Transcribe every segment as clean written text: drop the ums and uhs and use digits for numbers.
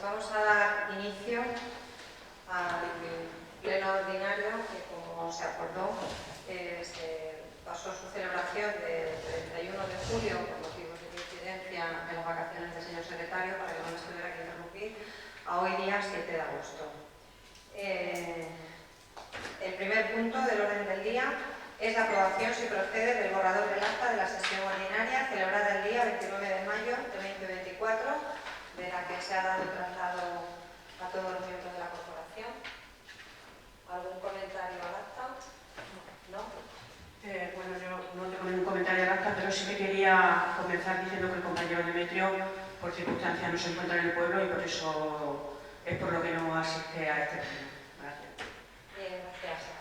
vamos a dar inicio al pleno ordinario que, como se acordó, se pasó su celebración del 31 de julio por motivos de coincidencia en las vacaciones del señor secretario, para que no les tuviera que interrumpir, a hoy día 7 de agosto. El primer punto del orden del día es la aprobación, si procede, del borrador del acta de la sesión ordinaria celebrada el día 29 de mayo de 2024, de la que se ha dado traslado a todos los miembros de la corporación. ¿Algún comentario al acta? ¿No? Bueno, yo no tengo ningún comentario al acta, pero sí que quería comenzar diciendo que el compañero Demetrio, por circunstancias, no se encuentra en el pueblo y por eso es por lo que no asiste a este pleno. Gracias. Bien, gracias.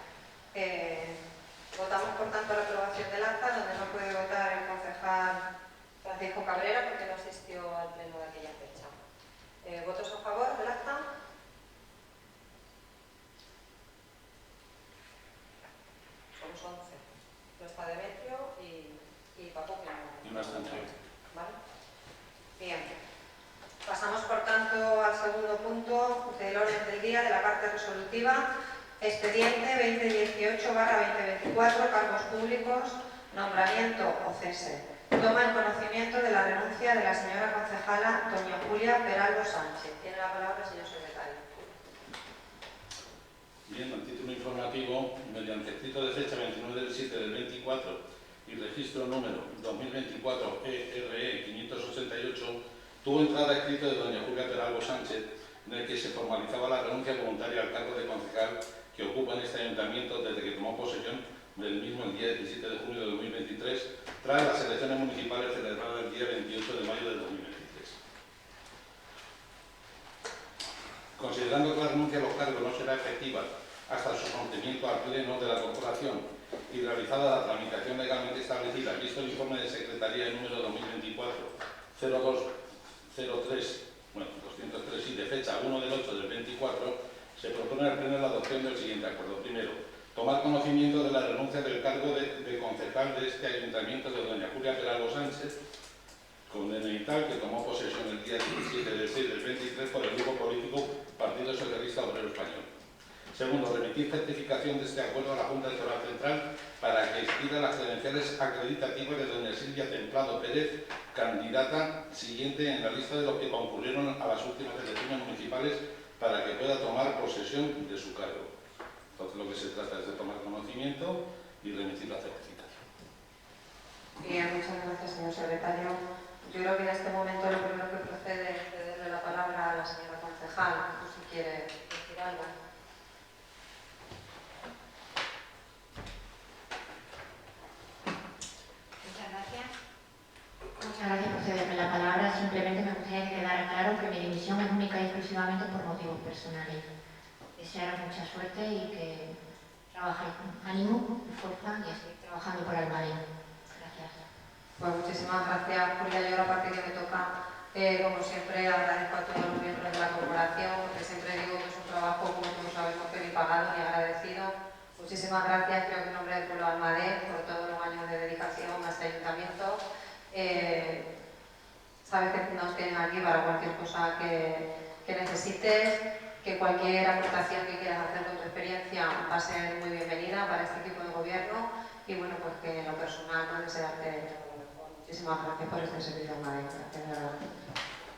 Votamos, por tanto, la aprobación del acta, donde no puede votar el concejal Francisco Cabrera porque no asistió al pleno de aquella fecha. ¿Votos a favor del acta? Somos 11. No está Demetrio y Paco, que no. Y una abstención. ¿Vale? Bien. Pasamos, por tanto, al segundo punto del orden del día de la parte resolutiva. Expediente 2018/2024, cargos públicos, nombramiento o cese. Toma en conocimiento de la renuncia de la señora concejala doña Julia Peralbo Sánchez. Tiene la palabra el señor secretario. Bien, a título informativo, mediante escrito de fecha 29 del 7 del 24 y registro número 2024 ERE 588, tuvo entrada escrito de doña Julia Peralbo Sánchez, en el que se formalizaba la renuncia voluntaria al cargo de concejal que ocupa en este ayuntamiento desde que tomó posesión del mismo el día 17 de junio de 2023, tras las elecciones municipales celebradas el día 28 de mayo de 2023. Considerando que la renuncia a los cargos no será efectiva hasta su sometimiento al pleno de la corporación y realizada la tramitación legalmente establecida, visto el informe de Secretaría número 2024-0203 y de fecha 1 del 8 del 24, se propone al pleno la adopción del siguiente acuerdo. Primero, tomar conocimiento de la renuncia del cargo de concejal de este ayuntamiento de doña Julia Peralbo Sánchez, con DNI tal, que tomó posesión el día 17 del 6 del 23 por el grupo político Partido Socialista Obrero Español. Segundo, remitir certificación de este acuerdo a la Junta Electoral Central para que expida las credenciales acreditativas de doña Silvia Templado Pérez, candidata siguiente en la lista de los que concurrieron a las últimas elecciones municipales, para que pueda tomar posesión de su cargo. Entonces, lo que se trata es de tomar conocimiento y remitir la certificación. Bien, muchas gracias, señor secretario. Yo creo que en este momento lo primero que procede es cederle la palabra a la señora concejal, si quiere decir algo. Muchas gracias por cederme la palabra. Simplemente me gustaría que quedara claro que mi dimisión es única y exclusivamente por motivos personales. Desearos mucha suerte y que trabajéis con ánimo y fuerza y seguir trabajando por Almadén. Gracias. Pues muchísimas gracias, Julia. Yo la parte que me toca, como siempre, agradezco a todos los miembros de la corporación, porque siempre digo que es un trabajo, como todos sabemos, que ni pagado ni agradecido. Muchísimas gracias, creo que en nombre del pueblo de Almadén, por todos los años de dedicación a este ayuntamiento. Sabes que nos tienen aquí para cualquier cosa que necesites, que cualquier aportación que quieras hacer con tu experiencia va a ser muy bienvenida para este equipo de gobierno y bueno, pues que en lo personal no desearte todo lo mejor. Muchísimas gracias por este servicio a Madrid. Gracias, de verdad.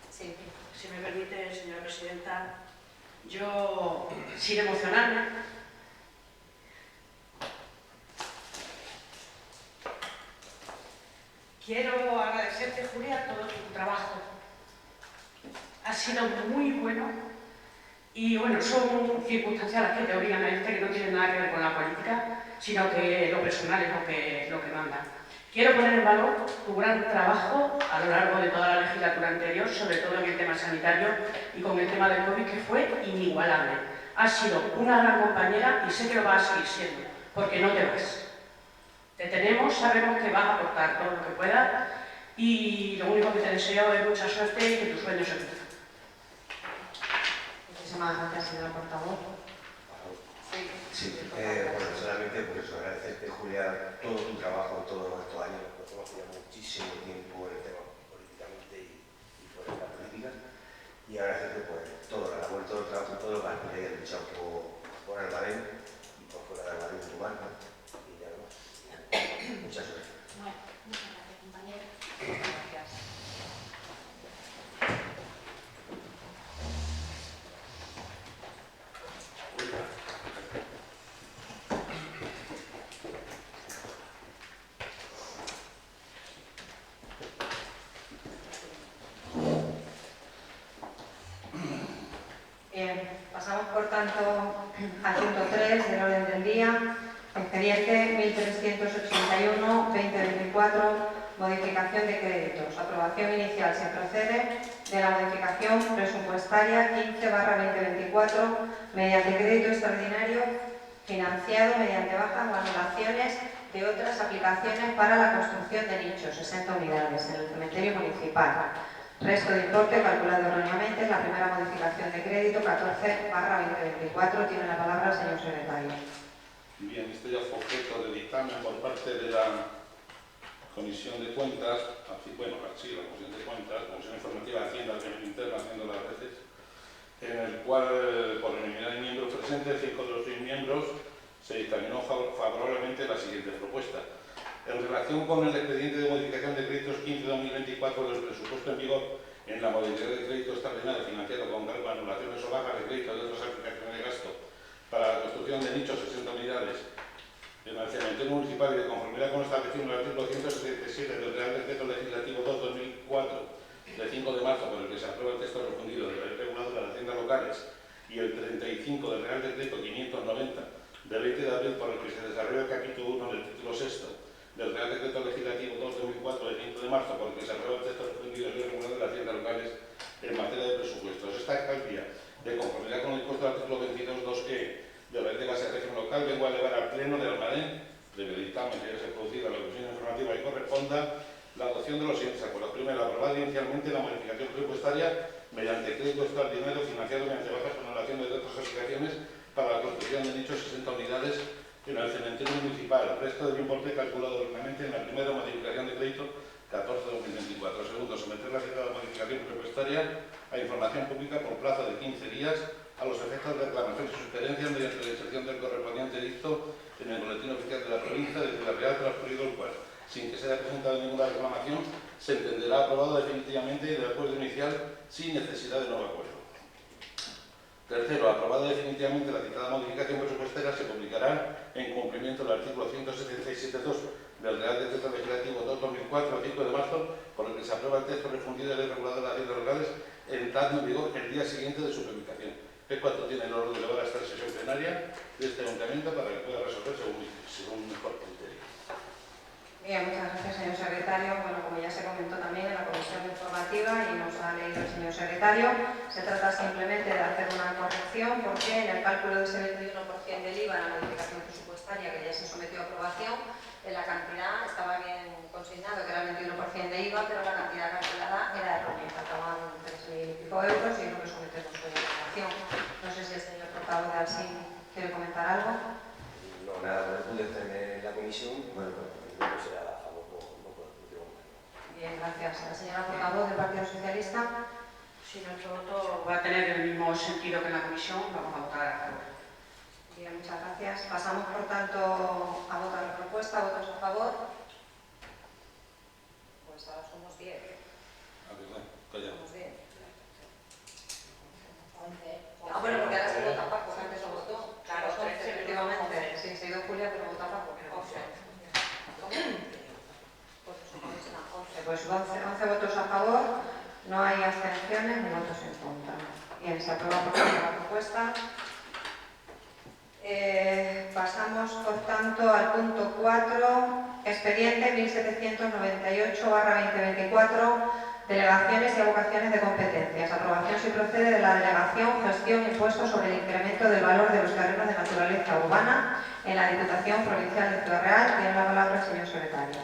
Sí. Si me permite, señora presidenta, yo, sin emocionarme, quiero agradecerte, Julia, todo tu trabajo. Ha sido muy bueno y, bueno, son circunstancias las que te obligan a este, que no tienen nada que ver con la política, sino que lo personal es lo que manda. Quiero poner en valor tu gran trabajo a lo largo de toda la legislatura anterior, sobre todo en el tema sanitario y con el tema del COVID, que fue inigualable. Has sido una gran compañera y sé que lo vas a seguir siendo, porque no te vas. Te tenemos, sabemos que vas a aportar todo lo que puedas y lo único que te deseo es mucha suerte y que tus sueños se cumplan. Muchísimas gracias, señora portavoz. Sí, bueno, solamente por eso agradecerte, Julia, todo tu trabajo todos estos años. Nos hemos tenido muchísimo tiempo en el tema políticamente y por esta política. y agradecerte pues todo el labor, todo el trabajo, todo lo que has luchado por Almadén y por fuera de Almadén de tu marca. Y ya no. Muchas gracias. Bueno, muchas gracias, compañero. Gracias. Bien, pasamos por tanto al punto 3 del orden del día, expediente 1381-2024, modificación de créditos. Aprobación inicial se procede de la modificación presupuestaria 15/2024 mediante crédito extraordinario financiado mediante bajas o anulaciones de otras aplicaciones para la construcción de nichos, 60 unidades, en el cementerio municipal. Resto de importe calculado erróneamente es la primera modificación de crédito 14/2024. Tiene la palabra el señor secretario. Bien, este ya fue objeto de dictamen por parte de la Comisión de Cuentas, la Comisión de Cuentas, Comisión Informativa de Hacienda, que me interna haciendo las veces, en el cual, por unanimidad de miembros presentes, 5 de los 6 miembros, se dictaminó favorablemente la siguiente propuesta. En relación con el expediente de modificación de créditos 15/2024 del presupuesto en vigor en la modalidad de crédito extraordinario financiado con cargo a anulaciones o bajas de crédito de otras aplicaciones de gasto para la construcción de nichos 60 unidades en el cementerio municipal y de conformidad con lo establecido en el artículo 177 del Real Decreto Legislativo 2/2004 de 5 de marzo, por el que se aprueba el texto refundido de la Ley Reguladora de Haciendas Locales, y el 35 del Real Decreto 590 del 20 de abril, por el que se desarrolla el capítulo 1 del título 6 del Real Decreto Legislativo 2/2004 de 5 de marzo, por el que se aprueba el texto refundido de la Ley Reguladora de Haciendas Locales en materia de presupuestos. Esta alcaldía, de conformidad con el dispuesto del artículo 22.2e de la Ley de Base de Régimen Local, vengo a elevar al Pleno de Almadén, previo dictamen que ya se ha producido a la Comisión Informativa que corresponda, la adopción de los siguientes acuerdos. Primero, aprobar inicialmente la modificación presupuestaria mediante crédito extraordinario financiado mediante bajas con anulaciones de otras aplicaciones para la construcción de dichos 60 unidades en el cementerio municipal. El resto del importe calculado originalmente en la primera modificación de crédito 14/2024. Segundo, someter la citada modificación presupuestaria a información pública por plazo de 15 días a los efectos de reclamaciones y sugerencias mediante la inserción del correspondiente edicto en el boletín oficial de la provincia de Ciudad Real, transcurrido el cual, sin que se haya presentado ninguna reclamación, se entenderá aprobado definitivamente y del acuerdo inicial sin necesidad de nuevo acuerdo. Tercero, aprobada definitivamente la citada modificación presupuestaria, se publicará en cumplimiento del artículo 177.2 del Real Decreto Legislativo 2/2004, 5 de marzo, por el que se aprueba el texto refundido de la Ley Reguladora de Haciendas Locales, entrando en vigor el día siguiente de su publicación. Es cuanto tiene el orden de elevar hasta la sesión plenaria de este ayuntamiento para que pueda resolver según mejor criterio. Bien, muchas gracias, señor secretario. Bueno, como ya se comentó también en la comisión informativa y nos ha leído el señor secretario, se trata simplemente de hacer una corrección porque en el cálculo de ese 21% del IVA en la modificación presupuestaria que ya se sometió a aprobación, en la cantidad estaba bien consignado que era el 21% de IVA, pero la cantidad calculada era errónea, faltaban 3.000 y pico euros y es lo que sometemos hoy a aprobación. No sé si el señor portavoz de Alsín quiere comentar algo. No, nada, no pude estar en la comisión, bueno, no será a favor, no puedo. Bien, gracias. A la señora portavoz del Partido Socialista. Si nuestro voto va a tener el mismo sentido que en la comisión, vamos a votar a favor. Bien, muchas gracias. Pasamos, por tanto, a votar la propuesta. ¿Votos a favor? Pues ahora somos 10. Somos 10. Ah, bueno, porque ahora se vota Paco, que antes lo votó. Claro, Pues 11, efectivamente. Sí, se ha ido Julia, pero vota Paco. 11. Pues 11 votos a favor, no hay abstenciones ni votos en contra. Bien, se aprueba por tanto la propuesta. Pasamos, por tanto, al punto 4, expediente 1798/2024, delegaciones y avocaciones de competencias. Aprobación si procede de la delegación, gestión e impuestos sobre el incremento del valor de los terrenos de naturaleza urbana en la Diputación Provincial de Ciudad Real. Tiene la palabra el señor secretario.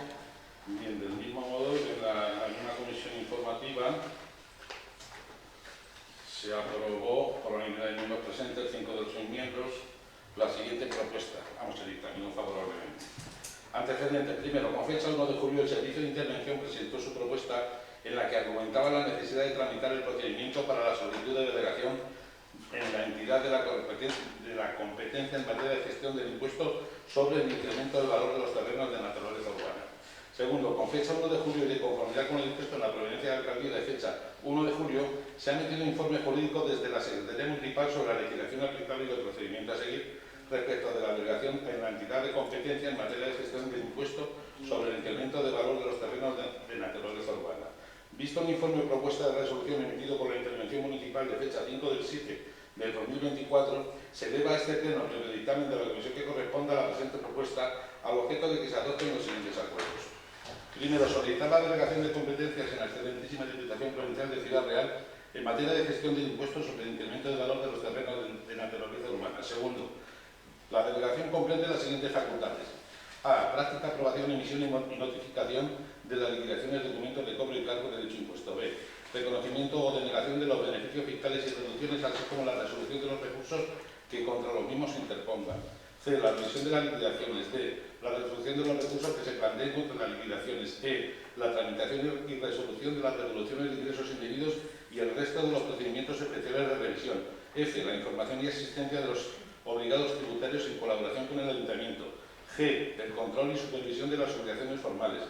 Bien, del mismo modo, en una comisión informativa se aprobó por unanimidad de miembros presentes, 5 de los 6 miembros, la siguiente propuesta. Vamos a dictaminó favorablemente. Antecedentes. Primero, con fecha 1 de julio, el Servicio de Intervención presentó su propuesta en la que argumentaba la necesidad de tramitar el procedimiento para la solicitud de delegación en la entidad de la competencia en materia de gestión del impuesto sobre el incremento del valor de los terrenos de naturaleza urbana. Segundo, con fecha 1 de julio y de conformidad con el dispuesto en la provincia de Alcaldía de fecha 1 de julio, se ha emitido informe jurídico desde la Secretaría Municipal sobre la legislación aplicable y el procedimiento a seguir respecto de la delegación en la entidad de competencia en materia de gestión del impuesto sobre el incremento de valor de los terrenos de naturaleza urbana. Visto un informe propuesta de resolución emitido por la Intervención Municipal de fecha 5 del 7 del 2024, se eleva a este pleno el dictamen de la comisión que corresponda a la presente propuesta al objeto de que se adopten los siguientes acuerdos. Primero, solicitar la delegación de competencias en la excelentísima Diputación Provincial de Ciudad Real en materia de gestión de impuestos sobre el incremento del valor de los terrenos de naturaleza urbana. Segundo, la delegación comprende las siguientes facultades. A. Práctica, aprobación, emisión y notificación de las liquidaciones de documentos de cobro y cargo de dicho impuesto. B. Reconocimiento o denegación de los beneficios fiscales y reducciones, así como la resolución de los recursos que contra los mismos se interpongan. C. La revisión de las liquidaciones. D. La resolución de los recursos que se planteen contra las liquidaciones. E. La tramitación y resolución de las devoluciones de ingresos indebidos y el resto de los procedimientos especiales de revisión. F. La información y asistencia de los obligados tributarios en colaboración con el Ayuntamiento. G. El control y supervisión de las obligaciones formales.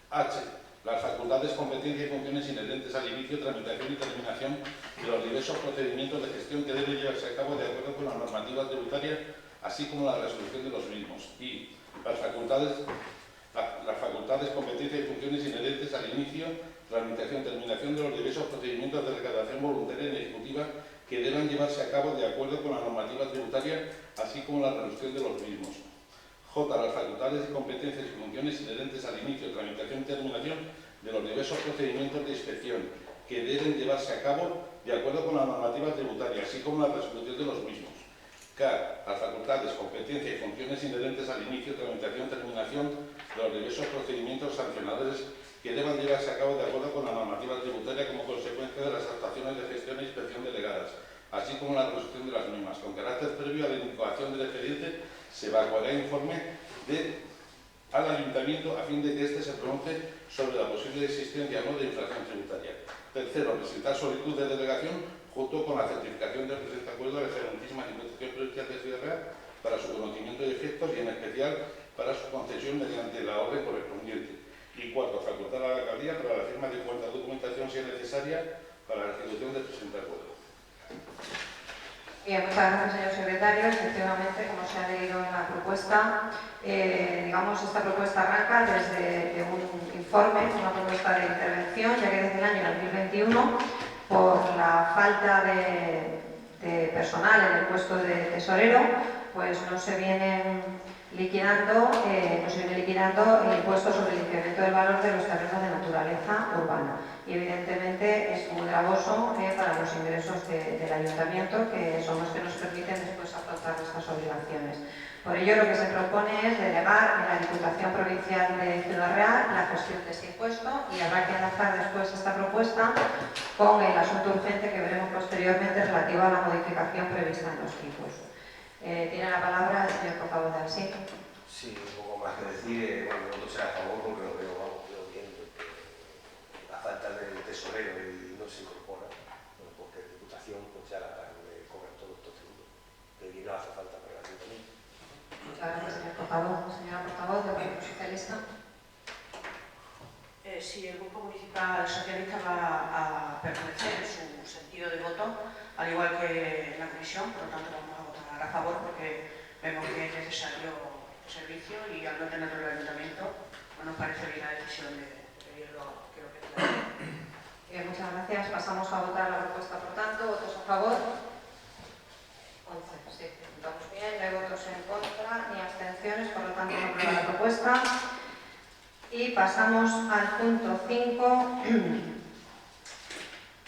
H. Las facultades, competencias y funciones inherentes al inicio, tramitación y terminación de los diversos procedimientos de gestión que deben llevarse a cabo de acuerdo con la normativa tributaria, así como la resolución de los mismos. Y las facultades, competencias y funciones inherentes al inicio, tramitación y terminación de los diversos procedimientos de recaudación voluntaria y ejecutiva que deban llevarse a cabo de acuerdo con la normativa tributaria, así como la resolución de los mismos. J. Las facultades y competencias y funciones inherentes al inicio, tramitación y terminación de los diversos procedimientos de inspección que deben llevarse a cabo de acuerdo con la normativa tributaria, así como la resolución de los mismos. K. Las facultades, competencias y funciones inherentes al inicio, tramitación y terminación de los diversos procedimientos sancionadores que deban llevarse a cabo de acuerdo con la normativa tributaria como consecuencia de las actuaciones de gestión e inspección delegadas, así como la resolución de las mismas. Con carácter previo a la incoación del expediente, se evacuará informe al Ayuntamiento a fin de que éste se pronuncie sobre la posible existencia o no de infracción tributaria. Tercero, presentar solicitud de delegación junto con la certificación del presente acuerdo a la excelentísima Diputación Provincial de Ciudad Real para su conocimiento y efectos y en especial para su concesión mediante la orden correspondiente. Y cuarto, facultar a la Alcaldía para la firma de cuanta documentación sea necesaria para la ejecución del presente acuerdo. Bien, muchas gracias, señor secretario. Efectivamente, como se ha leído en la propuesta, esta propuesta arranca desde un informe, una propuesta de intervención, ya que desde el año 2021, por la falta de personal en el puesto de tesorero, pues no se viene liquidando el impuesto sobre el incremento del valor de los terrenos de naturaleza urbana. Y evidentemente es muy gravoso para los ingresos del ayuntamiento, que son los que nos permiten después afrontar estas obligaciones. Por ello, lo que se propone es delegar en la Diputación Provincial de Ciudad Real la gestión de este impuesto, y habrá que enlazar después esta propuesta con el asunto urgente que veremos posteriormente relativo a la modificación prevista en los tipos. Tiene la palabra el señor portavoz de ASIC. Sí, un poco más que decir. Bueno, nosotros será a favor porque lo veo bien. La falta del tesorero y no se incorpora, bueno, porque la Diputación pues ya la cobran todos estos tributos, que bien no hace falta para el Ayuntamiento. Muchas gracias, señor portavoz. Señora portavoz del Grupo Socialista. Sí, el Grupo Municipal Socialista va a permanecer en su sentido de voto, al igual que en la comisión, por lo tanto vamos a votar a favor porque vemos que es necesario el servicio y al no tenerlo el Ayuntamiento, pues nos parece bien la decisión de pedirlo que lo Bien, muchas gracias. Pasamos a votar la propuesta, por tanto. ¿Votos a favor? 11. Sí, votamos bien. No hay votos en contra ni abstenciones, por lo tanto no aprueba la propuesta. Y pasamos al punto 5.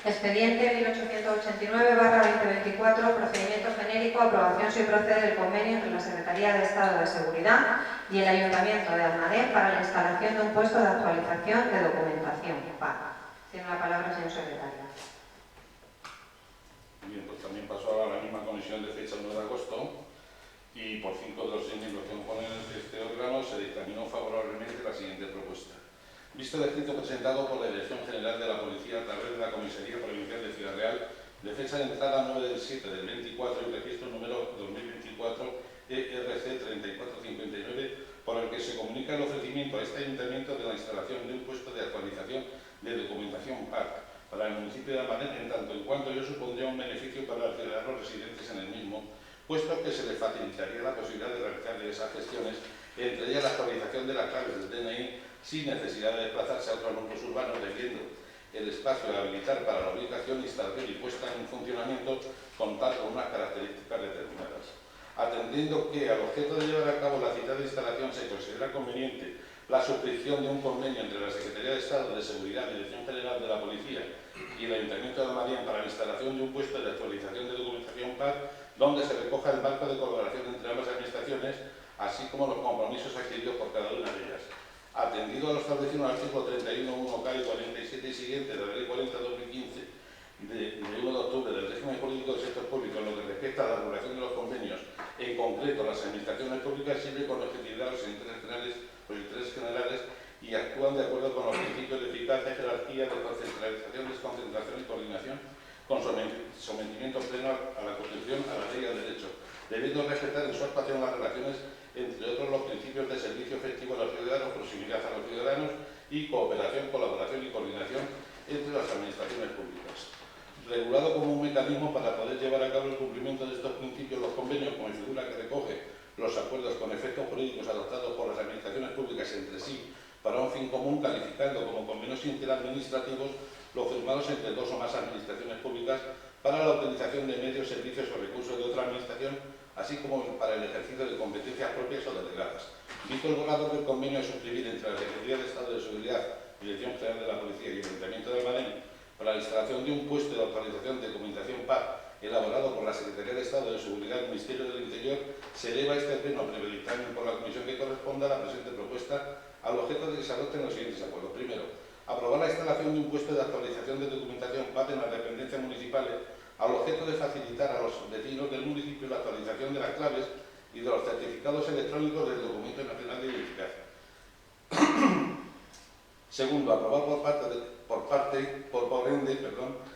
Expediente 1889/2024, procedimiento genérico, aprobación si procede del convenio entre la Secretaría de Estado de Seguridad y el Ayuntamiento de Almadén para la instalación de un puesto de actualización de documentación. Tiene la palabra el señor secretario. Bien, pues también pasó a la misma comisión de fecha 1 de agosto y por 5 de los 6 miembros que componen este órgano se dictaminó favorablemente la siguiente propuesta. visto el escrito presentado por la Dirección General de la Policía a través de la Comisaría Provincial de Ciudad Real, de fecha de entrada 9/7/24 y registro número 2024 ERC 3459, por el que se comunica el ofrecimiento a este ayuntamiento de la instalación de un puesto de actualización de documentación PAC para el municipio de Almadén, en tanto en cuanto ello supondría un beneficio para los ciudadanos residentes en el mismo, puesto que se les facilitaría la posibilidad de realizar esas gestiones, entre ellas la actualización de las claves del DNI, sin necesidad de desplazarse a otros núcleos urbanos, debiendo el espacio a habilitar para la ubicación, instalación y puesta en funcionamiento contar con unas características determinadas. Atendiendo que al objeto de llevar a cabo la citada instalación se considera conveniente la suscripción de un convenio entre la Secretaría de Estado de Seguridad y Dirección General de la Policía y el Ayuntamiento de Almadén para la instalación de un puesto de actualización de documentación PAC, donde se recoja el marco de colaboración entre ambas administraciones, así como los compromisos adquiridos por cada una de ellas. Atendido a lo establecido en el artículo 31.1K y 47 y siguientes de la Ley 40/2015 de 1 de octubre del régimen jurídico del sector público en lo que respecta a la regulación de los convenios, en concreto las administraciones públicas sirven con objetividad los intereses generales y actúan de acuerdo con los principios de eficacia, jerarquía, de concentración, desconcentración y coordinación, con sometimiento pleno a la Constitución, a la ley y al derecho, debiendo respetar en su actuación las relaciones, entre otros los principios de servicio efectivo a los ciudadanos, proximidad a los ciudadanos y cooperación, colaboración y coordinación entre las administraciones públicas. Regulado como un mecanismo para poder llevar a cabo el cumplimiento de estos principios, los convenios como figura que recoge los acuerdos con efectos jurídicos adoptados por las administraciones públicas entre sí para un fin común, calificando como convenios interadministrativos los firmados entre dos o más administraciones públicas para la utilización de medios, servicios o recursos de otra administración, así como para el ejercicio de competencias propias o delegadas. Visto el borrador del convenio a suscribir entre la Secretaría de Estado de Seguridad, Dirección General de la Policía y el Ayuntamiento de Almadén para la instalación de un puesto de actualización de documentación PAC elaborado por la Secretaría de Estado de Seguridad del Ministerio del Interior, se eleva este pleno previo dictamen por la comisión que corresponda a la presente propuesta al objeto de que se adopten los siguientes acuerdos. Primero, aprobar la instalación de un puesto de actualización de documentación PAC en las dependencias municipales al objeto de facilitar a los vecinos del municipio la actualización de las claves y de los certificados electrónicos del Documento Nacional de Identificación. Segundo, aprobar por ende,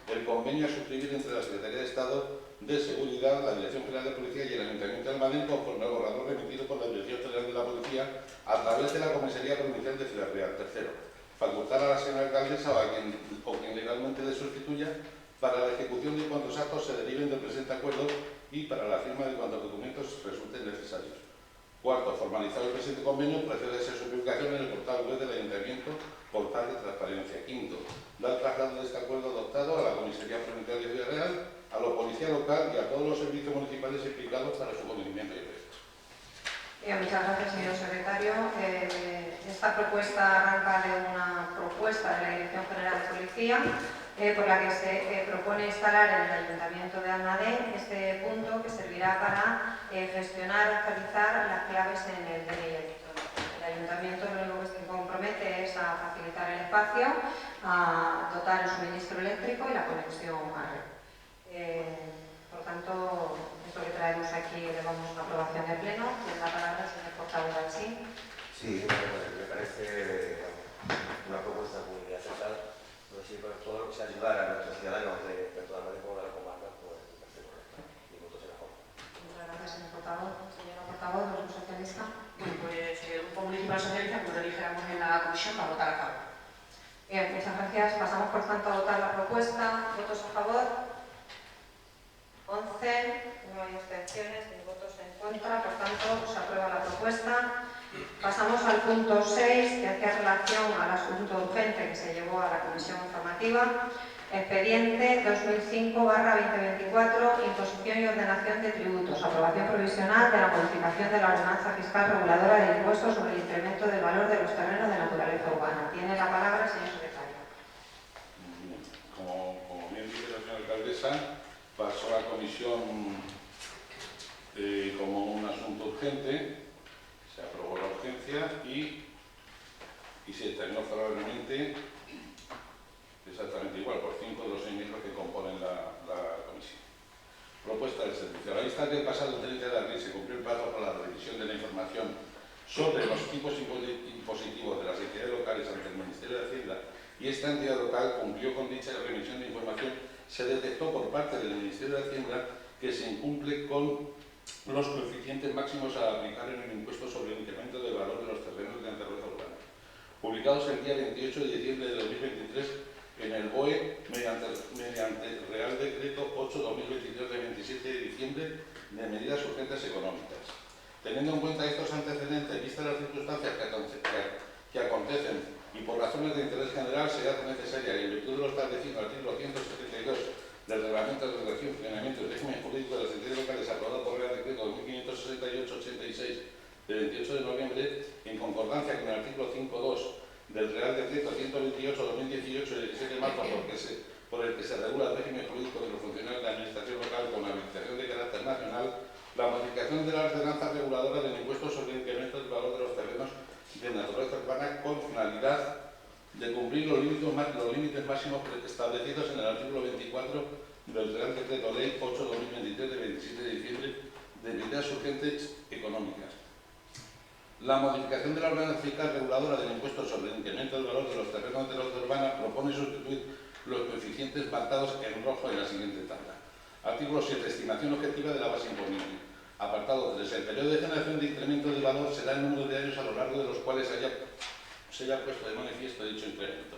el convenio a suscribir entre la Secretaría de Estado de Seguridad, la Dirección General de Policía y el Ayuntamiento de Almadén conforme al borrador remitido por la Dirección General de la Policía a través de la Comisaría Provincial de Ciudad Real. Tercero, facultar a la señora alcaldesa o quien legalmente le sustituya para la ejecución de cuantos actos se deriven del presente acuerdo y para la firma de cuantos documentos resulten necesarios. Cuarto, formalizar el presente convenio, procede a su publicación en el portal web del Ayuntamiento, portal de transparencia. Quinto, dar traslado de este acuerdo adoptado a la Comisaría Provincial de Ciudad Real, a la Policía Local y a todos los servicios municipales implicados para su conocimiento y efectos. Bien, muchas gracias, señor secretario. Esta propuesta arranca de una propuesta de la Dirección General de Policía por la que se propone instalar en el Ayuntamiento de Almadén este punto que servirá para gestionar y actualizar las claves en el DNI electrónico. El Ayuntamiento lo único que se compromete es a facilitar el espacio, a dotar el suministro eléctrico y la conexión a red. Por tanto, esto que traemos aquí le damos una aprobación de pleno. Tiene la palabra el señor portavoz Alsín. Sí, me parece una propuesta muy acertada. No sé si por todo lo que sea ayudar a nuestros ciudadanos de toda manera como de la comarca, pues me parece correcto. Mi voto será a favor. Muchas gracias, señor portavoz. Señora portavoz, del Grupo Socialista. Bueno, pues el Grupo Municipal Socialista, como lo dijéramos en la comisión, va a votar a favor. Bien, muchas gracias. Pasamos por tanto a votar la propuesta. ¿Votos a favor? 11. No hay abstenciones ni votos en contra. Por tanto, se aprueba la propuesta. Pasamos al punto 6, que hacía relación al asunto urgente que se llevó a la Comisión Informativa. Expediente 2005/2024, imposición y ordenación de tributos, aprobación provisional de la modificación de la ordenanza fiscal reguladora del impuesto sobre el incremento del valor de los terrenos de naturaleza urbana. Tiene la palabra el señor secretario. Como bien dice la señora alcaldesa, pasó a la comisión como un asunto urgente, se aprobó la urgencia y se examinó favorablemente exactamente igual, por 5 de los 6 miembros que componen la comisión. Propuesta del servicio. A la vista que el pasado 30 de abril se cumplió el plazo para la revisión de la información sobre los tipos impositivos de las entidades locales ante el Ministerio y esta entidad local cumplió con dicha remisión de información, se detectó por parte del Ministerio de Hacienda que se incumple con los coeficientes máximos a aplicar en el impuesto sobre el incremento del valor de los terrenos de naturaleza urbana, publicados el día 28 de diciembre de 2023 en el BOE mediante Real Decreto 8/2023 de 27 de diciembre de medidas urgentes económicas. Teniendo en cuenta estos antecedentes, vistas las circunstancias que acontecen y por razones de interés general, se hace necesaria, y en virtud de lo establecido en el artículo 172 del Reglamento de Regulación, Funcionamiento y Régimen Jurídico de las entidades locales, aprobado por Real Decreto 2568-86 de 28 de noviembre, en concordancia con el artículo 5.2 del Real Decreto 128-2018 de 17 de marzo, por el que se regula el régimen jurídico de los funcionarios de la Administración local con habilitación de carácter nacional, la modificación de la ordenanza reguladora del impuesto sobre el incremento del valor de los terrenos de naturaleza urbana con finalidad de cumplir los límites máximos establecidos en el artículo 24 del Real Decreto Ley 8/2023 de 27 de diciembre de medidas urgentes económicas. La modificación de la ordenanza fiscal reguladora del impuesto sobre el incremento del valor de los terrenos de naturaleza urbana propone sustituir los coeficientes marcados en rojo en la siguiente tabla. Artículo 7. Estimación objetiva de la base imponible. Apartado 3. El periodo de generación de incremento de valor será el número de años a lo largo de los cuales se haya puesto de manifiesto dicho incremento.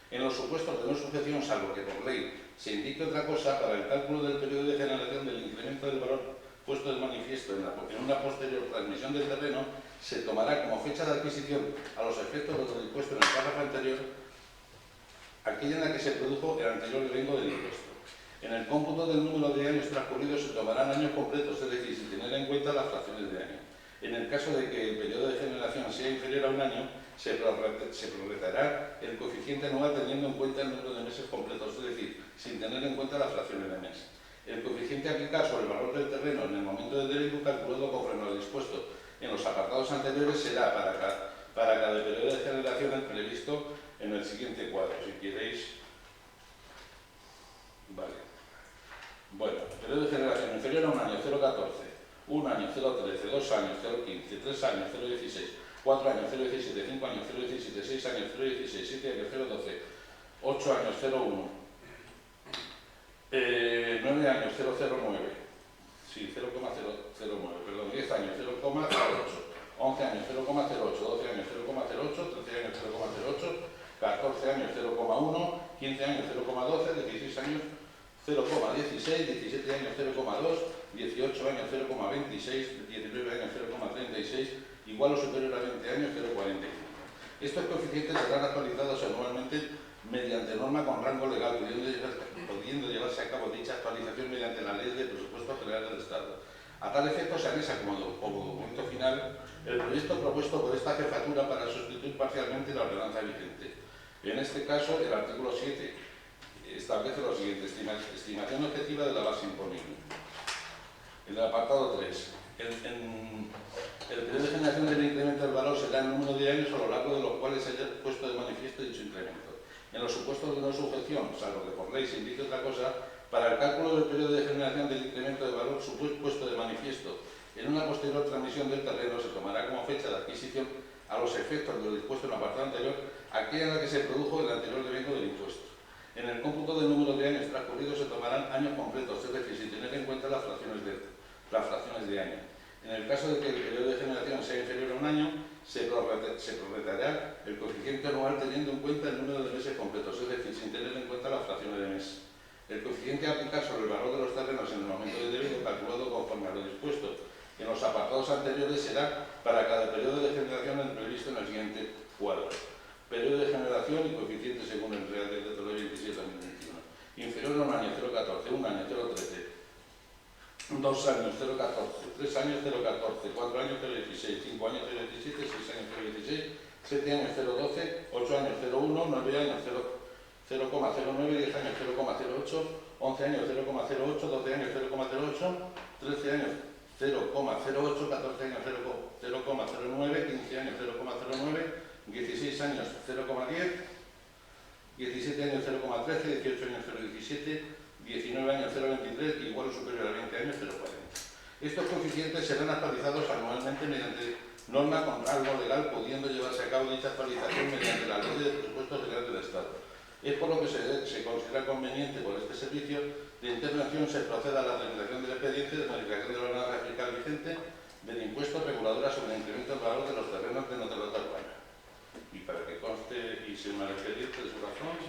En los supuestos de no sujeción, salvo que por ley se indique otra cosa, para el cálculo del periodo de generación del incremento del valor puesto de manifiesto en una posterior transmisión del terreno, se tomará como fecha de adquisición a los efectos de lo dispuesto en el párrafo anterior aquella en la que se produjo el anterior devengo del impuesto. En el cómputo del número de años transcurridos se tomarán años completos, es decir, sin tener en cuenta las fracciones de año. En el caso de que el periodo de generación sea inferior a un año, se prorrateará el coeficiente anual teniendo en cuenta el número de meses completos, es decir, sin tener en cuenta las fracciones de mes. El coeficiente a aplicar sobre el valor del terreno en el momento del devengo calculado conforme a lo dispuesto en los apartados anteriores será para cada periodo de generación el previsto en el siguiente cuadro, si queréis. Vale. Bueno, periodo de generación inferior a un año, 0,14, un año, 0,13, 2 años, 0,15, 3 años, 0,16, 4 años, 0,17, 5 años, 0,17, 6 años, 0,16, 7 años, 0,12, 8 años, 0,1, 9 años, 0,09, sí, 0,009, perdón, 10 años, 0,08, 11 años, 0,08, 12 años, 0,08, 13 años, 0,08, 14 años, 0,1, 15 años, 0,12, 16 años, 0,16, 17 años, 0,2, 18 años, 0,26, 19 años, 0,36, igual o superior a 20 años, 0,45. Estos coeficientes serán actualizados anualmente mediante norma con rango legal, pudiendo llevarse a cabo dicha actualización mediante la Ley de Presupuesto General del Estado. A tal efecto se anexa como documento final el proyecto propuesto por esta jefatura para sustituir parcialmente la ordenanza vigente. En este caso, el artículo 7 establece lo siguiente: estimación objetiva de la base imponible. En el apartado 3, el periodo de generación del incremento del valor será el número de años a lo largo de los cuales se haya puesto de manifiesto dicho incremento. En los supuestos de no sujeción, salvo que por ley se indique otra cosa, para el cálculo del periodo de generación del incremento de valor puesto de manifiesto en una posterior transmisión del terreno, se tomará como fecha de adquisición a los efectos de lo dispuesto en el apartado anterior aquella en la que se produjo el anterior devengo del impuesto. En el cómputo del número de años transcurridos se tomarán años completos, es decir, sin tener en cuenta las fracciones de año. En el caso de que el periodo de generación sea inferior a un año, se prorrateará el coeficiente anual teniendo en cuenta el número de meses completos, es decir, sin tener en cuenta las fracciones de mes. El coeficiente a aplicar sobre el valor de los terrenos en el momento de devengo calculado conforme a lo dispuesto en los apartados anteriores será para cada periodo de generación el previsto en el siguiente cuadro. Periodo de generación y coeficiente según el Real Decreto Ley 27/2021. Inferior a un año, 0,14, un año, 0,13, 2 años, 0,14, 3 años, 0,14, 4 años, 0,16, 5 años, 0,17, 6 años, 0,16, 7 años, 0,12, 8 años, 0,1, 9 años, 0,09, 10 años, 0,08, 11 años, 0,08, 12 años, 0,08, 13 años, 0,08, 14 años, 0,09, 15 años, 0,09, 16 años, 0,10, 17 años, 0,13, 18 años, 0,17, 19 años, 0,23, igual o superior a 20 años, 0,40. Estos coeficientes serán actualizados anualmente mediante norma con rango legal, pudiendo llevarse a cabo dicha actualización mediante la Ley de Presupuesto General del Estado. Es por lo que se considera conveniente por este servicio de intervención se proceda a la tramitación del expediente de modificación de la ordenanza fiscal vigente del impuesto reguladora sobre el incremento del valor de los terrenos de notoriedad urbana. Y para que conste y se me referir de su razón,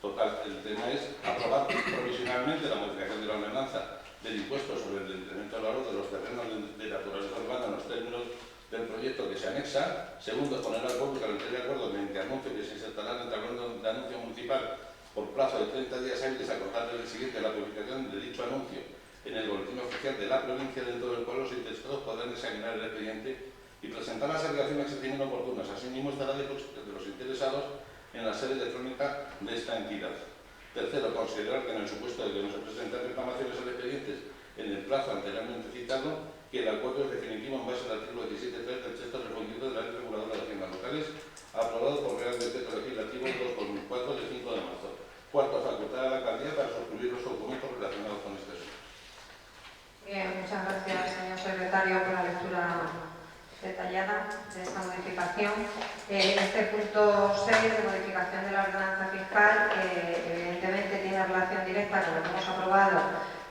total, el tema es aprobar provisionalmente la modificación de la ordenanza del impuesto sobre el incremento del valor de los terrenos de naturaleza urbana en los términos del proyecto que se anexa. Segundo, poner al público el anterior acuerdo mediante anuncio que se insertará en el tablón de anuncio municipal por plazo de 30 días hábiles a contar del siguiente la publicación de dicho anuncio en el boletín oficial de la provincia, dentro del cual los interesados podrán examinar el expediente y presentar las alegaciones que se estimen oportunas. Asimismo, estará de los interesados en la sede electrónica de esta entidad. Tercero, considerar que en el supuesto de que no se presenten reclamaciones o expedientes en el plazo anteriormente citado, que el acuerdo es definitivo en base al artículo 17.3 del texto refundido de la Ley Reguladora de Haciendas Locales, aprobado por Real Decreto Legislativo 2/2004 de 5 de marzo. Cuarto, facultar a la alcaldía para suscribir los documentos relacionados con este asunto. Bien, muchas gracias, señor secretario, por la lectura detallada de esta modificación. Este punto 6 de modificación de la ordenanza fiscal evidentemente tiene relación directa con lo que hemos aprobado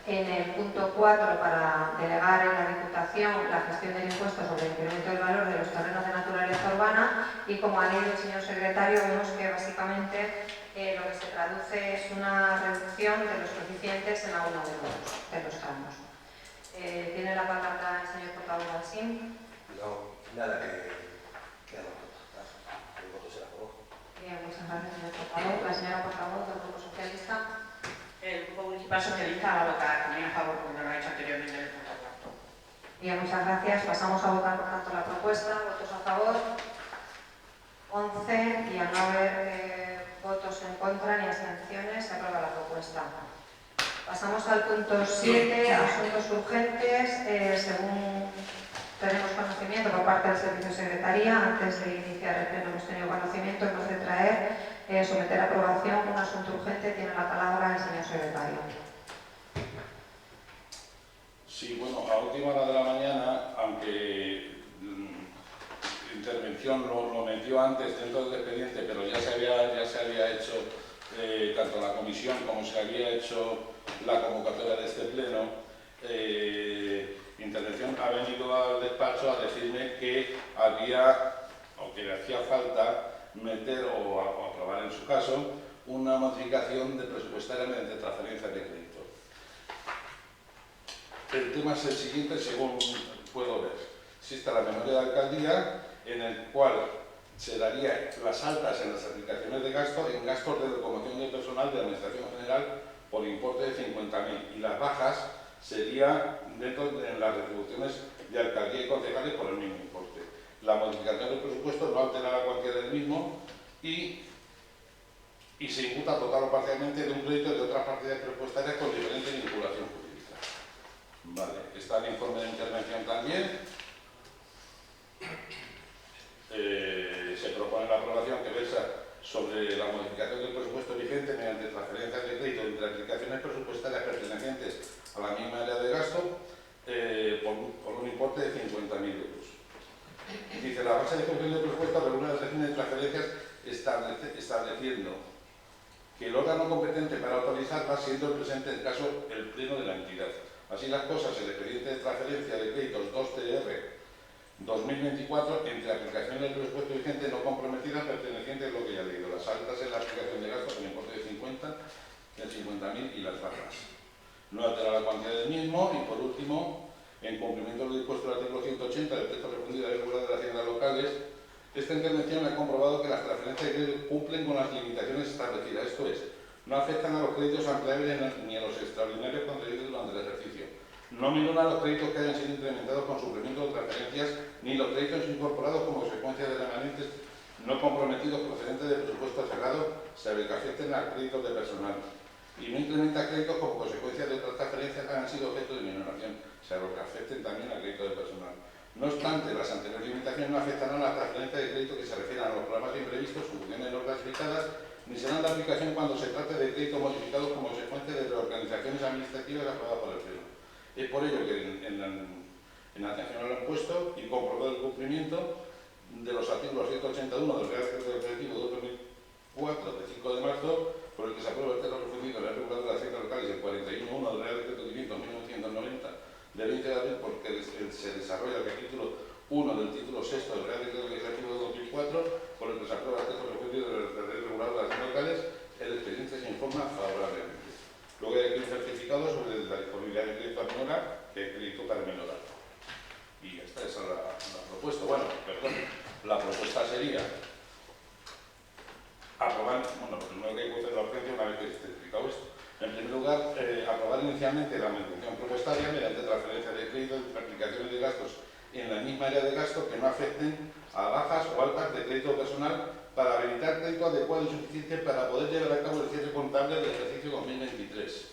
en el punto 4 para delegar en la Diputación la gestión del impuesto sobre el incremento del valor de los terrenos de naturaleza urbana, y como ha leído el señor secretario, vemos que básicamente lo que se traduce es una reducción de los coeficientes en alguno de los tramos. Tiene la palabra el señor portavoz Alsín. No, nada que anotar. El voto será a favor. Bien, muchas gracias, señor portavoz. La señora portavoz del Grupo Socialista. El Grupo Municipal Socialista va a votar también a favor, como lo ha hecho anteriormente el punto 4. Bien, muchas gracias. Pasamos a votar, por tanto, la propuesta. Votos a favor. 11, y al no haber votos en contra ni abstenciones, se aprueba la propuesta. Pasamos al punto 7, asuntos urgentes. Según tenemos conocimiento por parte del Servicio de Secretaría, antes de iniciar el pleno hemos tenido conocimiento, hemos de traer, someter a aprobación un asunto urgente. Tiene la palabra el señor secretario. Sí, bueno, a última hora de la mañana, aunque intervención lo metió antes dentro del expediente, pero ya se había hecho tanto la comisión como se había hecho la convocatoria de este pleno. Intervención ha venido al despacho a decirme que había, o que le hacía falta meter o aprobar en su caso una modificación de presupuestaria mediante transferencia de crédito. El tema es el siguiente, según puedo ver. Existe la memoria de alcaldía, en el cual se daría las altas en las aplicaciones de gasto en gastos de locomoción de personal de la Administración General por importe de 50.000, y las bajas sería dentro de las retribuciones de alcaldía y concejales por el mismo importe. La modificación del presupuesto no altera la cuantía del mismo y se imputa total o parcialmente de un crédito de otras partidas presupuestarias con diferente vinculación jurídica. Vale, está el informe de intervención también. Se propone la aprobación que versa sobre la modificación del presupuesto vigente mediante transferencias de crédito entre aplicaciones presupuestarias pertenecientes a la misma área de gasto por un importe de 50.000 euros. Dice, la base de ejecución del presupuesto regula el régimen de transferencias estableciendo que el órgano competente para autorizarla siendo el presente en caso el pleno de la entidad. Así las cosas, el expediente de transferencia de créditos 2TR 2024 entre aplicaciones del presupuesto vigente no comprometidas pertenecientes a lo que ya he leído, las altas en la aplicación de gastos con importe de 50.000 y las bajas. No altera la cuantía del mismo. Y por último, en cumplimiento de lo dispuesto del artículo 180 del texto refundido de la Ley Reguladora de Haciendas Locales, esta intervención ha comprobado que las transferencias de crédito cumplen con las limitaciones establecidas, esto es, no afectan a los créditos ampliables ni a los extraordinarios concedidos durante el ejercicio. No minoran los créditos que hayan sido incrementados con suplemento de transferencias, ni los créditos incorporados como consecuencia de remanentes no comprometidos procedentes de presupuesto cerrado, salvo que afecten a créditos de personal. Y no incrementa créditos como consecuencia de otras transferencias que han sido objeto de minoración, salvo que afecten también a créditos de personal. No obstante, las anteriores limitaciones no afectarán a las transferencias de crédito que se refieran a los programas imprevistos, funciones no clasificadas, ni serán de aplicación cuando se trate de créditos modificados como consecuencia de reorganizaciones administrativas aprobadas por el Pleno. Es por ello que en atención a lo expuesto y comprobado el cumplimiento de los artículos 181 del Real Decreto Legislativo 2004 de 5 En primer lugar, aprobar inicialmente la manutención presupuestaria mediante transferencia de crédito de aplicaciones de gastos en la misma área de gasto que no afecten a bajas o altas de crédito personal para habilitar crédito adecuado y suficiente para poder llevar a cabo el cierre contable del ejercicio 2023.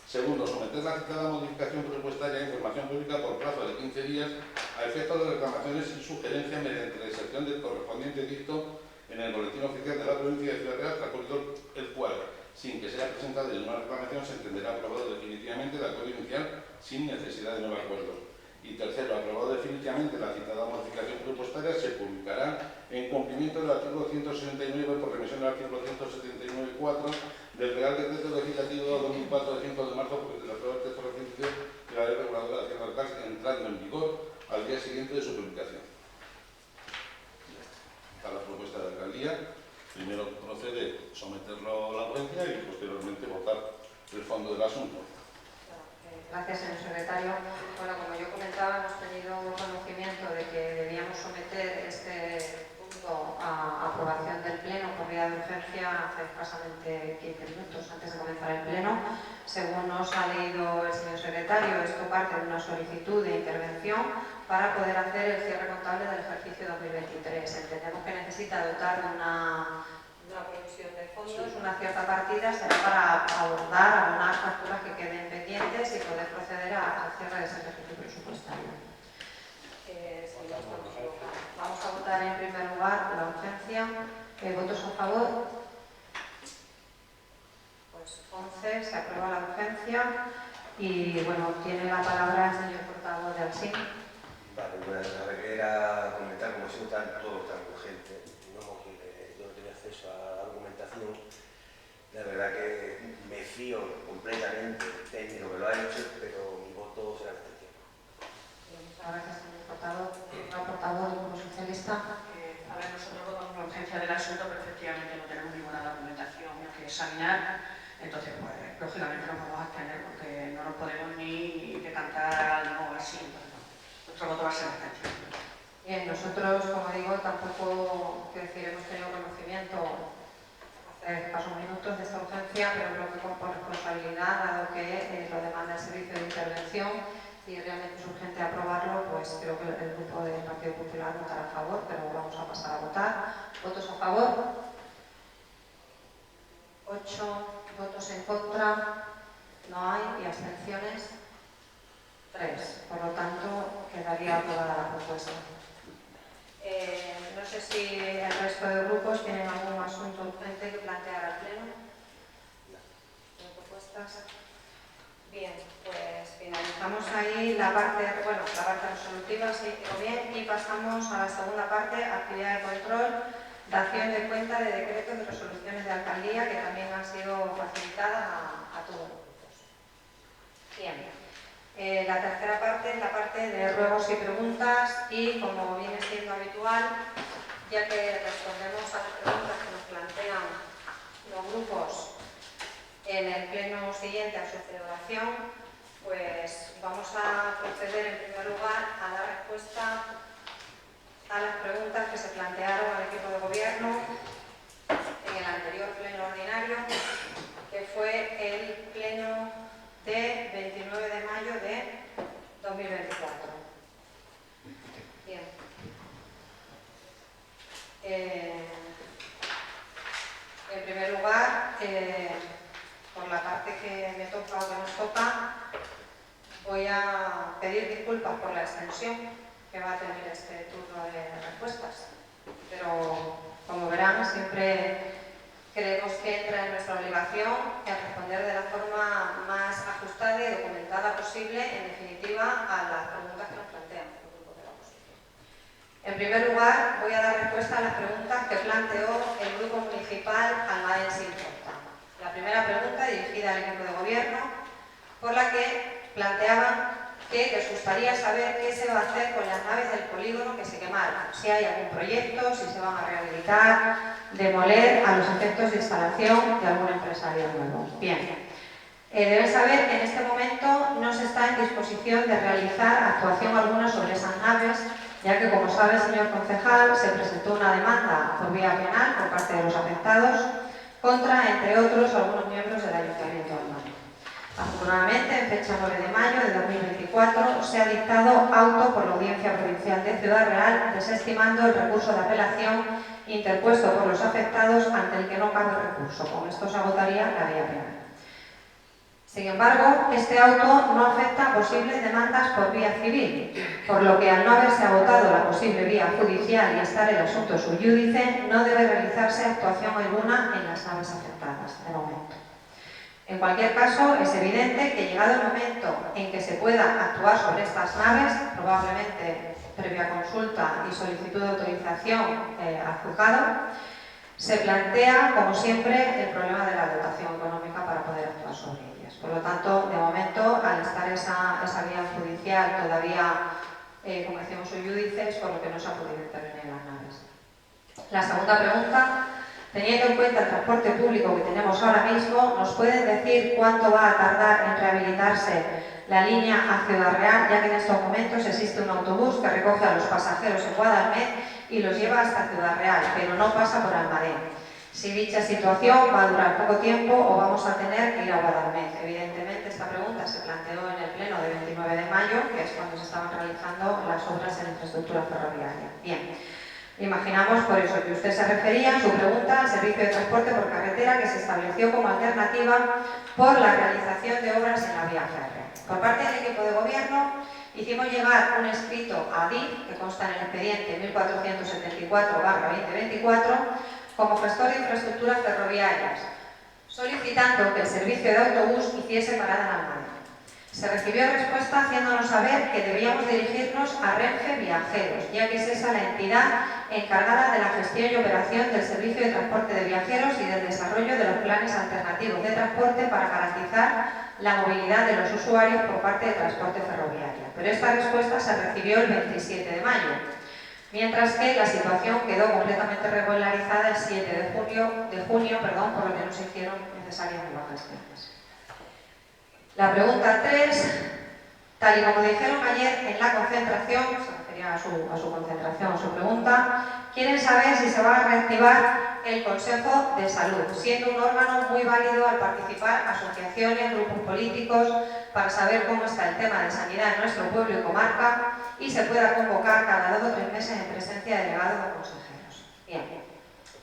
Segundo, someter la citada modificación presupuestaria a información pública por plazo de 15 días a efectos de reclamaciones y sugerencias mediante la inserción del correspondiente dicto en el boletín oficial de la provincia de Ciudad Real, transcurrido el cual, sin que sea presentada ninguna reclamación, se entenderá aprobado definitivamente el acuerdo inicial sin necesidad de nuevo acuerdo. Y tercero, aprobado definitivamente la citada modificación presupuestaria, se publicará en cumplimiento del artículo 169 por remisión del artículo 179.4 del Real Decreto Legislativo 2004 de 5 de marzo de la prueba de ejercicio de la Ley Reguladora de Hacienda Local, entrando en vigor al día siguiente de su publicación. Está la propuesta de la alcaldía. Primero procede someterlo a la audiencia y posteriormente votar el fondo del asunto. Gracias, señor secretario. Bueno, como yo comentaba, hemos tenido conocimiento de que debíamos someter este punto a aprobación del Pleno por vía de urgencia hace escasamente 15 minutos antes de comenzar el Pleno. Según nos ha leído el señor secretario, esto parte de una solicitud de intervención para poder hacer el cierre contable del ejercicio 2023. Entendemos que necesita dotar de una provisión de fondos, una cierta partida, será para abordar algunas facturas que queden pendientes y poder proceder al cierre de ese ejercicio presupuestario. Vamos a votar en primer lugar la urgencia. ¿Votos a favor? Pues 11, se aprueba la urgencia y bueno, tiene la palabra el señor portavoz de Alsín. Vale, bueno, la verdad que era comentar como si todo tan urgente. Yo no tenía acceso a la argumentación. La verdad que me fío completamente del técnico que lo ha hecho, pero mi voto será de abstención. Muchas gracias, señor portavoz. ¿El portavoz del Grupo Socialista? A ver, nosotros votamos la urgencia del asunto, pero efectivamente no tenemos ninguna documentación que examinar. Entonces, pues, lógicamente nos vamos a abstener porque no nos podemos ni decantar no así. Nuestro voto va a ser abstención. Bien, nosotros, como digo, tampoco, quiero decir, hemos tenido conocimiento hace escasos minutos de esta urgencia, pero creo que por responsabilidad, dado que lo demanda el servicio de intervención y realmente es urgente aprobarlo, pues creo que el Grupo del Partido Popular votará a favor, pero vamos a pasar a votar. ¿Votos a favor? 8 votos en contra, no hay, y abstenciones 3. Por lo tanto, quedaría aprobada la propuesta. No sé si el resto de grupos tienen algún asunto urgente que plantear al Pleno. ¿Tienen propuestas? Bien, pues finalizamos ahí la parte resolutiva, sí, bien, y pasamos a la segunda parte, actividad de control, dación de cuenta de decretos y resoluciones de alcaldía que también han sido facilitadas a todos los grupos. Bien. La tercera parte es la parte de ruegos y preguntas y, como viene siendo habitual, ya que respondemos a las preguntas que nos plantean los grupos en el pleno siguiente a su celebración, pues vamos a proceder en primer lugar a dar respuesta a las preguntas que se plantearon al equipo de gobierno en el anterior pleno ordinario, que fue el pleno de 29 de mayo de 2024. Bien. En primer lugar, por la parte que me toca o que nos toca, voy a pedir disculpas por la extensión que va a tener este turno de respuestas. Pero, como verán, siempre creemos que entra en nuestra obligación en responder de la forma más ajustada y documentada posible, en definitiva, a las preguntas que nos plantean los grupos de la oposición. En primer lugar, voy a dar respuesta a las preguntas que planteó el Grupo Municipal Almadense Importa. La primera pregunta, dirigida al equipo de gobierno, por la que planteaban que les gustaría saber qué se va a hacer con las naves del polígono que se quemaron, si hay algún proyecto, si se van a rehabilitar, demoler a los efectos de instalación de algún empresario nuevo. Bien, deben saber que en este momento no se está en disposición de realizar actuación alguna sobre esas naves, ya que, como sabe el señor concejal, se presentó una demanda por vía penal por parte de los afectados contra, entre otros, algunos miembros del Ayuntamiento de Almagro. Afortunadamente, en fecha 9 de mayo de 2024, se ha dictado auto por la Audiencia Provincial de Ciudad Real, desestimando el recurso de apelación interpuesto por los afectados ante el que no cabe recurso. Con esto se agotaría la vía penal. Sin embargo, este auto no afecta a posibles demandas por vía civil, por lo que al no haberse agotado la posible vía judicial y estar el asunto sub iudice, no debe realizarse actuación alguna en las naves afectadas, de momento. En cualquier caso, es evidente que llegado el momento en que se pueda actuar sobre estas naves, probablemente previa consulta y solicitud de autorización al juzgado, se plantea, como siempre, el problema de la dotación económica para poder actuar sobre ellas. Por lo tanto, de momento, al estar esa vía judicial todavía, como decíamos, sub iudice, es por lo que no se ha podido intervenir en las naves. La segunda pregunta: teniendo en cuenta el transporte público que tenemos ahora mismo, ¿nos pueden decir cuánto va a tardar en rehabilitarse la línea a Ciudad Real, ya que en estos momentos existe un autobús que recoge a los pasajeros en Guadalmet y los lleva hasta Ciudad Real, pero no pasa por Almadén? Si dicha situación va a durar poco tiempo o vamos a tener que ir a Guadalmet. Evidentemente, esta pregunta se planteó en el pleno del 29 de mayo, que es cuando se estaban realizando las obras en infraestructura ferroviaria. Bien. Imaginamos por eso que usted se refería en su pregunta al servicio de transporte por carretera que se estableció como alternativa por la realización de obras en la vía férrea. Por parte del equipo de gobierno hicimos llegar un escrito a ADIF, que consta en el expediente 1474/2024, como gestor de infraestructuras ferroviarias, solicitando que el servicio de autobús hiciese parada en Almadén. Se recibió respuesta haciéndonos saber que debíamos dirigirnos a Renfe Viajeros, ya que es esa la entidad encargada de la gestión y operación del servicio de transporte de viajeros y del desarrollo de los planes alternativos de transporte para garantizar la movilidad de los usuarios por parte de transporte ferroviario. Pero esta respuesta se recibió el 27 de mayo, mientras que la situación quedó completamente regularizada el 7 de junio, por lo que no se hicieron necesarias nuevas gestiones. La pregunta 3, tal y como dijeron ayer en la concentración, se refería a su concentración, su pregunta, quieren saber si se va a reactivar el Consejo de Salud, siendo un órgano muy válido al participar asociaciones, grupos políticos, para saber cómo está el tema de sanidad en nuestro pueblo y comarca, y se pueda convocar cada 2 o 3 meses en presencia de delegados o consejeros. Bien,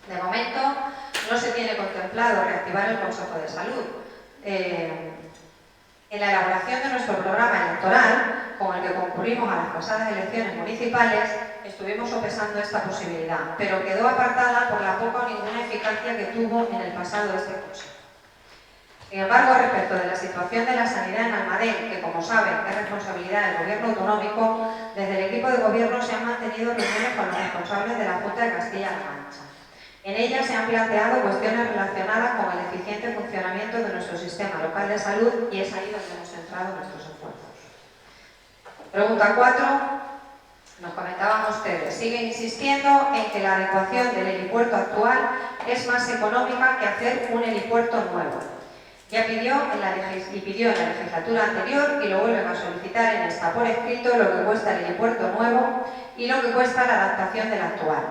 de momento no se tiene contemplado reactivar el Consejo de Salud. En la elaboración de nuestro programa electoral, con el que concurrimos a las pasadas elecciones municipales, estuvimos sopesando esta posibilidad, pero quedó apartada por la poca o ninguna eficacia que tuvo en el pasado este consejo. Sin embargo, respecto de la situación de la sanidad en Almadén, que como saben es responsabilidad del Gobierno autonómico, desde el equipo de gobierno se han mantenido reuniones con los responsables de la Junta de Castilla-La Mancha. En ellas se han planteado cuestiones relacionadas con el eficiente funcionamiento de nuestro sistema local de salud y es ahí donde hemos centrado nuestros esfuerzos. Pregunta 4. Nos comentaban ustedes, siguen insistiendo en que la adecuación del helipuerto actual es más económica que hacer un helipuerto nuevo. Ya pidió en la legislatura anterior y lo vuelven a solicitar en esta por escrito lo que cuesta el helipuerto nuevo y lo que cuesta la adaptación del actual,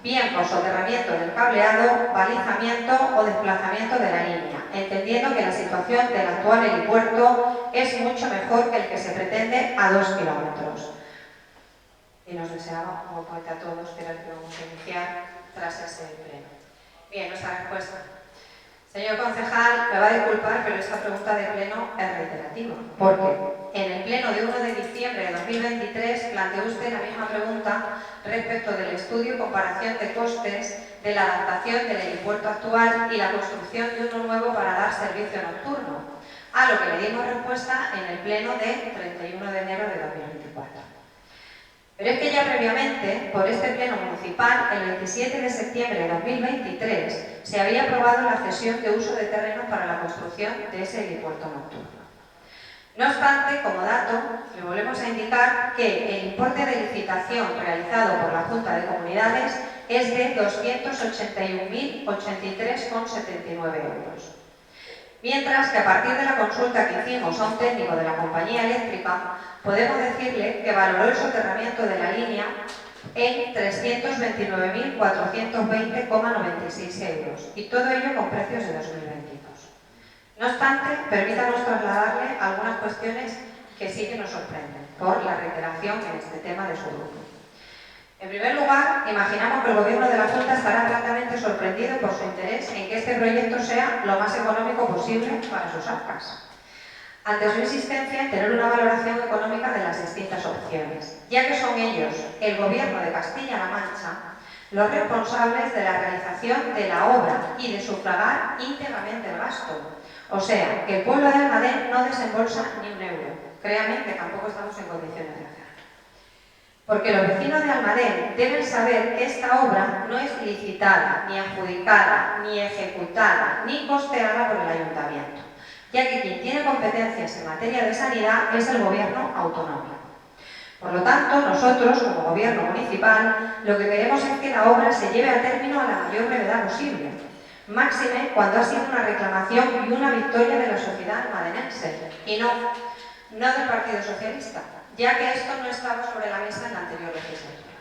bien por soterramiento del cableado, balizamiento o desplazamiento de la línea, entendiendo que la situación del actual helipuerto es mucho mejor que el que se pretende a 2 kilómetros. Y nos deseaba un buen puente a todos, que era el que vamos a iniciar tras ese pleno. Bien, nuestra respuesta. Señor concejal, me va a disculpar, pero esta pregunta de pleno es reiterativa, porque en el pleno de 1 de diciembre de 2023 planteó usted la misma pregunta respecto del estudio y comparación de costes de la adaptación del helipuerto actual y la construcción de uno nuevo para dar servicio nocturno, a lo que le dimos respuesta en el pleno de 31 de enero de 2024. Pero es que ya previamente, por este pleno municipal, el 27 de septiembre de 2023, se había aprobado la cesión de uso de terrenos para la construcción de ese helipuerto nocturno. No obstante, como dato, le volvemos a indicar que el importe de licitación realizado por la Junta de Comunidades es de 281.083,79 euros. Mientras que a partir de la consulta que hicimos a un técnico de la compañía eléctrica, podemos decirle que valoró el soterramiento de la línea en 329.420,96 euros, y todo ello con precios de 2022. No obstante, permítanos trasladarle algunas cuestiones que sí que nos sorprenden por la reiteración en este tema de su grupo. En primer lugar, imaginamos que el Gobierno de la Junta estará gratamente sorprendido por su interés en que este proyecto sea lo más económico posible para sus arcas, ante su insistencia en tener una valoración económica de las distintas opciones, ya que son ellos, el Gobierno de Castilla-La Mancha, los responsables de la realización de la obra y de sufragar íntegramente el gasto. O sea, que el pueblo de Almadén no desembolsa ni un euro. Créanme que tampoco estamos en condiciones de hacerlo. Porque los vecinos de Almadén deben saber que esta obra no es licitada, ni adjudicada, ni ejecutada, ni costeada por el ayuntamiento, ya que quien tiene competencias en materia de sanidad es el Gobierno autonómico. Por lo tanto, nosotros, como Gobierno municipal, lo que queremos es que la obra se lleve a término a la mayor brevedad posible, máxime cuando ha sido una reclamación y una victoria de la sociedad almadenense, y no del Partido Socialista, ya que esto no estaba sobre la mesa en la anterior legislatura.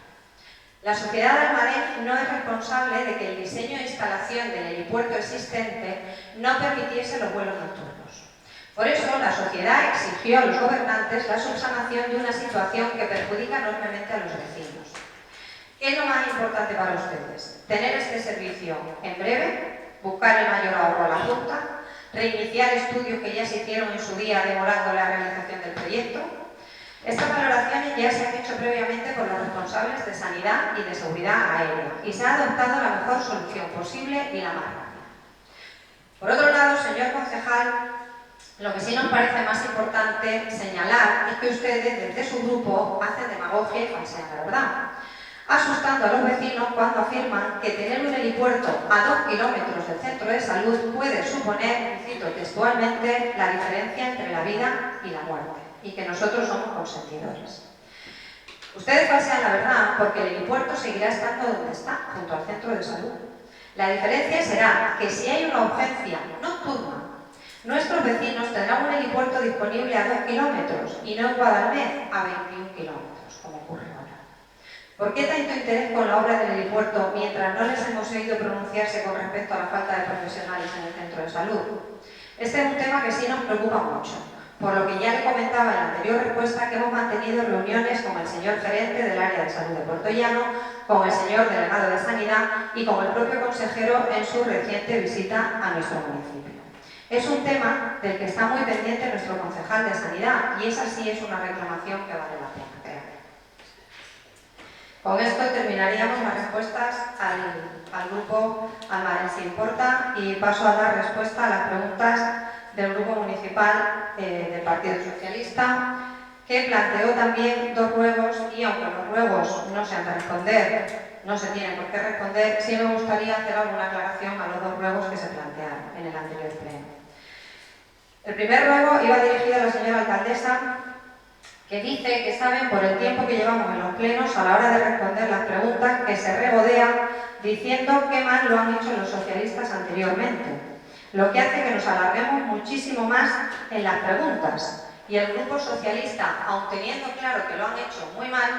La sociedad de Almadén no es responsable de que el diseño e instalación del helipuerto existente no permitiese los vuelos nocturnos. Por eso, la sociedad exigió a los gobernantes la subsanación de una situación que perjudica enormemente a los vecinos. ¿Qué es lo más importante para ustedes? Tener este servicio en breve, buscar el mayor ahorro a la Junta, reiniciar estudios que ya se hicieron en su día demorando la realización del proyecto. Estas valoraciones ya se han hecho previamente por los responsables de Sanidad y de Seguridad Aérea y se ha adoptado la mejor solución posible y la más rápida. Por otro lado, señor concejal, lo que sí nos parece más importante señalar es que ustedes desde su grupo hacen demagogia y falsean la verdad, asustando a los vecinos cuando afirman que tener un helipuerto a 2 kilómetros del centro de salud puede suponer, cito textualmente, la diferencia entre la vida y la muerte, y que nosotros somos consentidores. Ustedes falsean la verdad porque el helipuerto seguirá estando donde está, junto al centro de salud. La diferencia será que si hay una urgencia nocturna, nuestros vecinos tendrán un helipuerto disponible a 2 kilómetros y no en Guadalmedina a 21 kilómetros, como ocurre ahora. ¿Por qué tanto interés con la obra del helipuerto mientras no les hemos oído pronunciarse con respecto a la falta de profesionales en el centro de salud? Este es un tema que sí nos preocupa mucho, por lo que ya le comentaba en la anterior respuesta que hemos mantenido reuniones con el señor gerente del área de salud de Puerto Llano, con el señor delegado de Sanidad y con el propio consejero en su reciente visita a nuestro municipio. Es un tema del que está muy pendiente nuestro concejal de Sanidad y esa sí es una reclamación que vale la pena, créanme. Con esto terminaríamos las respuestas al grupo Almadén Se Importa y paso a dar respuesta a las preguntas del grupo municipal del Partido Socialista, que planteó también 2 ruegos y aunque los ruegos no se han de responder, no se tienen por qué responder, sí me gustaría hacer alguna aclaración a los 2 ruegos que se plantearon en el anterior pleno. El primer ruego iba dirigido a la señora alcaldesa, que dice que saben por el tiempo que llevamos en los plenos a la hora de responder las preguntas que se regodea diciendo que mal lo han hecho los socialistas anteriormente, lo que hace que nos alarguemos muchísimo más en las preguntas. Y el grupo socialista, aun teniendo claro que lo han hecho muy mal,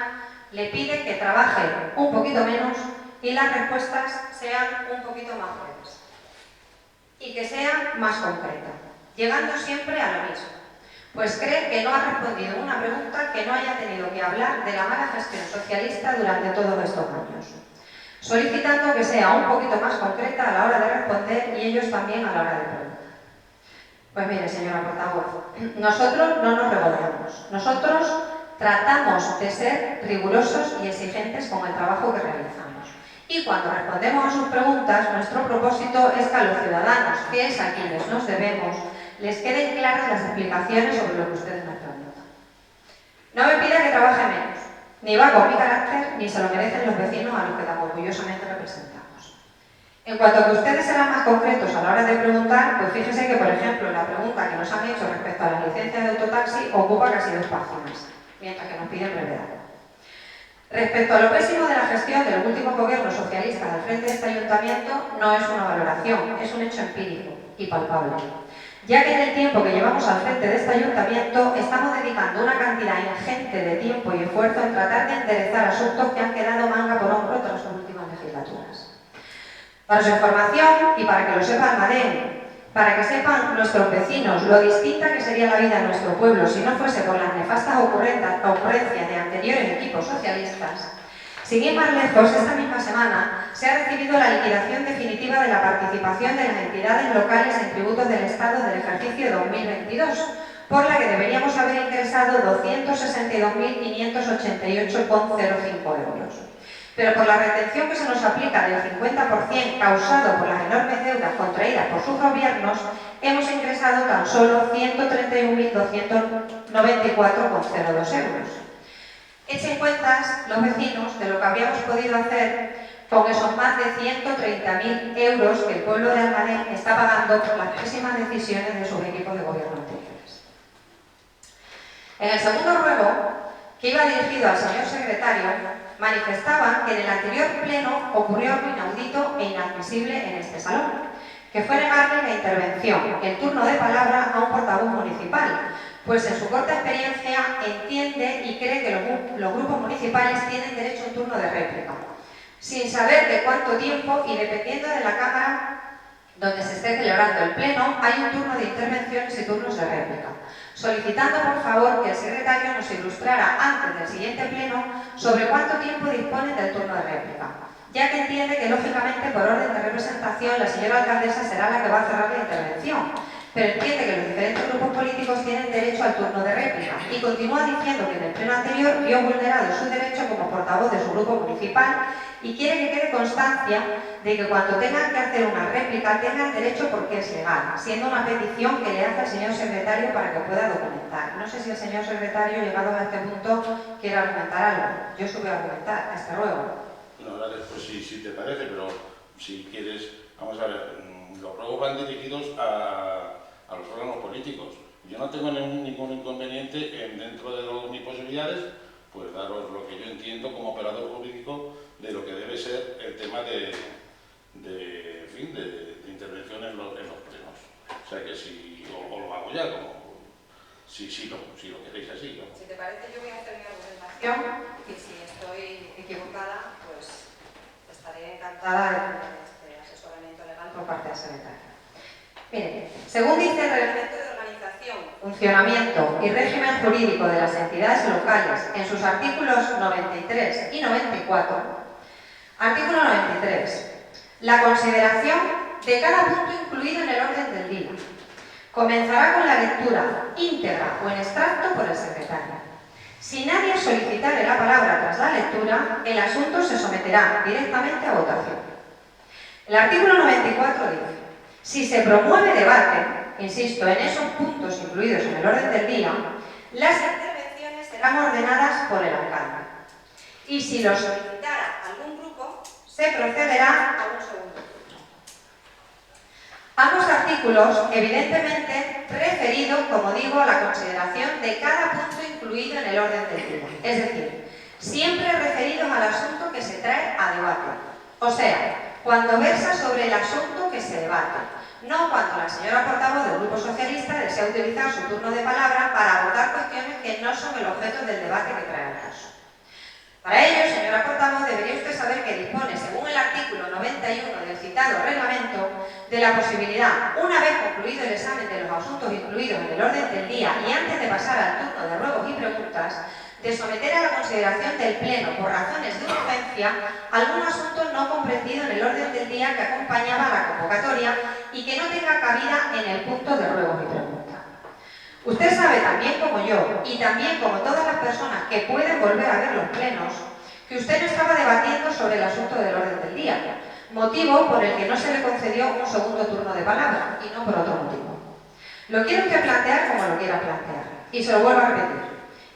le pide que trabaje un poquito menos y las respuestas sean un poquito más breves y que sean más concretas, llegando siempre a lo mismo, pues cree que no ha respondido una pregunta que no haya tenido que hablar de la mala gestión socialista durante todos estos años, solicitando que sea un poquito más concreta a la hora de responder y ellos también a la hora de preguntar. Pues mire, señora portavoz, nosotros no nos regodeamos, nosotros tratamos de ser rigurosos y exigentes con el trabajo que realizamos. Y cuando respondemos a sus preguntas, nuestro propósito es que a los ciudadanos, que es a quienes nos debemos, les queden claras las explicaciones sobre lo que ustedes me preguntan. No me pida que trabaje menos, ni va con mi carácter, ni se lo merecen los vecinos a los que tan orgullosamente representamos. En cuanto a que ustedes serán más concretos a la hora de preguntar, pues fíjese que, por ejemplo, la pregunta que nos han hecho respecto a las licencias de autotaxi ocupa casi 2 páginas, mientras que nos piden brevedad. Respecto a lo pésimo de la gestión del último gobierno socialista al frente de este ayuntamiento, no es una valoración, es un hecho empírico y palpable, ya que en el tiempo que llevamos al frente de este ayuntamiento estamos dedicando una cantidad ingente de tiempo y esfuerzo en tratar de enderezar asuntos que han quedado manga por hombro tras las últimas legislaturas. Para su información y para que lo sepa Almadén, Para que sepan nuestros vecinos lo distinta que sería la vida en nuestro pueblo si no fuese por las nefastas ocurrencias de anteriores equipos socialistas, sin ir más lejos, esta misma semana se ha recibido la liquidación definitiva de la participación de las entidades locales en tributos del Estado del ejercicio 2022, por la que deberíamos haber ingresado 262.588,05 euros. Pero por la retención que se nos aplica del 50% causado por las enormes deudas contraídas por sus gobiernos, hemos ingresado tan solo 131.294,02 euros. Echen cuentas los vecinos de lo que habríamos podido hacer con esos más de 130.000 euros que el pueblo de Almadén está pagando por las pésimas decisiones de sus equipos de gobierno anteriores. En el segundo ruego, que iba dirigido al señor secretario, manifestaban que en el anterior pleno ocurrió algo inaudito e inadmisible en este salón, que fue negarle la intervención, el turno de palabra a un portavoz municipal, pues en su corta experiencia entiende y cree que los grupos municipales tienen derecho a un turno de réplica, sin saber de cuánto tiempo y dependiendo de la Cámara donde se esté celebrando el pleno, hay un turno de intervenciones y turnos de réplica, solicitando por favor que el secretario nos ilustrara antes del siguiente pleno sobre cuánto tiempo dispone del turno de réplica, ya que entiende que lógicamente por orden de representación la señora alcaldesa será la que va a cerrar la intervención, pero entiende que los diferentes grupos políticos tienen derecho al turno de réplica y continúa diciendo que en el pleno anterior vio vulnerado su derecho como portavoz de su grupo municipal y quiere que quede constancia de que cuando tengan que hacer una réplica tengan derecho porque es legal, siendo una petición que le hace al señor secretario para que pueda documentar. No sé si el señor secretario, llegado a este punto, quiere argumentar algo. Yo sí voy a argumentar a este ruego. No, gracias, pues si te parece, pero si quieres, vamos a ver, los ruegos van dirigidos a los órganos políticos. Yo no tengo ningún inconveniente en, dentro de mis posibilidades, pues daros lo que yo entiendo como operador jurídico de lo que debe ser el tema de intervención en los plenos. O sea que si o lo hago ya, como si lo queréis así, ¿no? Si te parece, yo voy a hacer mi argumentación y si estoy equivocada, pues estaré encantada de tener este asesoramiento legal por parte del secretario. Miren, según dice el Reglamento de Organización, Funcionamiento y Régimen Jurídico de las Entidades Locales en sus artículos 93 y 94, artículo 93, la consideración de cada punto incluido en el orden del día comenzará con la lectura íntegra o en extracto por el secretario. Si nadie solicitare la palabra tras la lectura, el asunto se someterá directamente a votación. El artículo 94 dice: si se promueve debate, insisto, en esos puntos incluidos en el orden del día, las intervenciones serán ordenadas por el alcalde. Y si lo solicitara algún grupo, se procederá a un segundo turno. Ambos artículos, evidentemente, referidos, como digo, a la consideración de cada punto incluido en el orden del día. Es decir, siempre referidos al asunto que se trae a debate. O sea, cuando versa sobre el asunto que se debate, no cuando la señora portavoz del Grupo Socialista desea utilizar su turno de palabra para abordar cuestiones que no son el objeto del debate que trae al caso. Para ello, señora portavoz, debería usted saber que dispone, según el artículo 91 del citado reglamento, de la posibilidad, una vez concluido el examen de los asuntos incluidos en el orden del día y antes de pasar al turno de ruegos y preguntas, de someter a la consideración del Pleno, por razones de urgencia, algún asunto no comprendido en el orden del día que acompañaba a la convocatoria y que no tenga cabida en el punto de ruegos y preguntas. Usted sabe también como yo, y también como todas las personas que pueden volver a ver los plenos, que usted no estaba debatiendo sobre el asunto del orden del día, motivo por el que no se le concedió un segundo turno de palabra, y no por otro motivo. Lo quiere usted plantear como lo quiera plantear, y se lo vuelvo a repetir.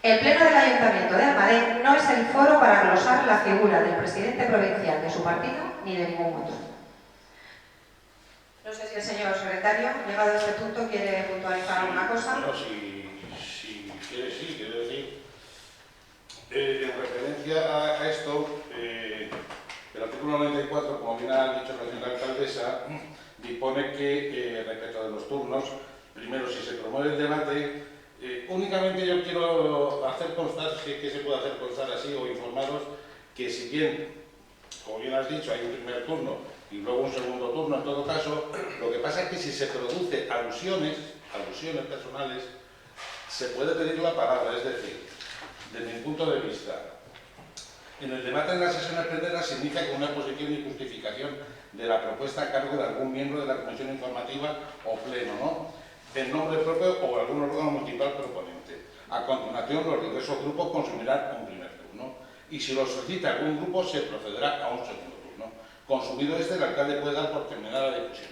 El Pleno del Ayuntamiento de Almadén no es el foro para glosar la figura del presidente provincial de su partido ni de ningún otro. No sé si el señor secretario, llegado a este punto, quiere puntualizar alguna cosa. Bueno, si quiere, sí, quiero decir. En referencia a esto, el artículo 94, como bien ha dicho la señora alcaldesa, dispone que respecto de los turnos, primero, si se promueve el debate, únicamente yo quiero hacer constar, si es que se puede hacer constar así o informaros, que si bien, como bien has dicho, hay un primer turno y luego un segundo turno en todo caso. Lo que pasa es que si se produce alusiones personales, se puede pedir la palabra, es decir, desde mi punto de vista, en el debate en las sesiones plenas se inicia con una posición y justificación de la propuesta a cargo de algún miembro de la comisión informativa o pleno, ¿no?, en nombre propio o algún órgano municipal proponente. A continuación, los diversos grupos consumirán un primer turno y si lo solicita algún grupo se procederá a un segundo turno. Consumido este, el alcalde puede dar por terminada la discusión,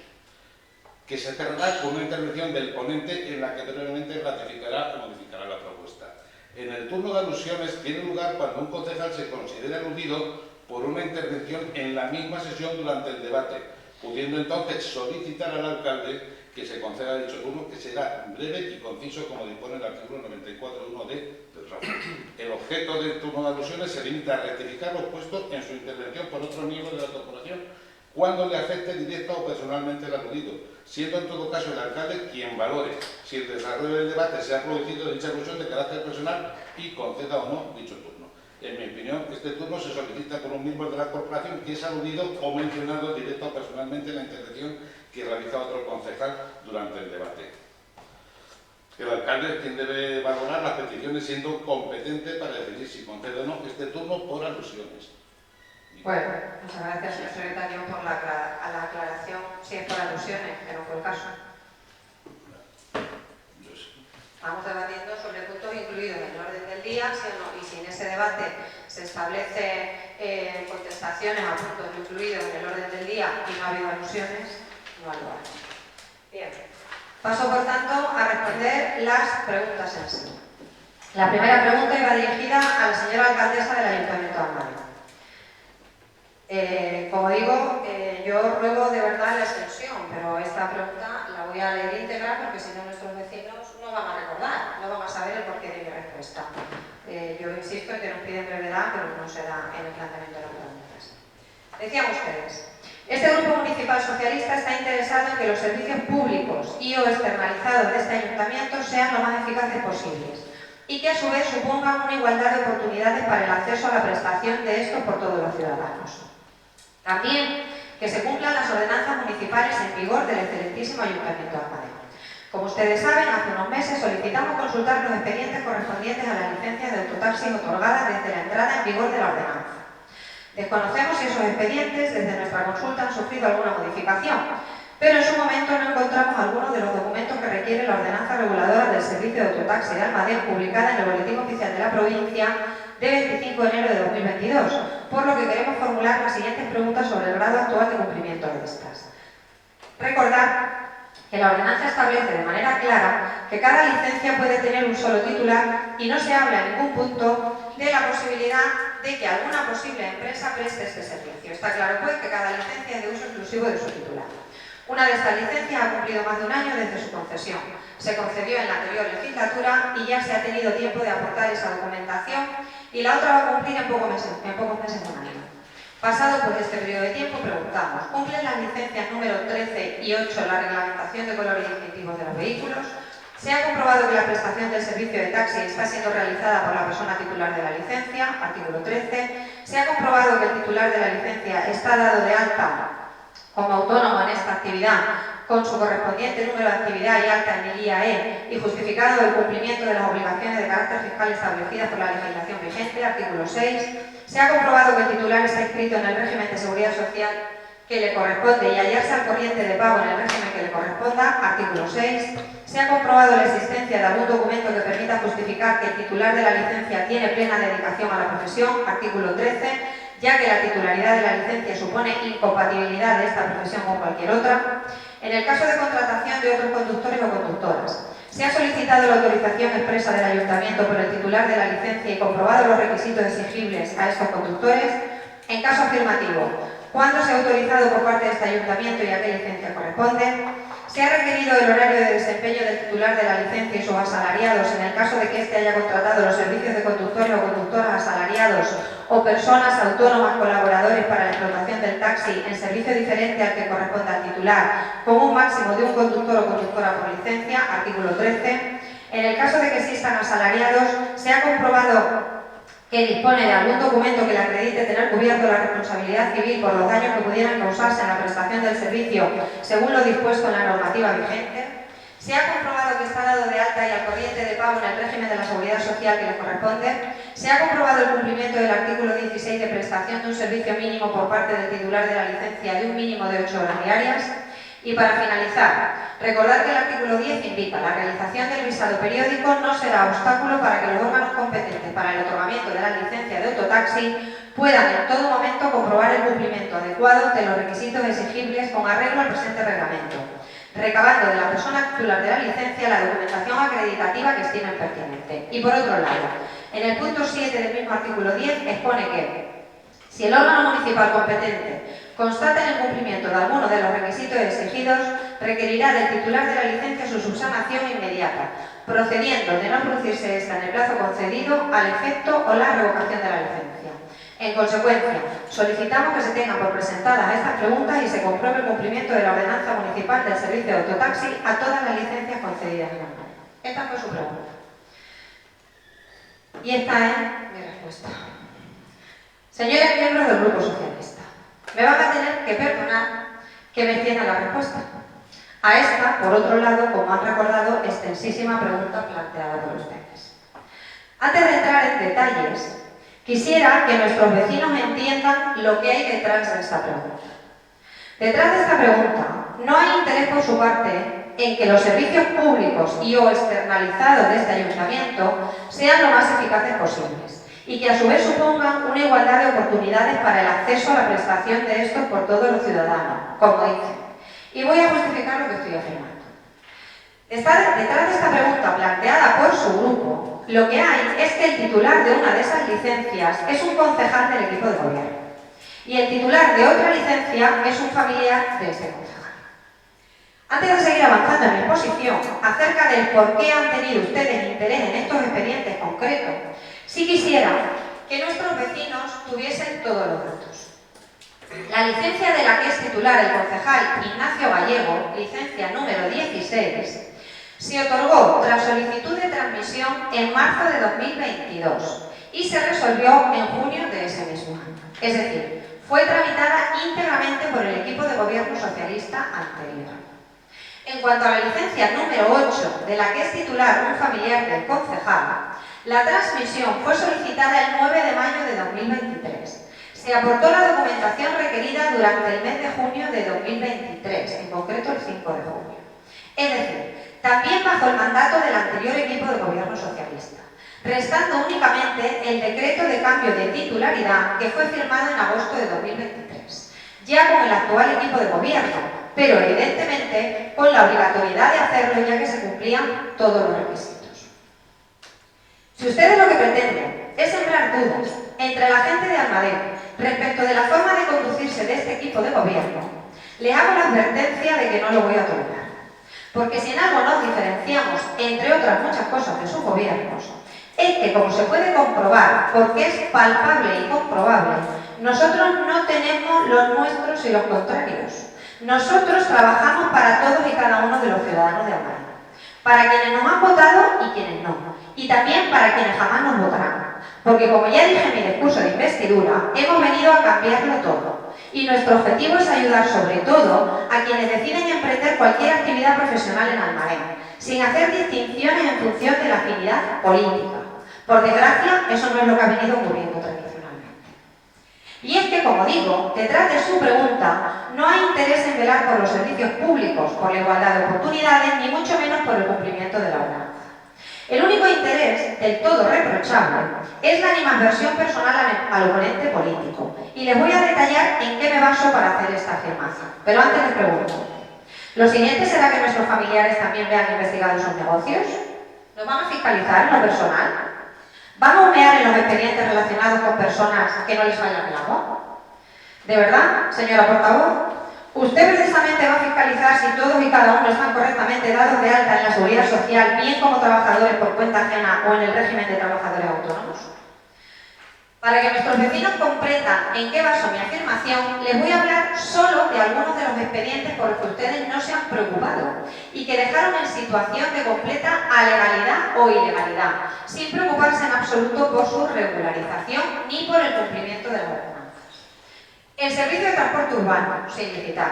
que se cerrará con una intervención del ponente en la que brevemente ratificará o modificará la propuesta. En el turno de alusiones tiene lugar cuando un concejal se considera aludido por una intervención en la misma sesión durante el debate, pudiendo entonces solicitar al alcalde que se conceda dicho turno, que será breve y conciso como dispone el artículo 94.1d del RAF. El objeto del turno de alusiones se limita a rectificar lo puesto en su intervención por otro miembro de la corporación cuando le afecte directa o personalmente el aludido, siendo en todo caso el alcalde quien valore si el desarrollo del debate se ha producido dicha alusión de carácter personal y conceda o no dicho turno. En mi opinión, este turno se solicita por un miembro de la corporación que es aludido o mencionado directa o personalmente en la intervención que realiza otro concejal durante el debate. El alcalde es quien debe valorar las peticiones siendo competente para decidir si concede o no este turno por alusiones. Bueno, muchas gracias, señor secretario, por la aclaración, si es por alusiones, que no fue el caso. Estamos debatiendo sobre puntos incluidos en el orden del día, ¿sí o no? Y si en ese debate se establece contestaciones a puntos incluidos en el orden del día y no ha habido alusiones, no hay lugar. Bien. Paso, por tanto, a responder las preguntas en sí. La primera pregunta iba dirigida a la señora alcaldesa del Ayuntamiento de Almadén. Como digo, yo ruego de verdad la extensión, pero esta pregunta la voy a leer íntegra porque si no nuestros vecinos no van a recordar, no van a saber el porqué de mi respuesta. Yo insisto en que nos piden brevedad, pero no se da en el planteamiento de las preguntas. Decían ustedes, este grupo municipal socialista está interesado en que los servicios públicos y o externalizados de este ayuntamiento sean lo más eficaces posibles y que a su vez supongan una igualdad de oportunidades para el acceso a la prestación de estos por todos los ciudadanos. También que se cumplan las ordenanzas municipales en vigor del excelentísimo Ayuntamiento de Almadén. Como ustedes saben, hace unos meses solicitamos consultar los expedientes correspondientes a las licencias de autotaxi otorgadas desde la entrada en vigor de la ordenanza. Desconocemos si esos expedientes desde nuestra consulta han sufrido alguna modificación, pero en su momento no encontramos algunos de los documentos que requiere la ordenanza reguladora del servicio de autotaxi de Almadén, publicada en el Boletín Oficial de la Provincia de 25 de enero de 2022, por lo que queremos formular las siguientes preguntas sobre el grado actual de cumplimiento de estas. Recordar que la ordenanza establece de manera clara que cada licencia puede tener un solo titular y no se habla en ningún punto de la posibilidad de que alguna posible empresa preste este servicio. Está claro pues que cada licencia es de uso exclusivo de su titular. Una de estas licencias ha cumplido más de un año desde su concesión. Se concedió en la anterior legislatura y ya se ha tenido tiempo de aportar esa documentación y la otra va a cumplir en pocos meses un año. Pasado pues este periodo de tiempo, preguntamos, ¿cumplen las licencias número 13 y 8 la reglamentación de colores distintivos de los vehículos? ¿Se ha comprobado que la prestación del servicio de taxi está siendo realizada por la persona titular de la licencia? Artículo 13. ¿Se ha comprobado que el titular de la licencia está dado de alta como autónomo en esta actividad con su correspondiente número de actividad y alta en el IAE y justificado el cumplimiento de las obligaciones de carácter fiscal establecidas por la legislación vigente? Artículo 6. ¿Se ha comprobado que el titular está inscrito en el régimen de seguridad social que le corresponde y hallarse al corriente de pago en el régimen que le corresponda? Artículo 6. ¿Se ha comprobado la existencia de algún documento que permita justificar que el titular de la licencia tiene plena dedicación a la profesión? Artículo 13. Ya que la titularidad de la licencia supone incompatibilidad de esta profesión con cualquier otra. En el caso de contratación de otros conductores o conductoras, ¿se ha solicitado la autorización expresa del Ayuntamiento por el titular de la licencia y comprobado los requisitos exigibles a estos conductores? En caso afirmativo, ¿cuándo se ha autorizado por parte de este Ayuntamiento y a qué licencia corresponde? ¿Se ha requerido el horario de desempeño del titular de la licencia y sus asalariados en el caso de que éste haya contratado los servicios de conductores o conductoras asalariados o personas autónomas colaboradores para la explotación del taxi en servicio diferente al que corresponde al titular, con un máximo de un conductor o conductora por licencia? Artículo 13. En el caso de que existan asalariados, ¿se ha comprobado que que dispone de algún documento que le acredite tener cubierto la responsabilidad civil por los daños que pudieran causarse en la prestación del servicio según lo dispuesto en la normativa vigente. Se ha comprobado que está dado de alta y al corriente de pago en el régimen de la seguridad social que le corresponde. Se ha comprobado el cumplimiento del artículo 16 de prestación de un servicio mínimo por parte del titular de la licencia de un mínimo de 8 horas diarias. Y para finalizar, recordar que el artículo 10 indica la realización del visado periódico no será obstáculo para que los órganos competentes para el otorgamiento de la licencia de autotaxi puedan en todo momento comprobar el cumplimiento adecuado de los requisitos exigibles con arreglo al presente reglamento, recabando de la persona titular de la licencia la documentación acreditativa que estimen pertinente. Y por otro lado, en el punto 7 del mismo artículo 10 expone que si el órgano municipal competente constata en el cumplimiento de alguno de los requisitos exigidos, requerirá del titular de la licencia su subsanación inmediata, procediendo de no producirse esta en el plazo concedido al efecto o la revocación de la licencia. En consecuencia, solicitamos que se tengan por presentadas estas preguntas y se compruebe el cumplimiento de la ordenanza municipal del servicio de autotaxi a todas las licencias concedidas en la mano. Esta fue su pregunta. Y esta es mi respuesta. Señores miembros del Grupo Socialista, me van a tener que perdonar que me extienda la respuesta a esta, por otro lado, como han recordado, extensísima pregunta planteada por ustedes. Antes de entrar en detalles, quisiera que nuestros vecinos entiendan lo que hay detrás de esta pregunta. Detrás de esta pregunta no hay interés por su parte en que los servicios públicos y o externalizados de este ayuntamiento sean lo más eficaces posibles y que a su vez supongan una igualdad de oportunidades para el acceso a la prestación de estos por todos los ciudadanos, como dicen. Y voy a justificar lo que estoy afirmando. Detrás de esta pregunta planteada por su grupo, lo que hay es que el titular de una de esas licencias es un concejal del equipo de gobierno y el titular de otra licencia es un familiar de este concejal. Antes de seguir avanzando en mi exposición acerca del por qué han tenido ustedes interés en estos expedientes concretos, sí quisiera que nuestros vecinos tuviesen todos los datos. La licencia de la que es titular el concejal Ignacio Gallego, licencia número 16, se otorgó tras solicitud de transmisión en marzo de 2022 y se resolvió en junio de ese mismo año. Es decir, fue tramitada íntegramente por el equipo de gobierno socialista anterior. En cuanto a la licencia número 8, de la que es titular un familiar del concejal, la transmisión fue solicitada el 9 de mayo de 2023. Se aportó la documentación requerida durante el mes de junio de 2023, en concreto el 5 de junio. Es decir, también bajo el mandato del anterior equipo de gobierno socialista, restando únicamente el decreto de cambio de titularidad que fue firmado en agosto de 2023, ya con el actual equipo de gobierno, pero evidentemente con la obligatoriedad de hacerlo ya que se cumplían todos los requisitos. Si ustedes lo que pretenden es sembrar dudas entre la gente de Almadén respecto de la forma de conducirse de este equipo de gobierno, les hago la advertencia de que no lo voy a tolerar. Porque si en algo nos diferenciamos, entre otras muchas cosas, de sus gobiernos, es que, como se puede comprobar, porque es palpable y comprobable, nosotros no tenemos los nuestros y los contrarios. Nosotros trabajamos para todos y cada uno de los ciudadanos de Almadén, para quienes nos han votado y quienes no, y también para quienes jamás nos votarán. Porque, como ya dije en mi discurso de investidura, hemos venido a cambiarlo todo. Y nuestro objetivo es ayudar sobre todo a quienes deciden emprender cualquier actividad profesional en Almadén, sin hacer distinciones en función de la afinidad política. Por desgracia, eso no es lo que ha venido ocurriendo tradicionalmente. Y es que, como digo, detrás de su pregunta no hay interés en velar por los servicios públicos, por la igualdad de oportunidades, ni mucho menos por el cumplimiento de la ordenanza. El único interés, del todo reprochable, es la animadversión personal al oponente político. Y les voy a detallar en qué me baso para hacer esta afirmación. Pero antes les pregunto, ¿lo siguiente será que nuestros familiares también vean investigados sus negocios? ¿Nos van a fiscalizar en lo personal? ¿Van a humear en los expedientes relacionados con personas que no les vayan el agua? ¿De verdad, señora portavoz? ¿Usted precisamente va a fiscalizar si todos y cada uno están correctamente dados de alta en la seguridad social, bien como trabajadores por cuenta ajena o en el régimen de trabajadores autónomos? Para que nuestros vecinos comprendan en qué baso mi afirmación, les voy a hablar solo de algunos de los expedientes por los que ustedes no se han preocupado y que dejaron en situación de completa alegalidad o ilegalidad, sin preocuparse en absoluto por su regularización ni por el cumplimiento de las ordenanzas. El servicio de transporte urbano, sin licitar.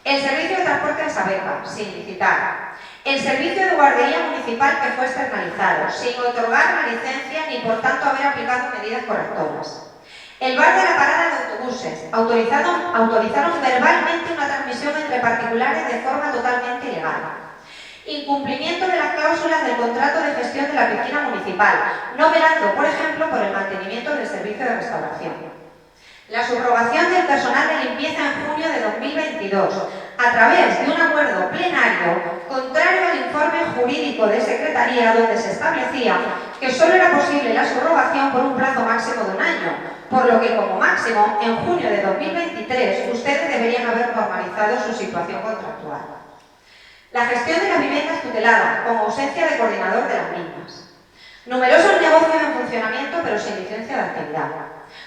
El servicio de transporte de Sabeca, sin licitar. El servicio de guardería municipal que fue externalizado, sin otorgar la licencia ni por tanto haber aplicado medidas correctoras. El bar de la parada de autobuses, autorizaron verbalmente una transmisión entre particulares de forma totalmente ilegal. Incumplimiento de las cláusulas del contrato de gestión de la piscina municipal, no velando, por ejemplo, por el mantenimiento del servicio de restauración. La subrogación del personal de limpieza en junio de 2022, a través de un acuerdo plenario contrario al informe jurídico de Secretaría, donde se establecía que solo era posible la subrogación por un plazo máximo de 1 año, por lo que como máximo en junio de 2023 ustedes deberían haber normalizado su situación contractual. La gestión de las viviendas tuteladas, con ausencia de coordinador de las mismas. Numerosos negocios en funcionamiento pero sin licencia de actividad.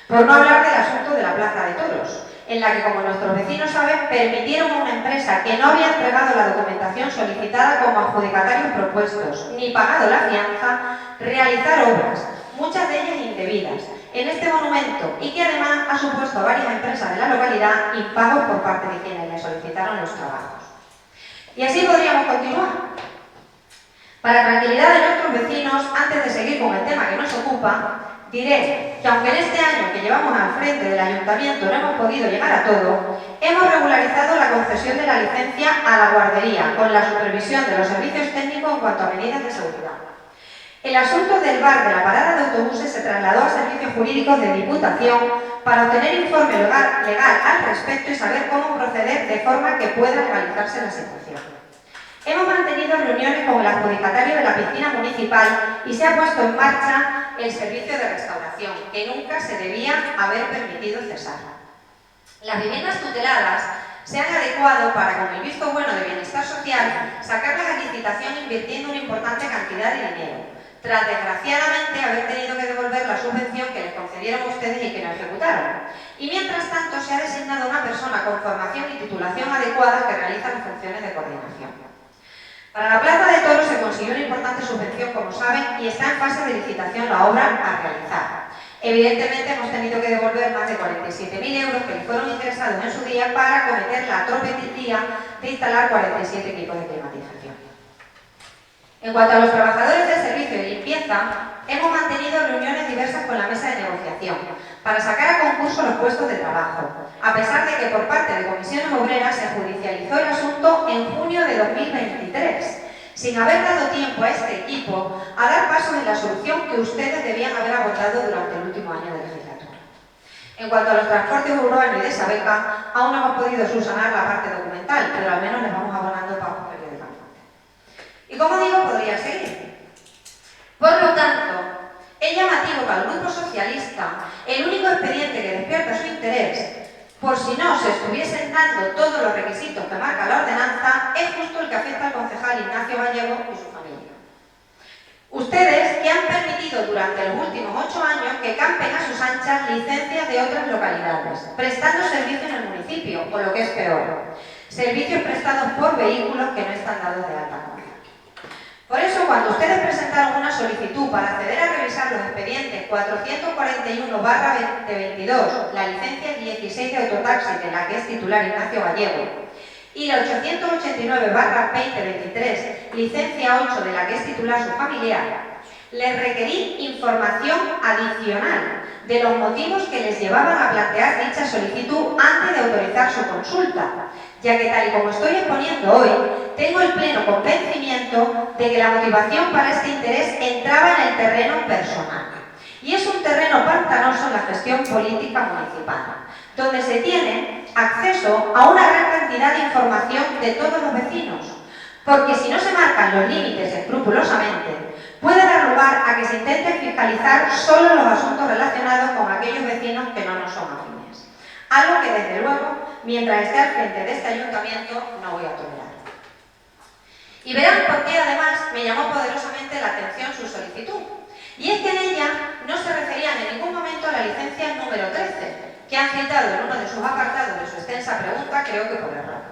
Por no hablar del asunto de la Plaza de Toros, en la que, como nuestros vecinos saben, permitieron a una empresa que no había entregado la documentación solicitada como adjudicatarios propuestos, ni pagado la fianza, realizar obras, muchas de ellas indebidas, en este monumento y que además ha supuesto a varias empresas de la localidad impagos por parte de quienes le solicitaron los trabajos. Y así podríamos continuar. Para tranquilidad de nuestros vecinos, antes de seguir con el tema que nos ocupa, diré que aunque en este año que llevamos al frente del Ayuntamiento no hemos podido llegar a todo, hemos regularizado la concesión de la licencia a la guardería con la supervisión de los servicios técnicos en cuanto a medidas de seguridad. El asunto del bar de la parada de autobuses se trasladó a servicios jurídicos de Diputación para obtener informe legal al respecto y saber cómo proceder de forma que pueda legalizarse la situación. Hemos mantenido reuniones con el adjudicatario de la piscina municipal y se ha puesto en marcha el servicio de restauración, que nunca se debía haber permitido cesar. Las viviendas tuteladas se han adecuado para, con el visto bueno de bienestar social, sacarlas a licitación invirtiendo una importante cantidad de dinero, tras desgraciadamente haber tenido que devolver la subvención que les concedieron ustedes y que no ejecutaron. Y mientras tanto se ha designado una persona con formación y titulación adecuada que realiza las funciones de coordinación. Para la Plaza de Toros se consiguió una importante subvención, como saben, y está en fase de licitación la obra a realizar. Evidentemente hemos tenido que devolver más de 47.000 euros que les fueron ingresados en su día para cometer la tropelía de instalar 47 equipos de climatización. En cuanto a los trabajadores del servicio de limpieza, hemos mantenido reuniones diversas con la mesa de negociación para sacar a concurso los puestos de trabajo, a pesar de que por parte de comisiones obreras se judicializó el asunto en junio de 2023, sin haber dado tiempo a este equipo a dar pasos en la solución que ustedes debían haber abordado durante el último año de legislatura. En cuanto a los transportes urbanos y de Sabeca, aún no hemos podido subsanar la parte documental, pero al menos les vamos abonando pagos periódicamente. Y como digo, podría seguir. Por lo tanto, es llamativo que al Grupo Socialista el único expediente que despierta su interés, por si no se estuviesen dando todos los requisitos que marca la ordenanza, es justo el que afecta al concejal Ignacio Gallego y su familia. Ustedes que han permitido durante los últimos 8 años que campen a sus anchas licencias de otras localidades, prestando servicio en el municipio, o lo que es peor, servicios prestados por vehículos que no están dados de alta. Por eso, cuando ustedes presentaron una solicitud para acceder a revisar los expedientes 441/22, la licencia 16 de autotaxi de la que es titular Ignacio Gallego, y la 889/2023, licencia 8 de la que es titular su familiar, les requerí información adicional de los motivos que les llevaban a plantear dicha solicitud antes de autorizar su consulta, ya que tal y como estoy exponiendo hoy, tengo el pleno convencimiento de que la motivación para este interés entraba en el terreno personal. Y es un terreno pantanoso en la gestión política municipal, donde se tiene acceso a una gran cantidad de información de todos los vecinos, porque si no se marcan los límites escrupulosamente, puede dar lugar a que se intente fiscalizar solo los asuntos relacionados con aquellos vecinos que no nos son afines. Algo que, desde luego, mientras esté al frente de este ayuntamiento, no voy a tolerar. Y verán por qué, además, me llamó poderosamente la atención su solicitud. Y es que en ella no se referían en ningún momento a la licencia número 13, que han citado en uno de sus apartados de su extensa pregunta, creo que por error.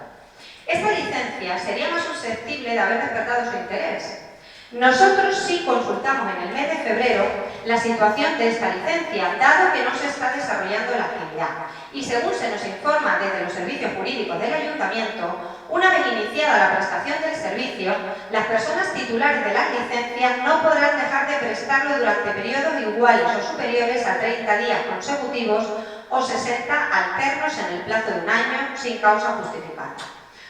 Esta licencia sería más susceptible de haber despertado su interés. Nosotros sí consultamos en el mes de febrero la situación de esta licencia, dado que no se está desarrollando la actividad. Y según se nos informa desde los servicios jurídicos del Ayuntamiento, una vez iniciada la prestación del servicio, las personas titulares de las licencias no podrán dejar de prestarlo durante periodos iguales o superiores a 30 días consecutivos o 60 alternos en el plazo de un año sin causa justificada.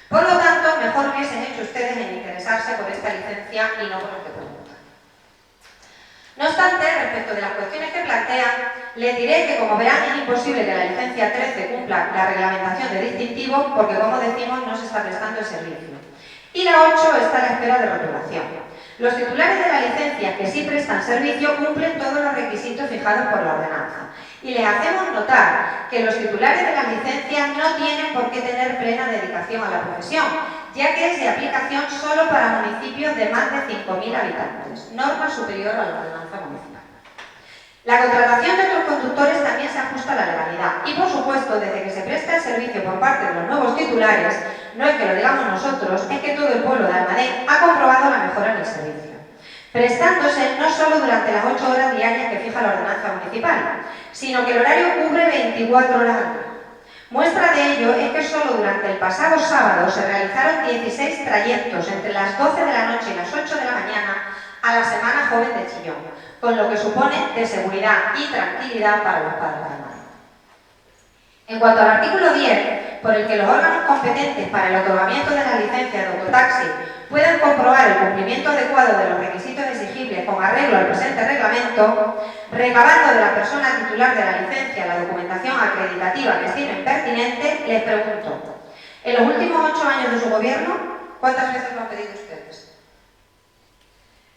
Por lo tanto, mejor hubiesen hecho ustedes en interesarse por esta licencia y no por lo que preguntan. No obstante, respecto de las cuestiones que plantean, les diré que, como verán, es imposible que la licencia 13 cumpla la reglamentación de distintivo porque, como decimos, no se está prestando el servicio. Y la 8 está a la espera de rotulación. Los titulares de la licencia que sí prestan servicio cumplen todos los requisitos fijados por la ordenanza. Y les hacemos notar que los titulares de las licencias no tienen por qué tener plena dedicación a la profesión, ya que es de aplicación solo para municipios de más de 5.000 habitantes, norma superior a la ordenanza municipal. La contratación de otros conductores también se ajusta a la legalidad y, por supuesto, desde que se presta el servicio por parte de los nuevos titulares, no es que lo digamos nosotros, es que todo el pueblo de Almadén ha comprobado la mejora en el servicio, prestándose no solo durante las 8 horas diarias que fija la ordenanza municipal, sino que el horario cubre 24 horas al día. Muestra de ello es que solo durante el pasado sábado se realizaron 16 trayectos entre las 12 de la noche y las 8 de la mañana a la Semana Joven de Chillón, con lo que supone de seguridad y tranquilidad para los padres de Almadén. En cuanto al artículo 10, por el que los órganos competentes para el otorgamiento de la licencia de autotaxi puedan comprobar el cumplimiento adecuado de los requisitos exigibles con arreglo al presente reglamento, recabando de la persona titular de la licencia la documentación acreditativa que estimen pertinente, les pregunto, en los últimos 8 años de su gobierno, ¿cuántas veces lo han pedido ustedes?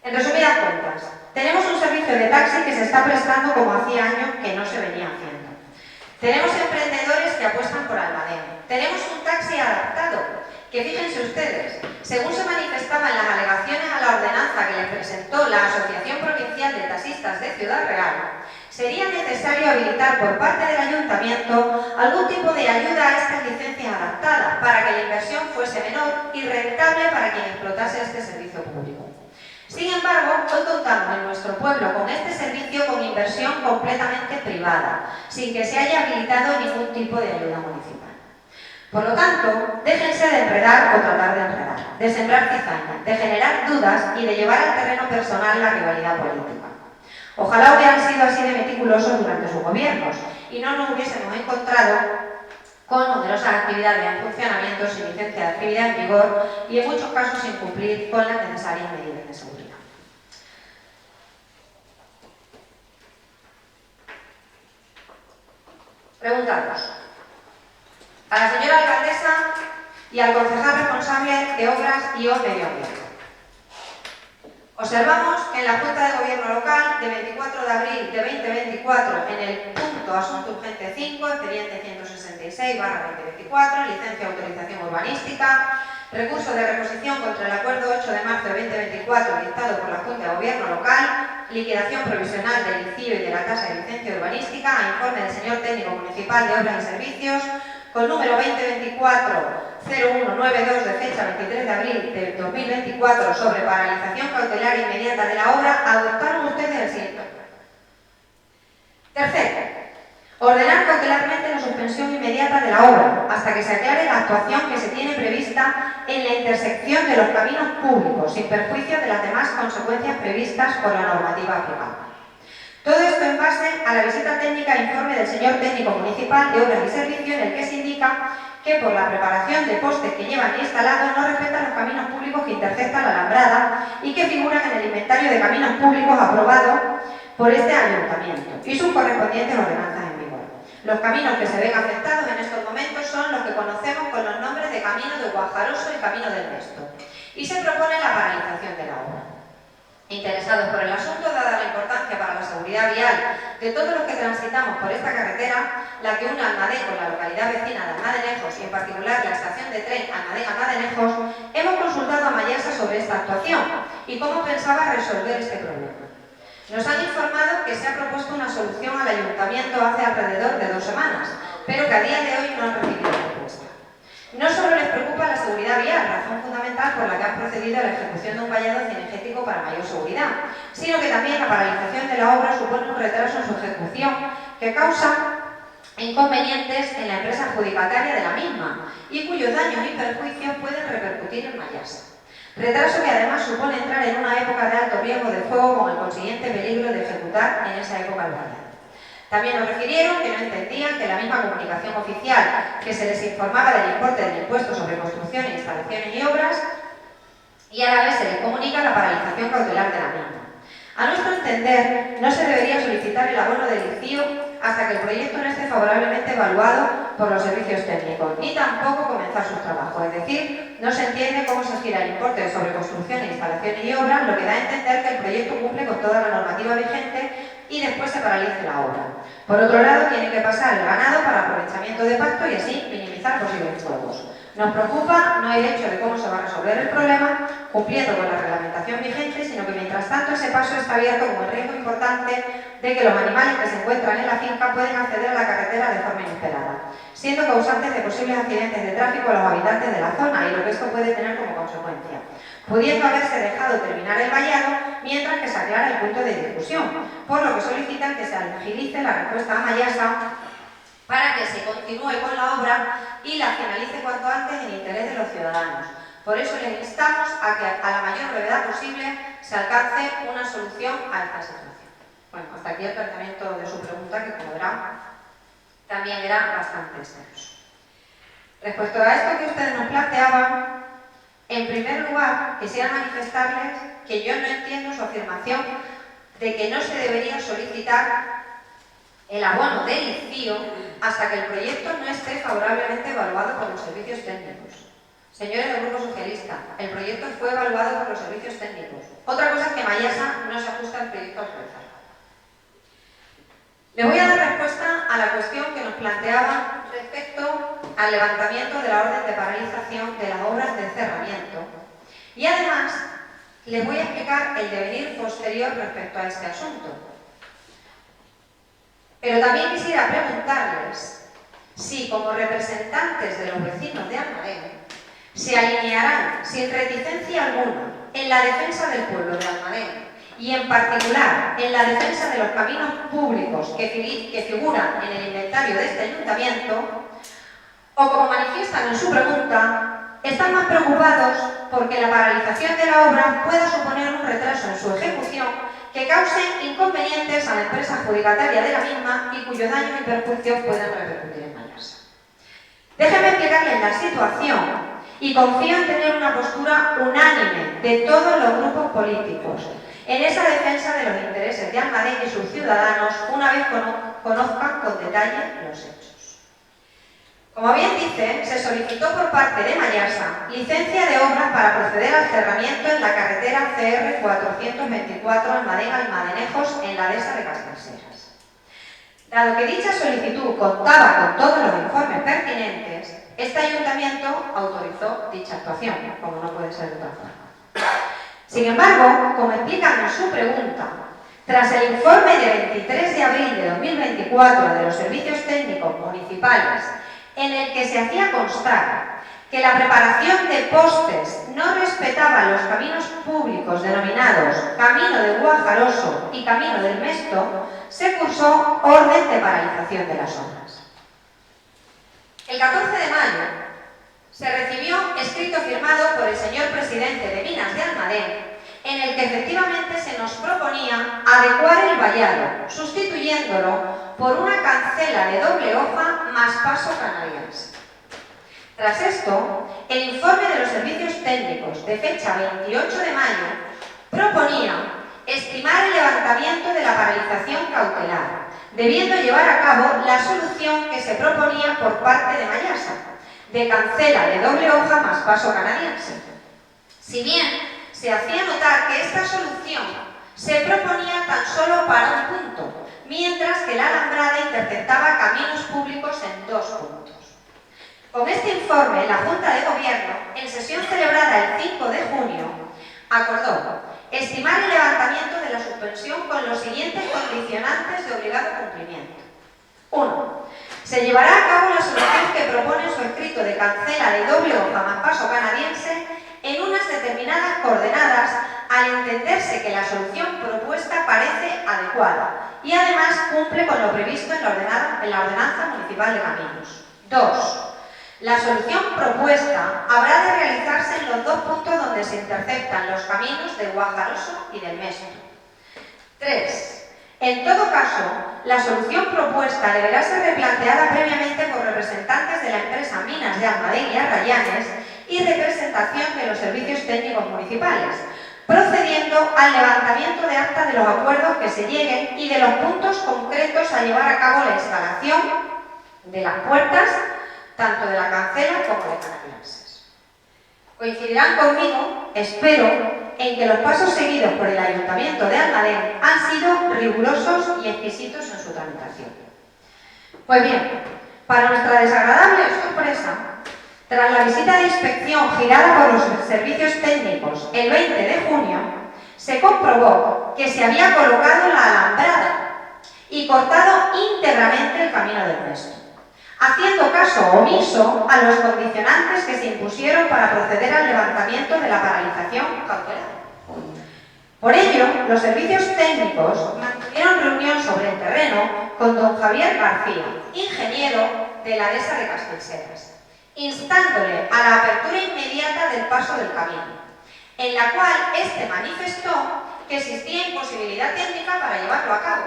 En resumidas cuentas, tenemos un servicio de taxi que se está prestando como hacía años que no se venía haciendo. Tenemos emprendedores que apuestan por Almadén. Tenemos un taxi adaptado, que fíjense ustedes, según se manifestaba en las alegaciones a la ordenanza que les presentó la Asociación Provincial de Taxistas de Ciudad Real, sería necesario habilitar por parte del Ayuntamiento algún tipo de ayuda a estas licencias adaptadas para que la inversión fuese menor y rentable para quien explotase este servicio público. Sin embargo, hoy contamos en nuestro pueblo con este servicio con inversión completamente privada, sin que se haya habilitado ningún tipo de ayuda municipal. Por lo tanto, déjense de enredar o tratar de enredar, de sembrar cizaña, de generar dudas y de llevar al terreno personal la rivalidad política. Ojalá hubieran sido así de meticulosos durante sus gobiernos y no nos hubiésemos encontrado con numerosas actividades en funcionamiento sin licencia de actividad en vigor y en muchos casos sin cumplir con las necesarias medidas de seguridad. Preguntamos a la señora alcaldesa y al concejal responsable de Obras y o Medio Ambiente. Observamos que en la Junta de Gobierno Local de 24 de abril de 2024, en el punto Asunto Urgente 5, expediente 166/2024, licencia de autorización urbanística, recurso de reposición contra el acuerdo 8 de marzo de 2024 dictado por la Junta de Gobierno Local, liquidación provisional del ICIO y de la tasa de licencia urbanística, a informe del señor técnico municipal de Obras y Servicios, con número 2024-0192 de fecha 23 de abril de 2024 sobre paralización cautelar inmediata de la obra, adoptaron ustedes el siguiente acuerdo. Tercero, ordenar cautelarmente la suspensión inmediata de la obra hasta que se aclare la actuación que se tiene prevista en la intersección de los caminos públicos, sin perjuicio de las demás consecuencias previstas por la normativa aplicable. Todo esto en base a la visita técnica e informe del señor técnico municipal de Obras y Servicios, en el que se indica que por la preparación de postes que llevan instalados no respetan los caminos públicos que intersectan la alambrada y que figuran en el inventario de caminos públicos aprobado por este ayuntamiento y sus correspondientes ordenanzas en vigor. Los caminos que se ven afectados en estos momentos son los que conocemos con los nombres de Camino de Guajaroso y Camino del Mesto, y se propone la paralización de la obra. Interesados por el asunto, dada la importancia para la seguridad vial de todos los que transitamos por esta carretera, la que une Almadén con la localidad vecina de Almadenejos y en particular la estación de tren Almadén-Almadenejos, hemos consultado a Mayasa sobre esta actuación y cómo pensaba resolver este problema. Nos han informado que se ha propuesto una solución al ayuntamiento hace alrededor de 2 semanas, pero que a día de hoy no han recibido respuesta. No solo les preocupa la seguridad vial, razón fundamental por la que han procedido a la ejecución de un vallado cinegético para mayor seguridad, sino que también la paralización de la obra supone un retraso en su ejecución que causa inconvenientes en la empresa adjudicataria de la misma y cuyos daños y perjuicios pueden repercutir en Mayasa. Retraso que además supone entrar en una época de alto riesgo de fuego con el consiguiente peligro de ejecutar en esa época el vallado. También nos refirieron que no entendían que la misma comunicación oficial que se les informaba del importe del impuesto sobre construcciones, instalaciones y obras, y a la vez se les comunica la paralización cautelar de la misma. A nuestro entender, no se debería solicitar el abono del ICIO hasta que el proyecto no esté favorablemente evaluado por los servicios técnicos, ni tampoco comenzar sus trabajos. Es decir, no se entiende cómo se gira el importe sobre construcciones, instalaciones y obras, lo que da a entender que el proyecto cumple con toda la normativa vigente y después se paralice la obra. Por otro lado, tiene que pasar el ganado para aprovechamiento de pasto y así minimizar posibles fuegos. Nos preocupa no el hecho de cómo se va a resolver el problema cumpliendo con la reglamentación vigente, sino que mientras tanto ese paso está abierto como el riesgo importante de que los animales que se encuentran en la finca pueden acceder a la carretera de forma inesperada, siendo causantes de posibles accidentes de tráfico a los habitantes de la zona y lo que esto puede tener como consecuencia, pudiendo haberse dejado terminar el vallado mientras que se aclara el punto de discusión, por lo que solicitan que se agilice la respuesta a Mayasa para que se continúe con la obra y la finalice cuanto antes en interés de los ciudadanos. Por eso les instamos a que a la mayor brevedad posible se alcance una solución a esta situación. Bueno, hasta aquí el planteamiento de su pregunta, que como verán, también era bastante extenso. Respecto a esto que ustedes nos planteaban, en primer lugar, quisiera manifestarles que yo no entiendo su afirmación de que no se debería solicitar el abono del ICIO hasta que el proyecto no esté favorablemente evaluado por los servicios técnicos. Señores del Grupo Socialista, el proyecto fue evaluado por los servicios técnicos. Otra cosa es que Mayasa no se ajusta al proyecto al realizar. Les voy a dar respuesta a la cuestión que nos planteaban respecto al levantamiento de la orden de paralización de las obras de cerramiento. Y además, les voy a explicar el devenir posterior respecto a este asunto. Pero también quisiera preguntarles si, como representantes de los vecinos de Almadén, se alinearán sin reticencia alguna en la defensa del pueblo de Almadén y, en particular, en la defensa de los caminos públicos que figuran en el inventario de este ayuntamiento, o, como manifiestan en su pregunta, están más preocupados porque la paralización de la obra pueda suponer un retraso en su ejecución que causen inconvenientes a la empresa adjudicataria de la misma y cuyos daños y perjuicios puedan repercutir en Mayasa. Déjenme explicarles la situación y confío en tener una postura unánime de todos los grupos políticos en esa defensa de los intereses de Almadén y sus ciudadanos una vez conozcan con detalle los hechos. Como bien dice, se solicitó por parte de Mayasa licencia de obras para proceder al cerramiento en la carretera CR 424 Almadén-Almadenejos en la dehesa de Castellseras. Dado que dicha solicitud contaba con todos los informes pertinentes, este ayuntamiento autorizó dicha actuación, como no puede ser de otra forma. Sin embargo, como explican en su pregunta, tras el informe de 23 de abril de 2024 de los servicios técnicos municipales, en el que se hacía constar que la preparación de postes no respetaba los caminos públicos denominados Camino de Guajaroso y Camino del Mesto, se cursó orden de paralización de las obras. El 14 de mayo se recibió escrito firmado por el señor presidente de Minas de Almadén, en el que efectivamente se nos proponía adecuar el vallado, sustituyéndolo por una cancela de doble hoja más paso canadiense. Tras esto, el informe de los servicios técnicos de fecha 28 de mayo proponía estimar el levantamiento de la paralización cautelar, debiendo llevar a cabo la solución que se proponía por parte de Mayasa, de cancela de doble hoja más paso canadiense. Si bien se hacía notar que esta solución se proponía tan solo para un punto, mientras que la alambrada interceptaba caminos públicos en 2 puntos. Con este informe, la Junta de Gobierno, en sesión celebrada el 5 de junio, acordó estimar el levantamiento de la suspensión con los siguientes condicionantes de obligado cumplimiento. 1. Se llevará a cabo la solución que propone en su escrito de cancela de doble hoja más paso canadiense en unas determinadas coordenadas al entenderse que la solución propuesta parece adecuada y además cumple con lo previsto en la Ordenanza Municipal de Caminos. 2. La solución propuesta habrá de realizarse en los dos puntos donde se interceptan los caminos de Guajaroso y del Mestro. 3. En todo caso, la solución propuesta deberá ser replanteada previamente por representantes de la empresa Minas de Almadén y Arrayanes y representación de los servicios técnicos municipales, procediendo al levantamiento de acta de los acuerdos que se lleguen y de los puntos concretos a llevar a cabo la instalación de las puertas, tanto de la cancela como de canadienses. Coincidirán conmigo, espero, en que los pasos seguidos por el Ayuntamiento de Almadén han sido rigurosos y exquisitos en su tramitación. Pues bien, para nuestra desagradable sorpresa, tras la visita de inspección girada por los servicios técnicos el 20 de junio, se comprobó que se había colocado la alambrada y cortado íntegramente el camino del Mestro, haciendo caso omiso a los condicionantes que se impusieron para proceder al levantamiento de la paralización cautelar. Por ello, los servicios técnicos mantuvieron reunión sobre el terreno con don Javier García, ingeniero de la DESA de Castelseras, instándole a la apertura inmediata del paso del camino, en la cual éste manifestó que existía imposibilidad técnica para llevarlo a cabo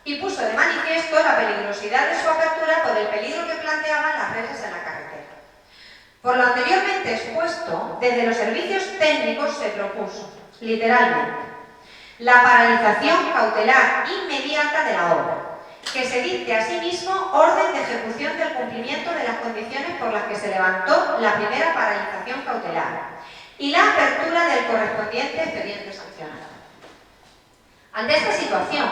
y puso de manifiesto la peligrosidad de su apertura por el peligro que planteaban las redes en la carretera. Por lo anteriormente expuesto, desde los servicios técnicos se propuso, literalmente, la paralización cautelar inmediata de la obra, que se dicte asimismo orden de ejecución del cumplimiento de las condiciones por las que se levantó la primera paralización cautelar y la apertura del correspondiente expediente sancionado. Ante esta situación,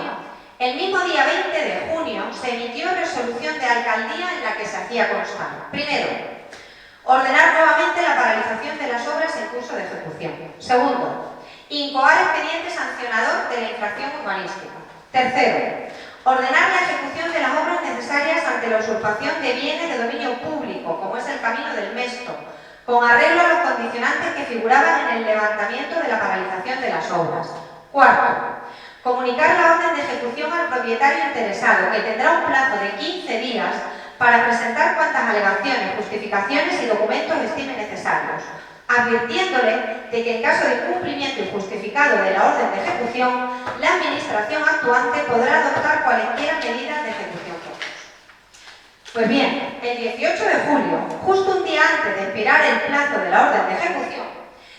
el mismo día 20 de junio se emitió resolución de alcaldía en la que se hacía constar, primero, ordenar nuevamente la paralización de las obras en curso de ejecución. Segundo, incoar expediente sancionador de la infracción urbanística. Tercero, ordenar la ejecución de las obras necesarias ante la usurpación de bienes de dominio público, como es el camino del Mestro, con arreglo a los condicionantes que figuraban en el levantamiento de la paralización de las obras. Cuarto, comunicar la orden de ejecución al propietario interesado, que tendrá un plazo de 15 días para presentar cuantas alegaciones, justificaciones y documentos estime necesarios, advirtiéndole de que en caso de cumplimiento injustificado de la orden de ejecución, la Administración actuante podrá adoptar cualesquiera medidas de ejecución propias. Pues bien, el 18 de julio, justo un día antes de expirar el plazo de la orden de ejecución,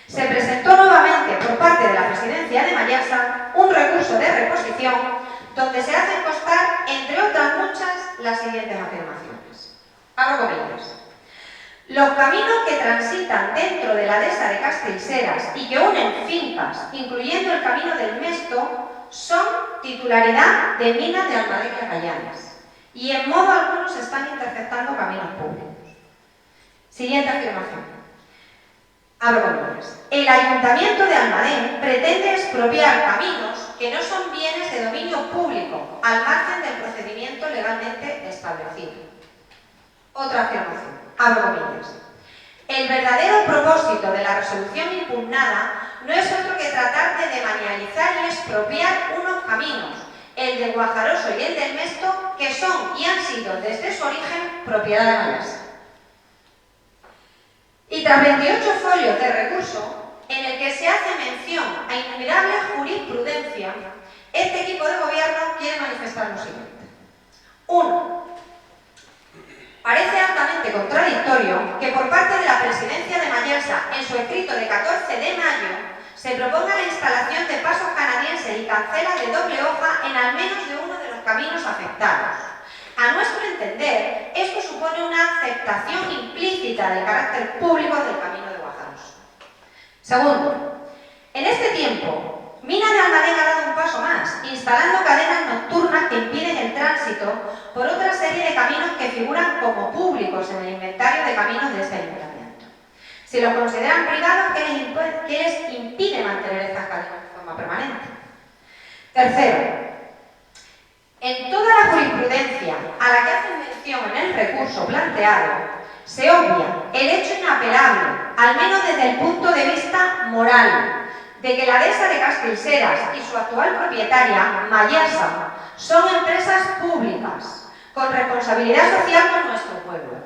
se presentó nuevamente por parte de la Presidencia de Mayasa un recurso de reposición donde se hacen constar, entre otras muchas, las siguientes afirmaciones. Abro comillas. Los caminos que transitan dentro de la dehesa de Castelseras y que unen fincas, incluyendo el camino del Mestro, son titularidad de Minas de Almadén y Arrayanes y en modo alguno se están interceptando caminos públicos. Siguiente afirmación. Abro comillas. El Ayuntamiento de Almadén pretende expropiar caminos que no son bienes de dominio público al margen del procedimiento legalmente establecido. Otra afirmación. Abro comillas. El verdadero propósito de la resolución impugnada no es otro que tratar de demanializar y expropiar unos caminos, el de Guajaroso y el del Mestro, que son y han sido desde su origen propiedad de Mayasa. Y tras 28 folios de recurso, en el que se hace mención a innumerables jurisprudencia, este equipo de gobierno quiere manifestar lo siguiente. 1. Parece altamente contradictorio que por parte de la Presidencia de Mayasa, en su escrito de 14 de mayo, se proponga la instalación de pasos canadienses y cancelas de doble hoja en al menos de uno de los caminos afectados. A nuestro entender, esto supone una aceptación implícita del carácter público del camino de Guajaroso. Segundo, en este tiempo, Minas de Almadén ha dado un paso más, instalando cadenas nocturnas que impiden el tránsito por otra serie de caminos que figuran como públicos en el inventario de caminos de este ayuntamiento. Si los consideran privados, ¿qué les impide mantener estas cadenas de forma permanente? Tercero, en toda la jurisprudencia a la que hace mención en el recurso planteado, se obvia el hecho inapelable, al menos desde el punto de vista moral, de que la dehesa de Castilseras y su actual propietaria, Mayasa, son empresas públicas, con responsabilidad social con nuestro pueblo.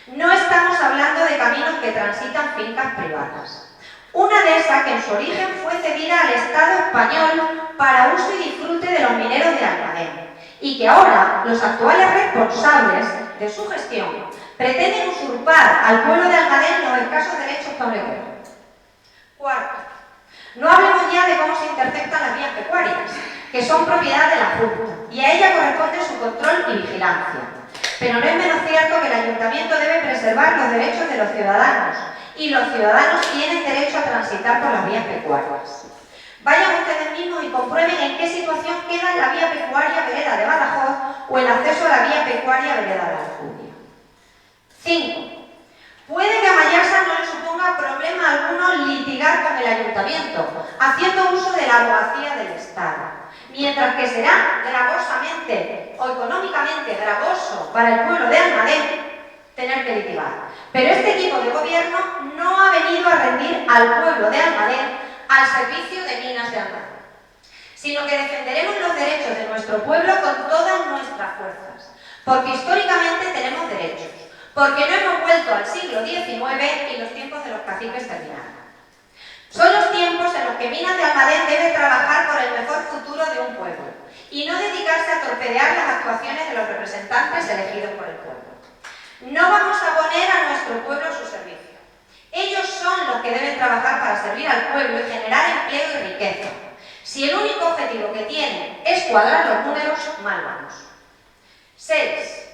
No estamos hablando de caminos que transitan fincas privadas. Una dehesa que en su origen fue cedida al Estado español para uso y disfrute de los mineros de Almadén, y que ahora los actuales responsables de su gestión pretenden usurpar al pueblo de Almadén los escasos derechos que aún le quedan. Cuarto, no hablemos ya de cómo se interceptan las vías pecuarias, que son propiedad de la Junta, y a ella corresponde su control y vigilancia. Pero no es menos cierto que el Ayuntamiento debe preservar los derechos de los ciudadanos, y los ciudadanos tienen derecho a transitar por las vías pecuarias. Vayan ustedes mismos y comprueben en qué situación queda la vía pecuaria Vereda de Badajoz o el acceso a la vía pecuaria Vereda de Alcudia. 5. Puede que a Mayasa no le suponga problema alguno litigar con el Ayuntamiento, haciendo uso de la abogacía del Estado, mientras que será gravosamente o económicamente gravoso para el pueblo de Almadén tener que litigar. Pero este equipo de gobierno no ha venido a rendir al pueblo de Almadén al servicio de Minas de Almadén, sino que defenderemos los derechos de nuestro pueblo con todas nuestras fuerzas, porque históricamente tenemos derechos, porque no hemos vuelto al siglo XIX y los tiempos de los caciques terminaron. Son los tiempos en los que Minas de Almadén debe trabajar por el mejor futuro de un pueblo y no dedicarse a torpedear las actuaciones de los representantes elegidos por el pueblo. No vamos a poner a nuestro pueblo a su servicio. Ellos son los que deben trabajar para servir al pueblo y generar empleo y riqueza. Si el único objetivo que tienen es cuadrar los números, mal vamos. 6.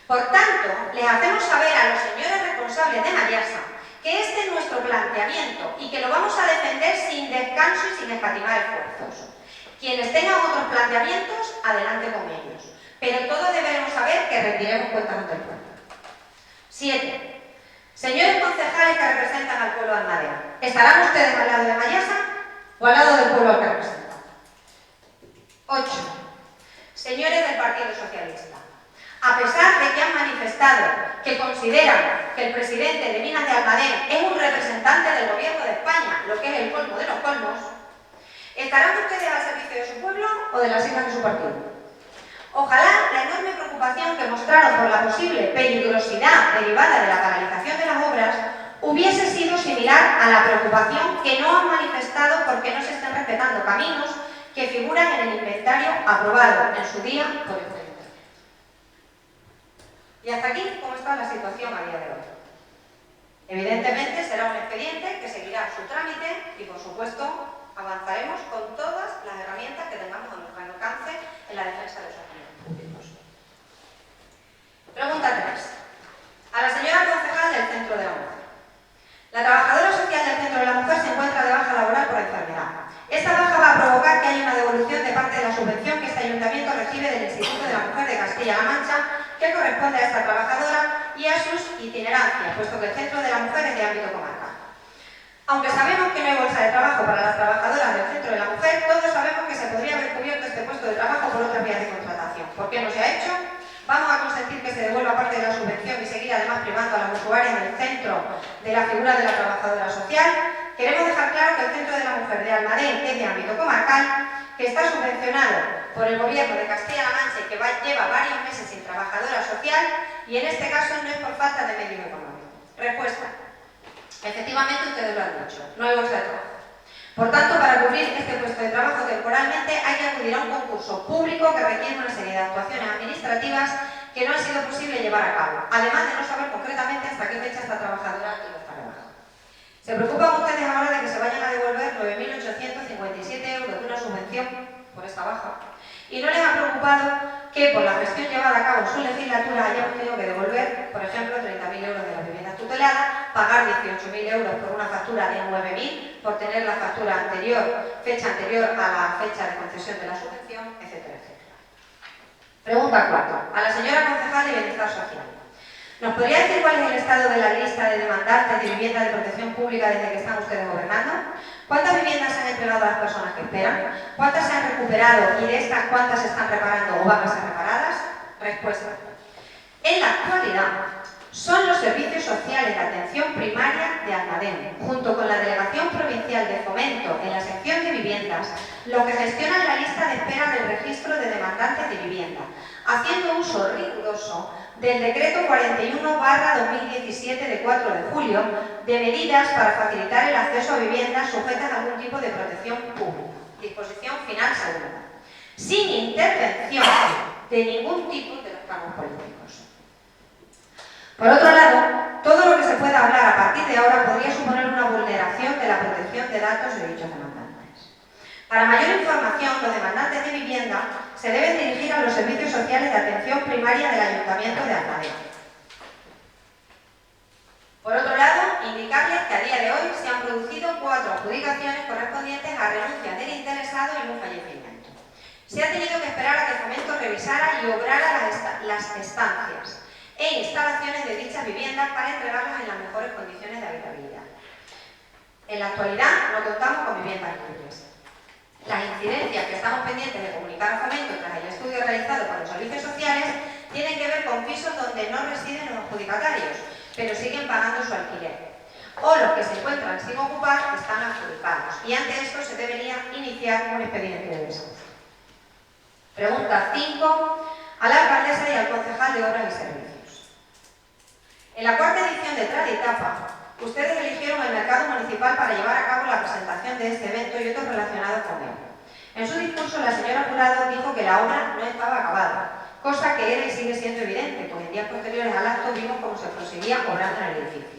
Por tanto, les hacemos saber a los señores responsables de Mayasa que este es nuestro planteamiento y que lo vamos a defender sin descanso y sin escatimar esfuerzos. Quienes tengan otros planteamientos, adelante con ellos. Pero todos debemos saber que rendiremos cuentas ante el pueblo. 7. Señores concejales que representan al pueblo de Almadén, ¿estarán ustedes al lado de Mayasa o al lado del pueblo al que representan? 8. Señores del Partido Socialista, a pesar de que han manifestado que consideran que el presidente de Minas de Almadén es un representante del gobierno de España, lo que es el colmo de los colmos, ¿estarán ustedes al servicio de su pueblo o de las siglas de su partido? Ojalá la enorme preocupación que mostraron por la posible peligrosidad derivada de la paralización de las obras hubiese sido similar a la preocupación que no han manifestado porque no se estén respetando caminos que figuran en el inventario aprobado en su día por el Ayuntamiento. Y hasta aquí, ¿cómo está la situación a día de hoy? Evidentemente será un expediente que seguirá su trámite y, por supuesto, avanzaremos con todas las herramientas que tengamos a nuestro alcance en la defensa de los accionistas públicos. Pregunta 3. A la señora concejal del Centro de la Mujer. La trabajadora social del Centro de la Mujer se encuentra de baja laboral por enfermedad. Esta baja va a provocar que haya una devolución de parte de la subvención que este ayuntamiento recibe del Instituto de la Mujer de Castilla-La Mancha, que corresponde a esta trabajadora y a sus itinerancias, puesto que el Centro de la Mujer es de ámbito comarcal. Aunque sabemos que no hay bolsa de trabajo para las trabajadoras del Centro de la Mujer, todos sabemos que se podría haber cubierto este puesto de trabajo por otras vías de contratación. ¿Por qué no se ha hecho? Vamos a consentir que se devuelva parte de la subvención y seguir además privando a las usuarias del centro de la figura de la trabajadora social. Queremos dejar claro que el Centro de la Mujer de Almadén es de ámbito comarcal, que está subvencionado por el Gobierno de Castilla-La Mancha y que lleva varios meses sin trabajadora social, y en este caso no es por falta de medios económicos. Respuesta. Efectivamente, ustedes lo han dicho, no hay bolsa de trabajo. Por tanto, para cubrir este puesto de trabajo temporalmente hay que acudir a un concurso público que requiere una serie de actuaciones administrativas que no ha sido posible llevar a cabo, además de no saber concretamente hasta qué fecha esta trabajadora iba a estar de baja. ¿Se preocupan ustedes ahora de que se vayan a devolver 9.857 euros de una subvención por esta baja? ¿Y no les ha preocupado que por la gestión llevada a cabo en su legislatura hayamos tenido que devolver, por ejemplo, 30.000 euros de las viviendas tuteladas, pagar 18.000 euros por una factura de 9.000 por tener la factura anterior, fecha anterior a la fecha de concesión de la subvención, etcétera, etcétera? Pregunta 4. A la señora concejal de Bienestar Social. ¿Nos podría decir cuál es el estado de la lista de demandantes de vivienda de protección pública desde que están ustedes gobernando? ¿Cuántas viviendas se han entregado todas las personas que esperan? ¿Cuántas se han recuperado y de estas cuántas se están reparando o van a ser reparadas? Respuesta. En la actualidad, son los servicios sociales de atención primaria de Almadén, junto con la Delegación Provincial de Fomento en la sección de viviendas, lo que gestionan la lista de espera del registro de demandantes de vivienda, haciendo uso riguroso del Decreto 41/2017 de 4 de julio de medidas para facilitar el acceso a viviendas sujetas a algún tipo de protección pública. Disposición final segunda. Sin intervención de ningún tipo de los cargos políticos. Por otro lado, todo lo que se pueda hablar a partir de ahora podría suponer una vulneración de la protección de datos de dichos demandantes. Para mayor información, los demandantes de vivienda se deben dirigir a los servicios sociales de atención primaria del Ayuntamiento de Almadén. Por otro lado, indicarles que a día de hoy se han producido 4 adjudicaciones correspondientes a renuncia del interesado y un fallecimiento. Se ha tenido que esperar a que Fomento revisara y obrara las estancias e instalaciones de dichas viviendas para entregarlas en las mejores condiciones de habitabilidad. En la actualidad no contamos con viviendas libres. Las incidencias que estamos pendientes de comunicar a Fomento tras el estudio realizado por los servicios sociales tienen que ver con pisos donde no residen los adjudicatarios, pero siguen pagando su alquiler. O los que se encuentran sin ocupar están adjudicados. Y ante esto se debería iniciar un expediente de desahucio. Pregunta 5 a la alcaldesa y al concejal de Obras y Servicios. En la 4ª edición de Traditapa, ustedes eligieron el mercado municipal para llevar a cabo la presentación de este evento y otros relacionados con él. En su discurso, la señora Jurado dijo que la obra no estaba acabada, cosa que era y sigue siendo evidente, pues en días posteriores al acto vimos cómo se proseguía obrando en el edificio.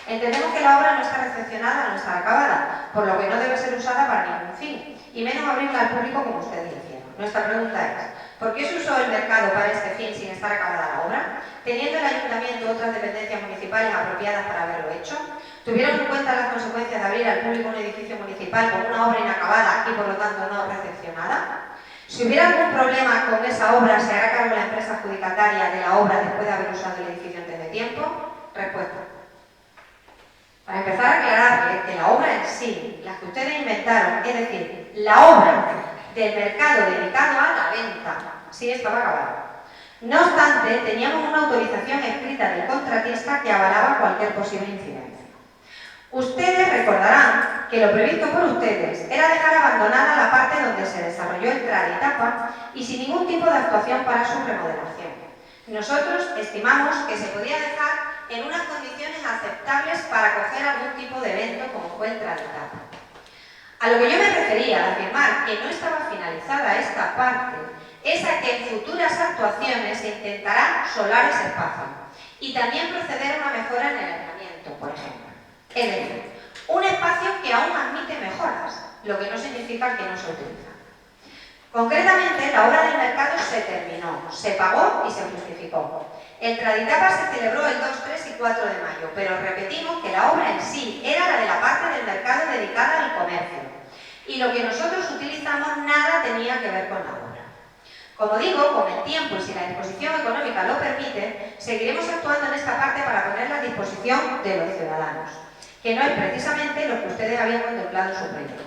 Entendemos que la obra no está recepcionada, no está acabada, por lo que no debe ser usada para ningún fin, y menos abrirla al público como ustedes hicieron. Nuestra pregunta es, ¿por qué se usó el mercado para este fin sin estar acabada la obra? Teniendo el ayuntamiento otras dependencias municipales apropiadas para haberlo hecho, ¿tuvieron en cuenta las consecuencias de abrir al público un edificio municipal con una obra inacabada y por lo tanto no recepcionada? Si hubiera algún problema con esa obra, ¿se hará cargo la empresa adjudicataria de la obra después de haber usado el edificio antes de tiempo? Respuesta. Para empezar a aclararle que la obra en sí, las que ustedes inventaron, es decir, la obra del mercado dedicado a la venta, sí estaba acabada. No obstante, teníamos una autorización escrita del contratista que avalaba cualquier posible incidencia. Ustedes recordarán que lo previsto por ustedes era dejar abandonada la parte donde se desarrolló el Traditapa y sin ningún tipo de actuación para su remodelación. Nosotros estimamos que se podía dejar en unas condiciones aceptables para acoger algún tipo de evento como fue el Traditapa. A lo que yo me refería al afirmar que no estaba finalizada esta parte es a que en futuras actuaciones se intentará solar ese espacio y también proceder a una mejora en el aislamiento, por ejemplo. Es decir, un espacio que aún admite mejoras, lo que no significa que no se utiliza. Concretamente, la obra del mercado se terminó, se pagó y se justificó. El Traditapa se celebró el 2, 3 y 4 de mayo, pero repetimos que la obra en sí era la de la parte del mercado dedicada al comercio y lo que nosotros utilizamos nada tenía que ver con la obra. Como digo, con el tiempo y si la disposición económica lo permite, seguiremos actuando en esta parte para ponerla a disposición de los ciudadanos, que no es precisamente lo que ustedes habían contemplado en su proyecto.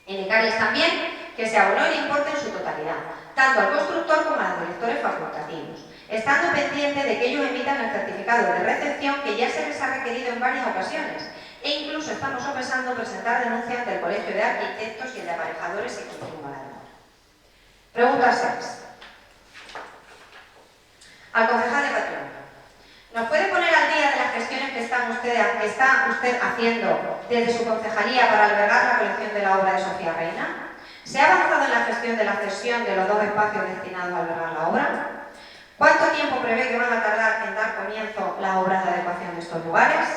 Indicarles también que se abonó el importe en su totalidad, tanto al constructor como a los directores facultativos, estando pendiente de que ellos emitan el certificado de recepción que ya se les ha requerido en varias ocasiones, e incluso estamos sopesando presentar denuncias ante el Colegio de Arquitectos y el de Aparejadores y continúa la demora. Pregunta 6. Al concejal de Patrimonio. ¿Nos puede poner al día de las gestiones que está usted haciendo desde su concejalía para albergar la colección de la obra de Sofía Reina? ¿Se ha avanzado en la gestión de la cesión de los 2 espacios destinados a albergar la obra? ¿Cuánto tiempo prevé que van a tardar en dar comienzo las obras de adecuación de estos lugares?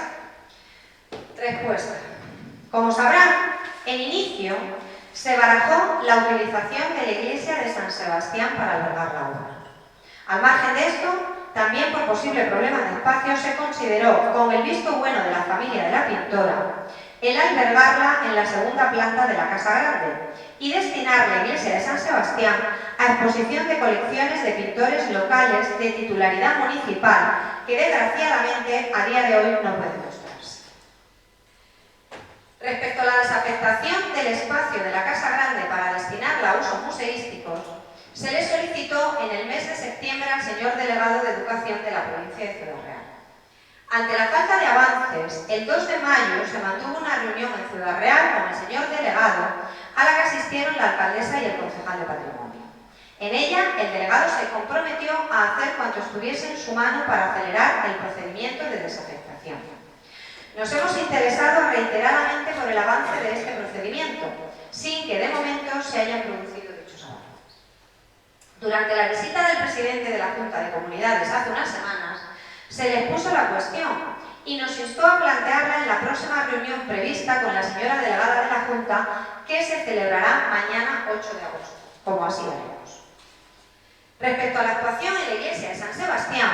Respuesta. Como sabrán, en inicio se barajó la utilización de la iglesia de San Sebastián para albergar la obra. Al margen de esto, también por posibles problemas de espacio se consideró, con el visto bueno de la familia de la pintora, el albergarla en la 2ª planta de la Casa Grande y destinar la iglesia de San Sebastián a exposición de colecciones de pintores locales de titularidad municipal que desgraciadamente a día de hoy no pueden mostrarse. Respecto a la desafectación de el espacio de la Casa Grande para destinarla a usos museísticos, se le solicitó en el mes de septiembre al señor delegado de Educación de la provincia de Ciudad Real. Ante la falta de avances, el 2 de mayo se mantuvo una reunión en Ciudad Real con el señor delegado, a la que asistieron la alcaldesa y el concejal de Patrimonio. En ella, el delegado se comprometió a hacer cuanto estuviese en su mano para acelerar el procedimiento de desafectación. Nos hemos interesado reiteradamente por el avance de este procedimiento, sin que de momento se hayan producido dichos avances. Durante la visita del presidente de la Junta de Comunidades hace unas semanas, se le expuso la cuestión y nos instó a plantearla en la próxima reunión prevista con la señora delegada de la Junta, que se celebrará mañana 8 de agosto, como así haremos. Respecto a la actuación en la iglesia de San Sebastián,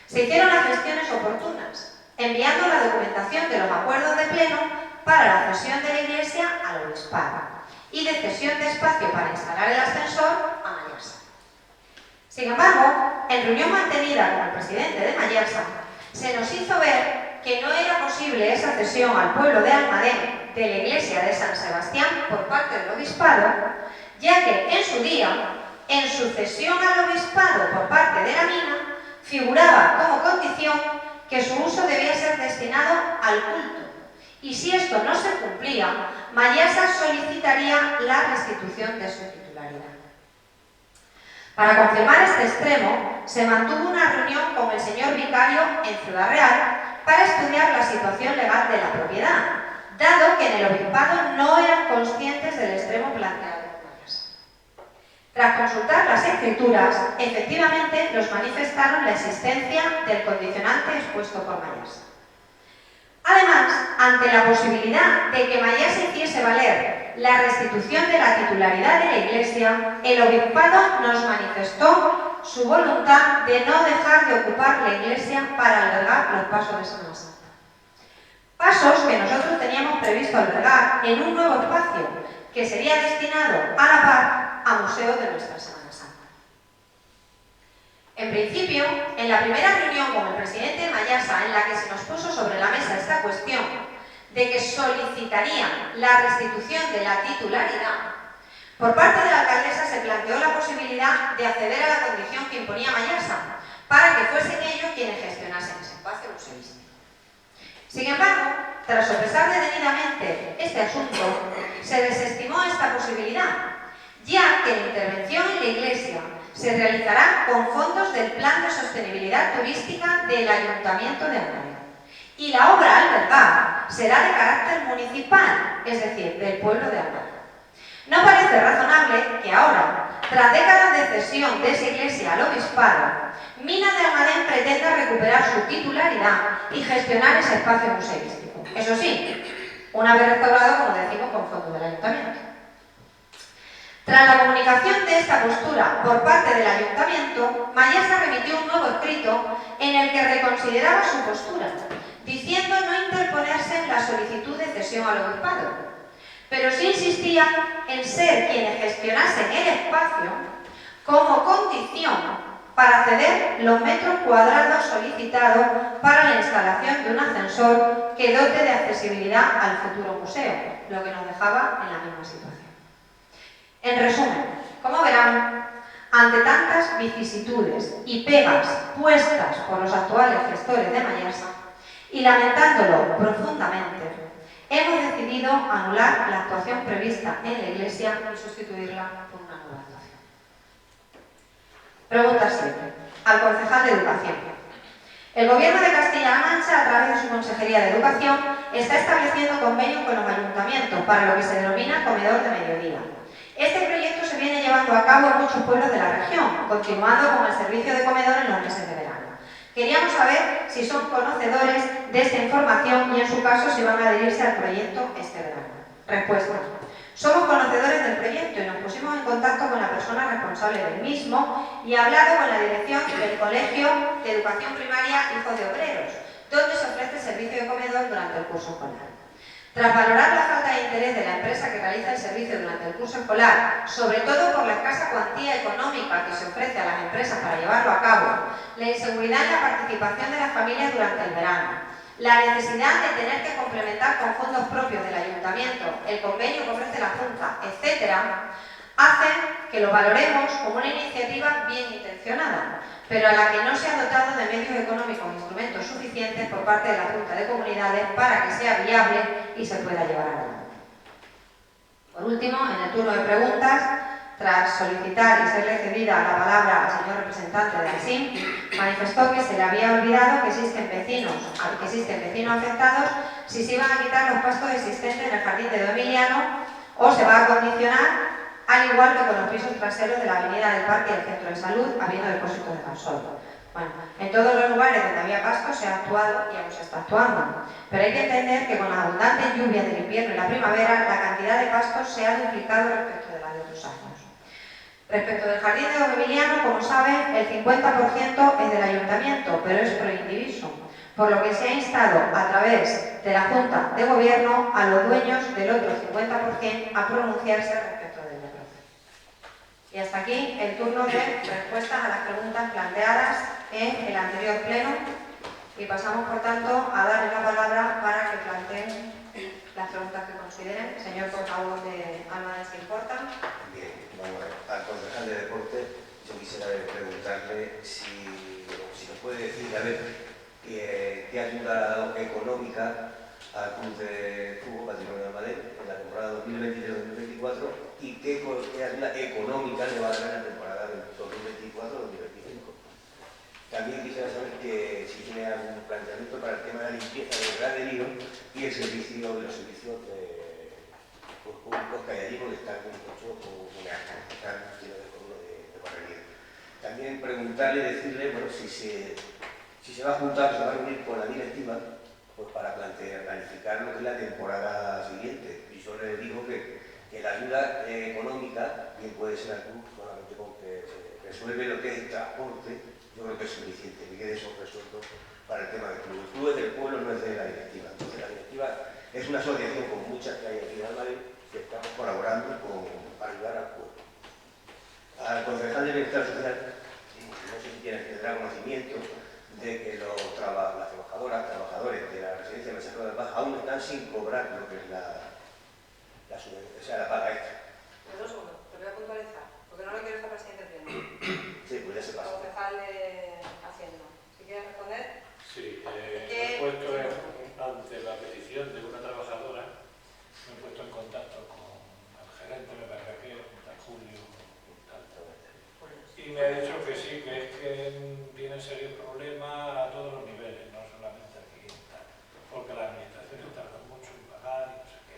se hicieron las gestiones oportunas, enviando la documentación de los acuerdos de pleno para la cesión de la iglesia al obispado y de cesión de espacio para instalar el ascensor a Mayasa. Sin embargo, en reunión mantenida con el presidente de Mayasa, se nos hizo ver que no era posible esa cesión al pueblo de Almadén de la iglesia de San Sebastián por parte del obispado, ya que en su día, en su cesión al obispado por parte de la mina, figuraba como condición que su uso debía ser destinado al culto, y si esto no se cumplía, Mayasa solicitaría la restitución de su titularidad. Para confirmar este extremo, se mantuvo una reunión con el señor vicario en Ciudad Real para estudiar la situación legal de la propiedad, dado que en el obispado no eran conscientes del extremo planteado por Mayasa. Tras consultar las escrituras, efectivamente nos manifestaron la existencia del condicionante expuesto por Mayasa. Además, ante la posibilidad de que Mayasa hiciese valer la restitución de la titularidad de la Iglesia, el obispado nos manifestó su voluntad de no dejar de ocupar la Iglesia para albergar los pasos de Semana Santa. Pasos que nosotros teníamos previsto albergar en un nuevo espacio que sería destinado a la par a Museo de nuestra Semana Santa. En principio, en la primera reunión con el presidente de Mayasa, en la que se nos puso sobre la mesa esta cuestión de que solicitarían la restitución de la titularidad, por parte de la alcaldesa se planteó la posibilidad de acceder a la condición que imponía Mayasa, para que fuesen ellos quienes gestionasen ese espacio museístico. Sin embargo, tras sopesar detenidamente este asunto, se desestimó esta posibilidad, ya que la intervención en la iglesia se realizará con fondos del Plan de Sostenibilidad Turística del Ayuntamiento de Almadén. Y la obra a albergar será de carácter municipal, es decir, del pueblo de Almadén. No parece razonable que ahora, tras décadas de cesión de esa iglesia al obispado, Minas de Almadén pretenda recuperar su titularidad y gestionar ese espacio museístico. Eso sí, una vez restaurado, como decimos, con fondos del ayuntamiento. Tras la comunicación de esta postura por parte del ayuntamiento, Mayasa remitió un nuevo escrito en el que reconsideraba su postura, diciendo no interponerse en la solicitud de cesión al obispado, pero sí insistía en ser quienes gestionasen el espacio como condición para ceder los metros cuadrados solicitados para la instalación de un ascensor que dote de accesibilidad al futuro museo, lo que nos dejaba en la misma situación. En resumen, como verán, ante tantas vicisitudes y pegas puestas por los actuales gestores de Mayasa, y lamentándolo profundamente, hemos decidido anular la actuación prevista en la Iglesia y sustituirla por una nueva actuación. Pregunta 7. Al concejal de Educación. El Gobierno de Castilla-La Mancha, a través de su Consejería de Educación, está estableciendo convenios con los ayuntamientos para lo que se denomina comedor de mediodía. Este proyecto se viene llevando a cabo en muchos pueblos de la región, continuando con el servicio de comedor en los meses de verano. Queríamos saber si son conocedores de esta información y, en su caso, si van a adherirse al proyecto este verano. Respuesta. Somos conocedores del proyecto y nos pusimos en contacto con la persona responsable del mismo y he hablado con la dirección del Colegio de Educación Primaria Hijos de Obreros, donde se ofrece servicio de comedor durante el curso escolar. Tras valorar la falta de interés de la empresa que realiza el servicio durante el curso escolar, sobre todo por la escasa cuantía económica que se ofrece a las empresas para llevarlo a cabo, la inseguridad en la participación de las familias durante el verano, La necesidad de tener que complementar con fondos propios del ayuntamiento, el convenio que ofrece la Junta, etcétera, hacen que lo valoremos como una iniciativa bien intencionada, pero a la que no se ha dotado de medios económicos e instrumentos suficientes por parte de la Junta de Comunidades para que sea viable y se pueda llevar a cabo. Por último, en el turno de preguntas, tras solicitar y serle cedida la palabra al señor representante de ASIM, manifestó que se le había olvidado que existen vecinos afectados si se iban a quitar los pastos existentes en el jardín de Don Emiliano o se va a condicionar, al igual que con los pisos traseros de la avenida del Parque y el Centro de Salud, habiendo depósitos de gasol. Bueno, en todos los lugares donde había pasto se ha actuado y aún se está actuando, pero hay que entender que con las abundantes lluvias del invierno y la primavera, la cantidad de pastos se ha duplicado respecto de la de otros años. Respecto del jardín de Don Emiliano, como saben, el 50% es del ayuntamiento, pero es proindiviso, por lo que se ha instado a través de la Junta de Gobierno a los dueños del otro 50% a pronunciarse respecto del negocio. Y hasta aquí el turno de respuestas a las preguntas planteadas en el anterior pleno y pasamos, por tanto, a darle la palabra para que planteen las preguntas que consideren. Señor portavoz de Alma de Importa. Bien, vamos a ver. Al concejal de deporte, yo quisiera preguntarle si nos puede decir, a ver, qué ayuda económica al Club de Fútbol Patrimonio de Almadén en la temporada 2023-2024 y qué ayuda económica le va a dar en la temporada 2024-2025. También quisiera saber si tiene algún planteamiento para el tema de la limpieza del graderío y los servicios públicos que hay allí, porque están hecho están llenos de barrería. También preguntarle, decirle, bueno, si se va a juntar, se va a reunir con la directiva, pues para planificar lo que es la temporada siguiente. Y yo le digo que la ayuda económica bien puede ser al club, solamente con que se resuelve lo que es el transporte, yo creo que es suficiente, que quede eso resuelto para el tema del club. El club es del pueblo, no es de la directiva. Entonces la directiva es una asociación con muchas que hay aquí en Almadén que estamos colaborando para ayudar al pueblo. Al concejal de Bienestar Social, no sé si tendrá conocimiento de que las trabajadores de la residencia de Mesa Roda de Baja aún están sin cobrar lo que es la paga extra. Dos segundos, te voy a puntualizar, porque no lo quiero estar presidente del pleno. Sí, pues ya se pasa. Concejal de Hacienda. Si quieres responder. Sí, he puesto ante la petición de una trabajadora, me he puesto en contacto con el gerente, me parece que es Julio, y me ha dicho que sí, que es que tiene serios problemas a todos los niveles, no solamente aquí, porque las administraciones tardan mucho en pagar y no sé qué.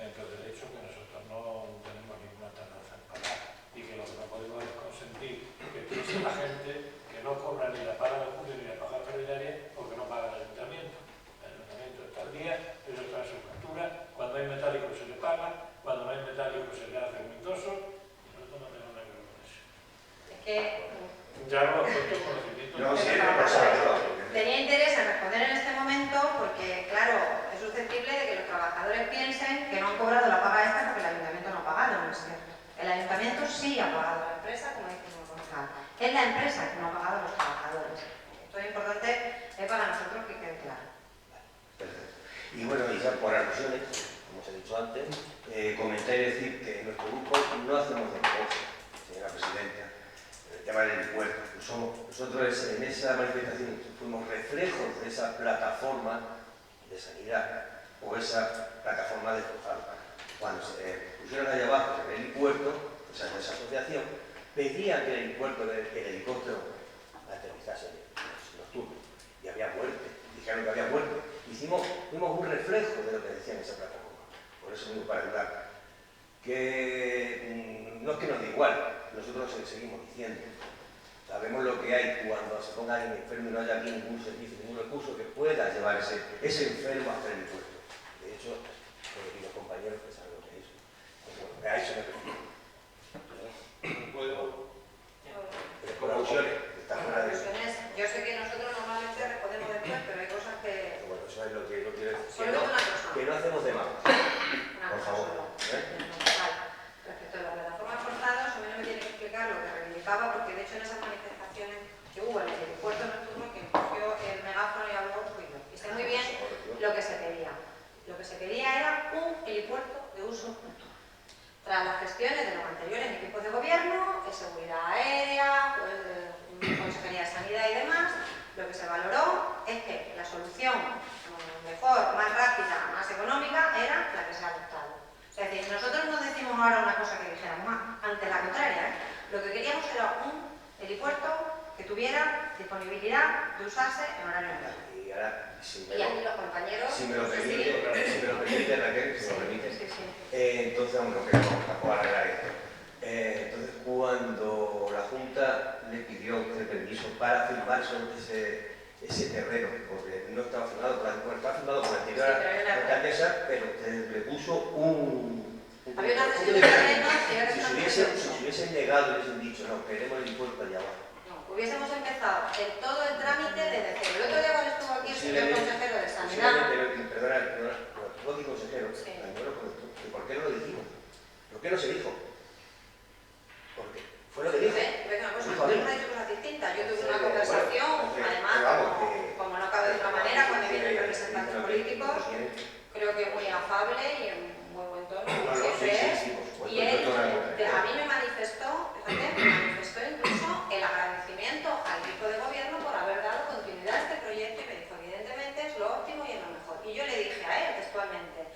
Entonces, de hecho, que nosotros no tenemos ninguna tardanza en pagar y que lo que no podemos es consentir que piense la gente que no cobra ni la paga de julio ni la paga extraordinaria porque no paga el ayuntamiento. El ayuntamiento está al día, ellos traen su factura, cuando hay metálico se le paga, cuando no hay metálico se le hace un mitoso, y nosotros no tenemos nada que ver con eso. Es que Ya lo he puesto en conocimiento. No, sí, no pasa nada. tenía interés en responder en este momento porque, claro, es susceptible de que los trabajadores piensen que no han cobrado la paga extra porque el ayuntamiento no ha pagado, no es cierto. El ayuntamiento sí ha pagado a la empresa, como dice el concejal. Es la empresa que no ha pagado a los trabajadores. Esto es importante para nosotros que quede claro. Perfecto. Y bueno, y ya por alusiones, como os he dicho antes, comentar y decir que en nuestro grupo no hacemos demagogia, señora presidenta, el tema del impuesto. Nosotros en esa manifestación fuimos reflejos de esa plataforma de sanidad o esa plataforma de Fofalpa. Cuando se pusieron allá abajo en el impuesto, o sea, en esa asociación, pedían que el impuesto del helicóptero aterrizase en los turnos. Y había muerte, dijeron que había muerte. Fuimos un reflejo de lo que decían en esa plataforma. Por eso mismo, para ayudar. Que no es que nos dé igual, nosotros seguimos diciendo. Sabemos lo que hay cuando se ponga alguien enfermo y no haya aquí ningún servicio, ningún recurso que pueda llevar ese enfermo hasta el impuesto. De hecho, los compañeros que saben lo que es eso. Bueno, a eso me refiero. Por alusiones. Yo sé que nosotros normalmente respondemos después, pero hay cosas que... Bueno, eso es lo que yo quiero decir. Solo una cosa. Que no hacemos de más. Una Por cosa favor. solo. Vale. Respecto a la plataforma forzados, a mí no me tiene que explicar lo que reivindicaba, porque de hecho en esas manifestaciones que hubo en el aeropuerto nocturno, quien cogió el megáfono y habló fui yo. Y sé muy uso. Tras las gestiones de los anteriores equipos de gobierno, de seguridad aérea, Consejería de Sanidad y demás, lo que se valoró es que la solución mejor, más rápida, más económica era la que se ha adoptado. O sea, es decir, nosotros no decimos ahora una cosa que dijéramos ante la contraria, ¿eh? Lo que queríamos era un helipuerto que tuviera disponibilidad de usarse en horario normal. Y ahora, si aquí los compañeros... me lo permite, Raquel, si me lo permite. Sí, sí. Entonces, aunque tampoco arreglar esto. Entonces, cuando la Junta le pidió a usted permiso para firmar sobre ese terreno, porque no estaba firmado por la anterior alcaldesa, pero usted le puso un... Había una cesión de terreno si se hubiesen negado, hubiesen dicho, no, queremos el helipuerto allá abajo. No, hubiésemos empezado todo el trámite desde cero. El otro día cuando estuvo aquí el señor consejero de Sanidad... Perdona, estuvo aquí consejero, ¿por qué no lo dijimos? ¿Por qué no se dijo? Porque fue lo que dijo. Nosotros hemos dicho cosas distintas. Yo tuve una conversación, además, como no cabe de otra manera, cuando vienen representantes políticos, creo que muy afable y en muy buen tono, como siempre es. Y él a mí me manifestó incluso el agradecimiento al equipo de gobierno por haber dado continuidad a este proyecto y me dijo, evidentemente es lo óptimo y es lo mejor. Y yo le dije a él textualmente,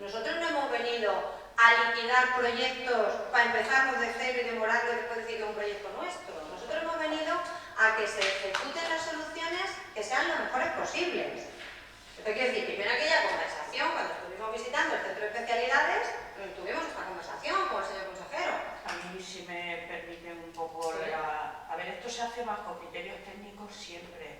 nosotros no hemos venido a liquidar proyectos para empezarnos de cero y demorarlo y después decir que es un proyecto nuestro. Nosotros hemos venido a que se ejecuten las soluciones que sean lo mejores posibles. Esto quiere decir que yo en aquella conversación, cuando estuvimos visitando el centro de especialidades, tuvimos esta conversación con el señor consejero. A mí, si me permiten un poco, sí. A ver, esto se hace bajo criterios técnicos siempre.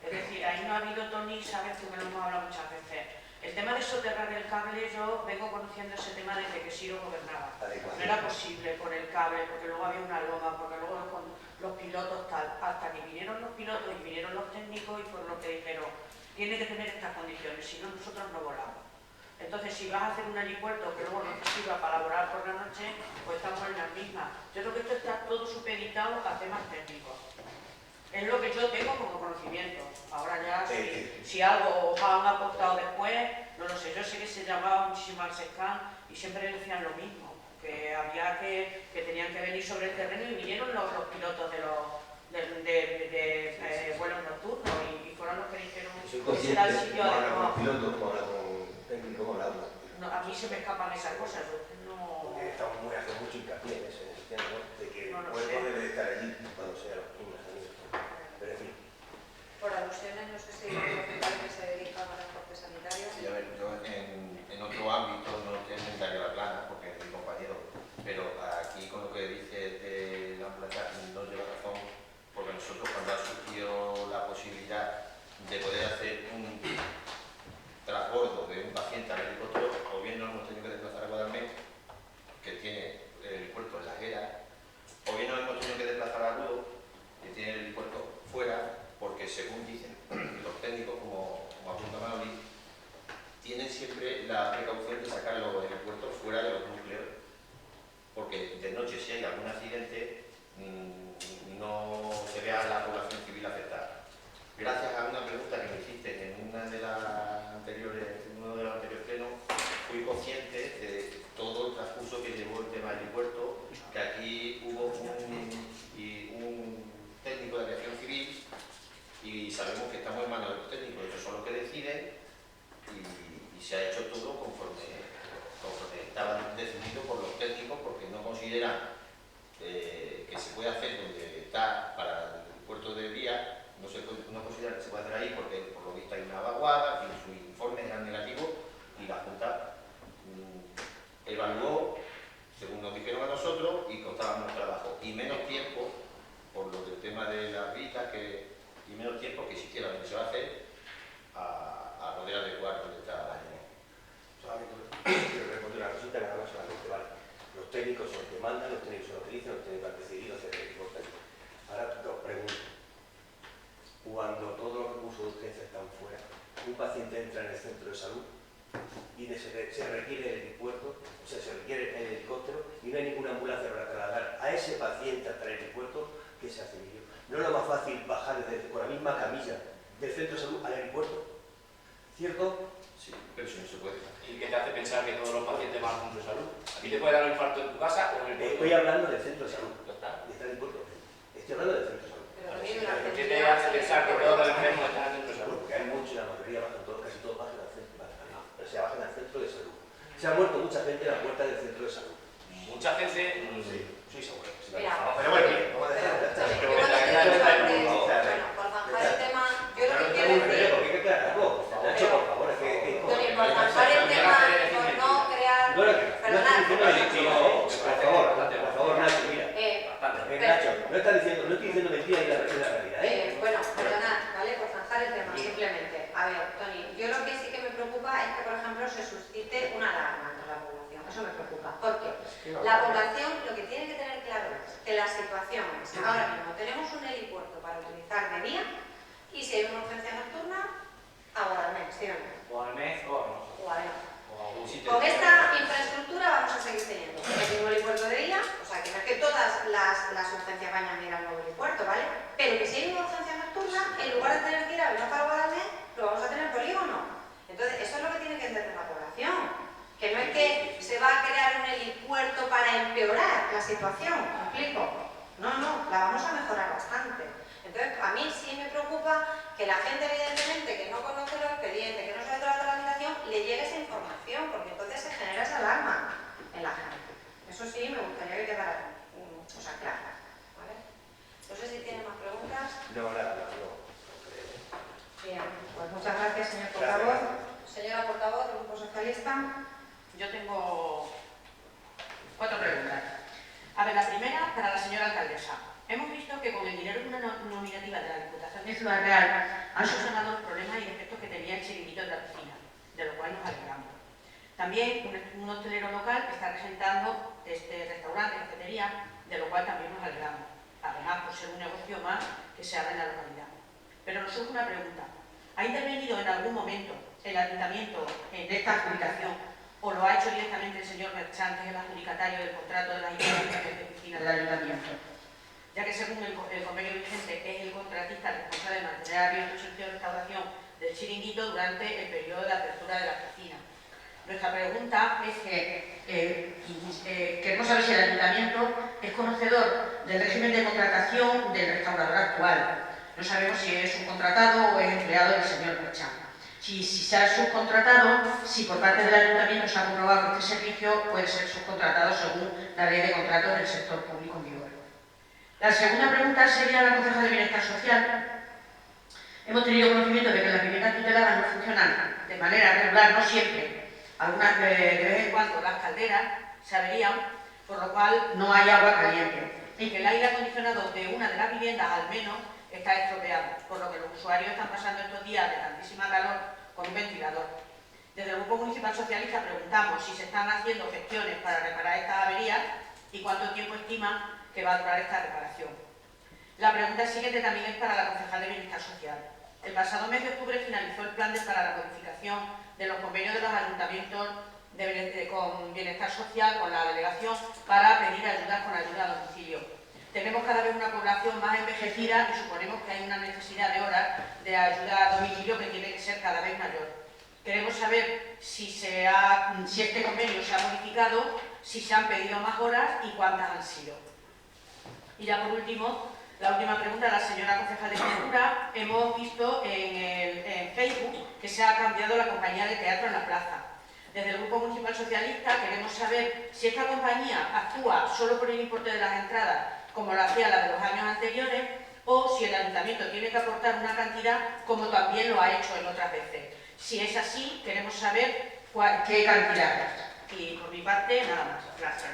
Es decir, ahí no ha habido, Tony, sabes que me lo hemos hablado muchas veces. El tema de soterrar el cable, yo vengo conociendo ese tema desde que Siro gobernaba. No era posible por el cable, porque luego había una loma, porque luego con los pilotos tal, hasta que vinieron los pilotos y vinieron los técnicos y por lo que dijeron, tiene que tener estas condiciones, si no nosotros no volamos. Entonces, si vas a hacer un helipuerto que luego no te sirva para laborar por la noche, pues estamos en las mismas. Yo creo que esto está todo supeditado a temas técnicos. Es lo que yo tengo como conocimiento. Ahora ya, si algo os han aportado después, no lo sé. Yo sé que se llamaba muchísimo al SESCAN y siempre decían lo mismo, que había que tenían que venir sobre el terreno y vinieron los pilotos de vuelos nocturnos y fueron los que dijeron que será el sitio adecuado. A mí se me escapan esas cosas. No... Estamos muy haciendo mucho hincapié en ese tema, ¿no? De que el cuerpo debe estar allí cuando sea los niños. Pero en fin. Por alusiones, no sé si el profesional que se dedica a transporte sanitario. Sí, a ver, yo en otro ámbito no estoy en el área de la plana, porque es mi compañero, pero aquí con lo que dice de la plaza no lleva razón, porque nosotros cuando ha surgido la posibilidad de poder hacer un transbordo de un paciente al helicóptero, o bien nos hemos tenido que desplazar a Guadalmedina, que tiene el helipuerto en la Jera, o bien nos hemos tenido que desplazar a Ludo, que tiene el helipuerto fuera, porque según dicen los técnicos, como apunta Mauri, tienen siempre la precaución de sacar los helipuertos fuera de los núcleos, porque de noche si hay algún accidente no se vea a la población civil afectada. Gracias a una pregunta que me hiciste en uno de los anteriores plenos, fui consciente de todo el transcurso que llevó el tema del helipuerto, que aquí hubo un técnico de aviación civil y sabemos que estamos en manos de los técnicos, ellos son los que deciden y se ha hecho todo conforme estaba definido por los técnicos, porque no consideran que se puede hacer donde está para el puerto de Vía. No considera que se puede hacer ahí porque por lo visto hay una vaguada, y sus informes eran negativos y la Junta evaluó, según nos dijeron a nosotros, y costaba más trabajo y menos tiempo, por lo del tema de las vistas, y menos tiempo que siquiera lo que se va a hacer a poder adecuar donde está la línea. Solamente quiero responder una cosita que nada más solamente vale. Los técnicos son los que mandan, los técnicos son los que dicen, los técnicos han decidido hacer el equipo técnico. Ahora os pregunto. Cuando todos los recursos de urgencia están fuera, un paciente entra en el centro de salud y se requiere el helipuerto, o sea, se requiere el helicóptero y no hay ninguna ambulancia para trasladar a ese paciente hasta el helipuerto, ¿qué se hace? ¿No es lo más fácil bajar con la misma camilla del centro de salud al helipuerto? ¿Cierto? Sí, pero eso no se puede. ¿Y qué te hace pensar que todos los pacientes tema del centro de salud. Aquí te puede dar un infarto en tu casa o en el pueblo. Estoy hablando del centro de salud. Ya está. Está en el puerto. Estoy hablando del centro de salud. Pero también en la ¿Qué te Argentina hace pensar que todos los enfermos están en el centro de salud? Porque hay mucho, la mayoría bajan todos, casi todos bajan al centro. O sea, bajan al centro de salud. Se ha muerto mucha gente en la puerta del centro de salud. Mucha gente. Sí, seguro. Mira, Pero bueno, vamos a dejar. bueno, por zanjar el tema, yo lo que quiero decir, Porque hay que aclararlo. Nacho, por favor, es que... Tony, por zanjar el tema, por no crear, perdonad, Por favor, Nacho, mira. Nacho, no estoy diciendo mentiras y la realidad, ¿eh? bueno, perdonad, ¿vale? Por zanjar el tema, simplemente. A ver, Tony, yo lo que sí que me preocupa es que, por ejemplo, se suscite una alarma entre la población. Eso me preocupa. Porque la población lo que tiene que tener claro es que la situación es, ahora mismo tenemos un helipuerto para utilizar de día y si hay una urgencia nocturna, a Guadalmés, ¿sí o no? Guadalmés o Guadalmés. o algún sitio. Con esta infraestructura vamos a seguir teniendo el helipuerto de día, o sea que no es que todas las urgencias vayan a ir al nuevo helipuerto, ¿vale? Pero que si hay una urgencia nocturna, en lugar de tener que ir a Bilbao para Guadalmés, lo vamos a tener en polígono. Entonces, eso es lo que tiene que entender la población. Que no es que se va a crear un helipuerto para empeorar la situación, ¿me explico? No, la vamos a mejorar bastante. Entonces, a mí sí me preocupa que la gente, evidentemente, que no conoce los expedientes, que no sabe toda la tramitación, le llegue esa información, porque entonces se genera esa alarma en la gente. Eso sí me gustaría que quedara clara, ¿vale? No sé si tiene más preguntas. No. Bien, pues muchas gracias, señor portavoz. Señora portavoz del Grupo Socialista. Yo tengo 4 preguntas. A ver, la primera para la señora alcaldesa. Hemos visto que con el dinero de una nominativa de la Diputación de Ciudad Real han subsanado los problemas y defectos que tenía el chiringuito de la piscina, de lo cual nos alegramos. También un hostelero local está presentando este restaurante, cafetería, de lo cual también nos alegramos. Además, por ser un negocio más que se abre en la localidad. Pero nos surge una pregunta. ¿Ha intervenido en algún momento el ayuntamiento en esta adjudicación o lo ha hecho directamente el señor Merchant, que es el adjudicatario del contrato de las instalaciones de piscina del ayuntamiento? Ya que según el convenio vigente es el contratista responsable de mantener abierto el servicio de restauración del chiringuito durante el periodo de apertura de la piscina. Nuestra pregunta es que queremos saber si el ayuntamiento es conocedor del régimen de contratación del restaurador actual. No sabemos si es subcontratado o es empleado del señor Merchant. Si se ha subcontratado, si por parte del ayuntamiento se ha comprobado que este servicio puede ser subcontratado según la ley de contratos del sector público en vigor. La segunda pregunta sería a la concejal de Bienestar Social. Hemos tenido conocimiento de que las viviendas tuteladas no funcionan de manera regular, no siempre. Algunas de vez en cuando las calderas se averían, por lo cual no hay agua caliente. Y que el aire acondicionado de una de las viviendas, al menos, está estropeado, por lo que los usuarios están pasando estos días de tantísima calor con un ventilador. Desde el Grupo Municipal Socialista preguntamos si se están haciendo gestiones para reparar estas averías y cuánto tiempo estiman que va a durar esta reparación. La pregunta siguiente también es para la concejal de Bienestar Social. El pasado mes de octubre finalizó el plan para la modificación de los convenios de los ayuntamientos con Bienestar Social, con la delegación, para pedir ayudas con ayuda a domicilio. Tenemos cada vez una población más envejecida y suponemos que hay una necesidad de horas de ayuda a domicilio que tiene que ser cada vez mayor. Queremos saber si este convenio se ha modificado, si se han pedido más horas y cuántas han sido. Y ya por último, la última pregunta a la señora concejal de Cultura. Hemos visto en Facebook que se ha cambiado la compañía de teatro en la plaza. Desde el Grupo Municipal Socialista queremos saber si esta compañía actúa solo por el importe de las entradas, como lo hacía la de los años anteriores, o si el ayuntamiento tiene que aportar una cantidad como también lo ha hecho en otras veces. Si es así, queremos saber qué cantidad. Y por mi parte, nada más. Gracias.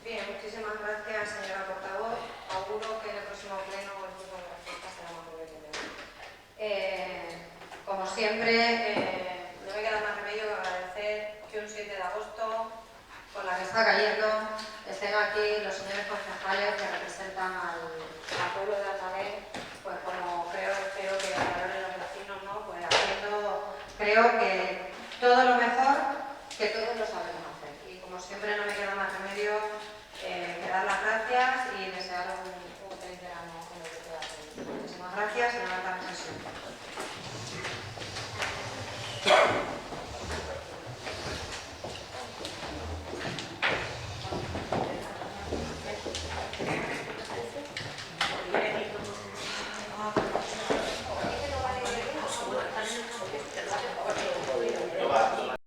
Bien, muchísimas gracias, señora portavoz. Auguro que en el próximo pleno el turno de respuesta será más breve. Como siempre, no me queda más remedio que agradecer que un 7 de agosto, con la que está cayendo, estén aquí los señores concejales que representan al pueblo de Almadén, pues como espero que valoren los vecinos, ¿no? Pues haciendo, creo que todo lo mejor que todos lo sabemos hacer. Y como siempre no me queda más remedio que dar las gracias y desear un feliz verano con el que pueda hacer. Muchísimas gracias.